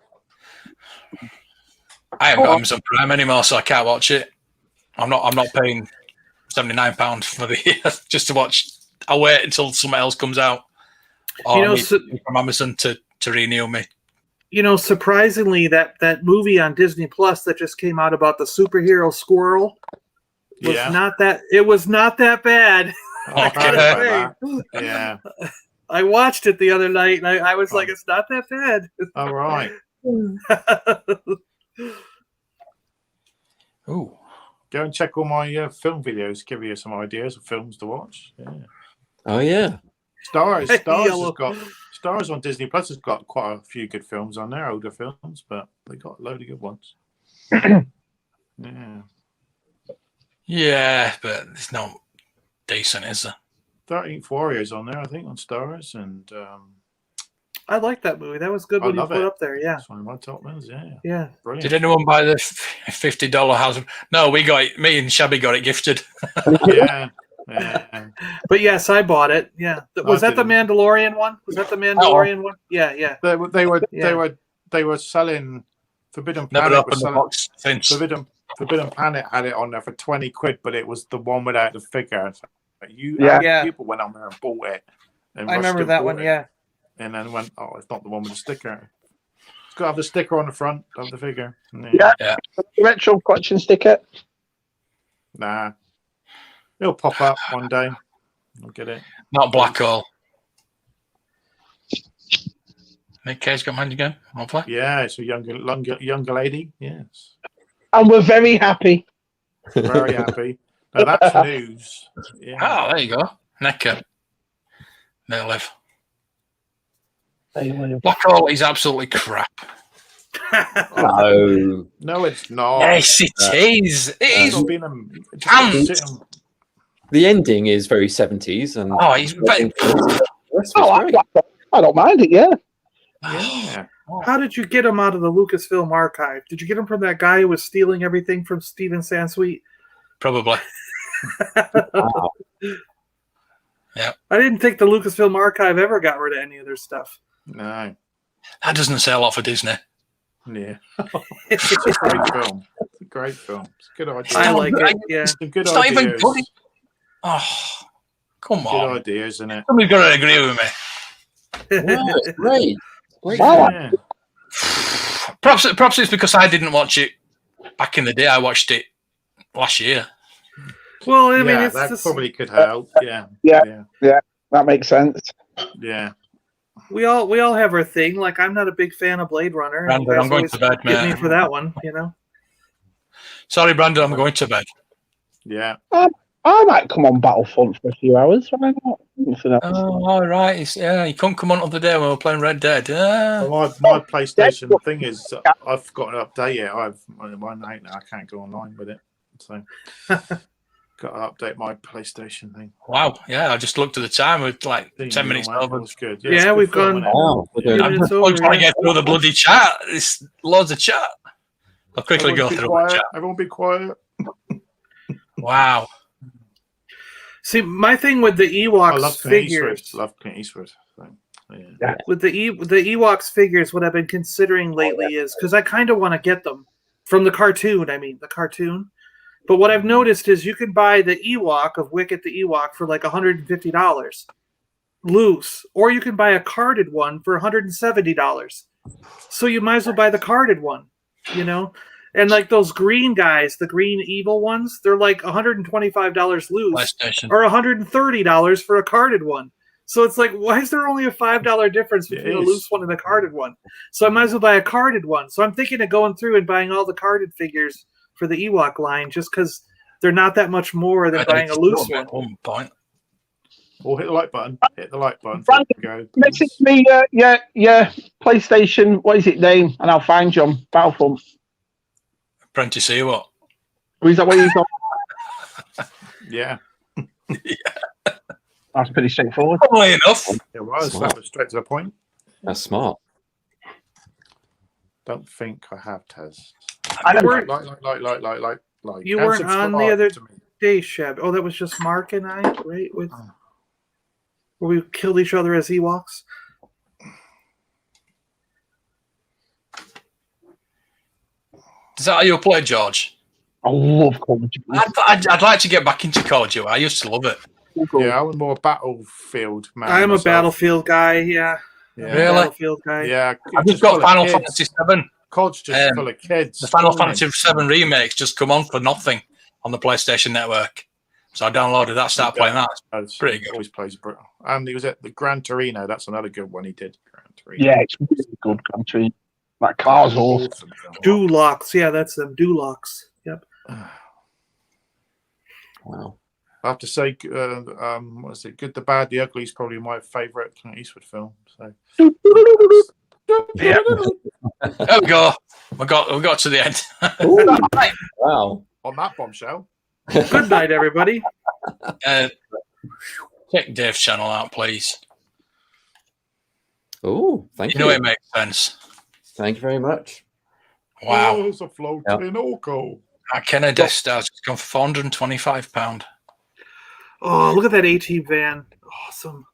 I haven't got Amazon Prime anymore, so I can't watch it. I'm not paying £79 for the year just to watch. I'll wait until something else comes out. Or You know, I need from Amazon to renew me. You know, surprisingly, that movie on Disney Plus that just came out about the superhero squirrel was not that. It was not that bad. I gotta say. Yeah. I watched it the other night, and I was like, it's not that bad. All right. Ooh. Go and check all my film videos. Give you some ideas of films to watch. Yeah. Oh yeah. Stars on Disney Plus has got quite a few good films on there, older films, but they got a load of good ones. Yeah. Yeah, but it's not decent, is there? 13th Warrior's on there, I think, on Stars, and I like that movie. That was good when you put it up there. Yeah. It's one of my top ones. Yeah. Yeah. Brilliant. Did anyone buy the $50 house? No, we got it. Me and Shabby got it gifted. Yeah. But yes, I bought it. Yeah. Was that the Mandalorian one? Was that the Mandalorian one? Yeah, yeah. They were selling Forbidden Planet. Forbidden Planet had it on there for 20 quid, but it was the one without the figure. People went on there and bought it. And I remember that one. Yeah. And then went, oh, it's not the one with the sticker. It's got to have the sticker on the front of the figure. Yeah. Retro collection sticker. Nah. It'll pop up one day. I'll get it. Not Black Hole. Nick K's got mine again. Hopefully. Yeah, it's a younger lady. Yes. And we're very happy. Very happy. Now that's news. Yeah. Oh, there you go. Necker. They live. Black Hole is absolutely crap. No. No, it's not. Yes, it is. It is. The ending is very 70s, and I don't mind it. Yeah. Yeah. How did you get him out of the Lucasfilm archive? Did you get him from that guy who was stealing everything from Steven Sansweet? Probably. Wow. Yeah. I didn't think the Lucasfilm archive ever got rid of any of their stuff. No. That doesn't say a lot for Disney. Yeah. It's a great film. It's a great film. It's a good idea. I like it. Yeah. It's It's not even good. Oh, come on. Good ideas, isn't it? Somebody's got to agree with me. Yeah, it's great. Great. Yeah. Perhaps it's because I didn't watch it back in the day. I watched it last year. Well, I mean, it's that just, probably could help. Yeah. That makes sense. Yeah. we all have our thing. Like, I'm not a big fan of Blade Runner. Brandon, You guys I'm going always to bed, get me mate. for that one, you know. Sorry, Brandon, I'm going to bed. Yeah. I might come on Battlefront for a few hours. Why not? Oh, all right. You can't come on the day when we're playing Red Dead. Well, my PlayStation thing is I've got to update it. I've now. I can't go online with it, so got to update my PlayStation thing. Wow. Yeah, I just looked at the time. We're like 10 minutes over. That's good. Yeah, we've gone. Wow. I'm just trying to get through the bloody chat. It's loads of chat. I'll quickly go through the chat. Everyone be quiet. Wow. See, my thing with the Ewoks figures. Love Clint Eastwood. So, With the Ewoks figures, what I've been considering lately is because I kind of want to get them from the cartoon. I mean, the cartoon. But what I've noticed is you can buy the Ewok of Wicket the Ewok for like $150 loose, or you can buy a carded one for $170. So you might as well buy the carded one, you know. And like those green guys, the green evil ones, they're like $125 loose or $130 for a carded one. So it's like, why is there only a $5 difference between a loose one and a carded one? So I might as well buy a carded one. So I'm thinking of going through and buying all the carded figures for the Ewok line just because they're not that much more than buying a loose one. One point. Or hit the like button. Hit the like button. Brandon, message me your PlayStation, what is it name? And I'll find you on Battlefront. Apprentice Ewok. Or is that what you got? Yeah. That's pretty straightforward. Probably enough. It was. Smart. That was straight to the point. That's smart. Don't think I have, Tez. I don't Like. You And weren't on the subscribe other to me. day, Sheb. Oh, that was just Mark and I, right? Where we killed each other as Ewoks. Is that how you play, George? I love Call of Duty. I'd like to get back into Call of Duty. I used to love it. Yeah, I was more Battlefield man. I'm a myself. Battlefield guy. Yeah. Yeah. I'm a Really? Battlefield guy. Yeah, I've just got Final Fantasy VII. COD's just full of kids. The Final screaming. Fantasy VII remakes just come on for nothing on the PlayStation Network. So I downloaded that, started playing that. That's pretty good. Always plays brutal. And he was at the Gran Torino. That's another good one he did. Gran Torino. Yeah, it's really good country. That car's awesome. Dulux. Yeah, that's them. Dulux. Yep. Wow. I have to say, what is it? Good, the Bad, the Ugly is probably my favourite Clint Eastwood film. So. Yeah. There we go. We got to the end. Wow. On that bombshell. Good night, everybody. Check Dave's channel out, please. Oh, thank You you. know it makes sense. Thank you very much. Wow. Oh, it's a floating Orco. That Kenner Death Star's gone for £425. Oh, look at that A-Team van. Awesome.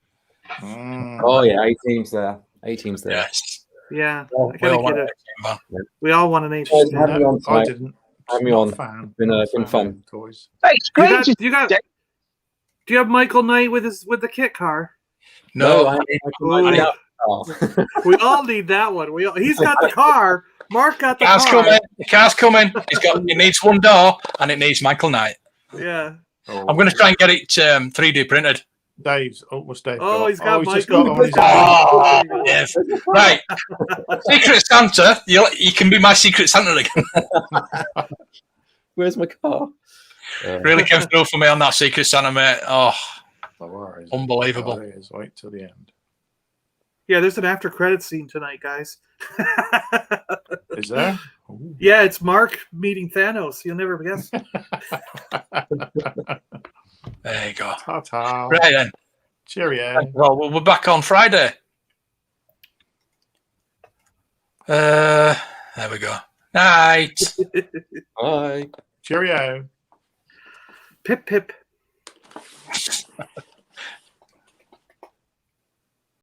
Oh yeah, 18's there. 18's there. Yes. Yeah. Well, I gotta get it. We all want an A-Team Have me van. on I tonight. didn't. Have me Not on. a fan. Been Not a been fan fun. of Toys. It's You great. got, you got, do you have Michael Knight with the kit car? No, I Ooh. need We all need that one. He's got the car. Mark got the car's car. coming. The car's coming. It needs one door and it needs Michael Knight. Yeah. I'm going to try and get it 3D printed. Dave's. Oh, what's Dave? Oh, he's got he's just Michael. got on his Oh, yes. Right. Secret Santa. You can be my Secret Santa again. Where's my car? Really came through for me on that Secret Santa, mate. Oh, No worries. unbelievable. Oh, it is. Wait till the end. Yeah, there's an after credit scene tonight, guys. Is there? Ooh. Yeah, it's Mark meeting Thanos. You'll never guess. There you go. Ta-ta. Right then. Cheerio. Well, we're back on Friday. There we go. Night. Bye. Cheerio. Pip pip.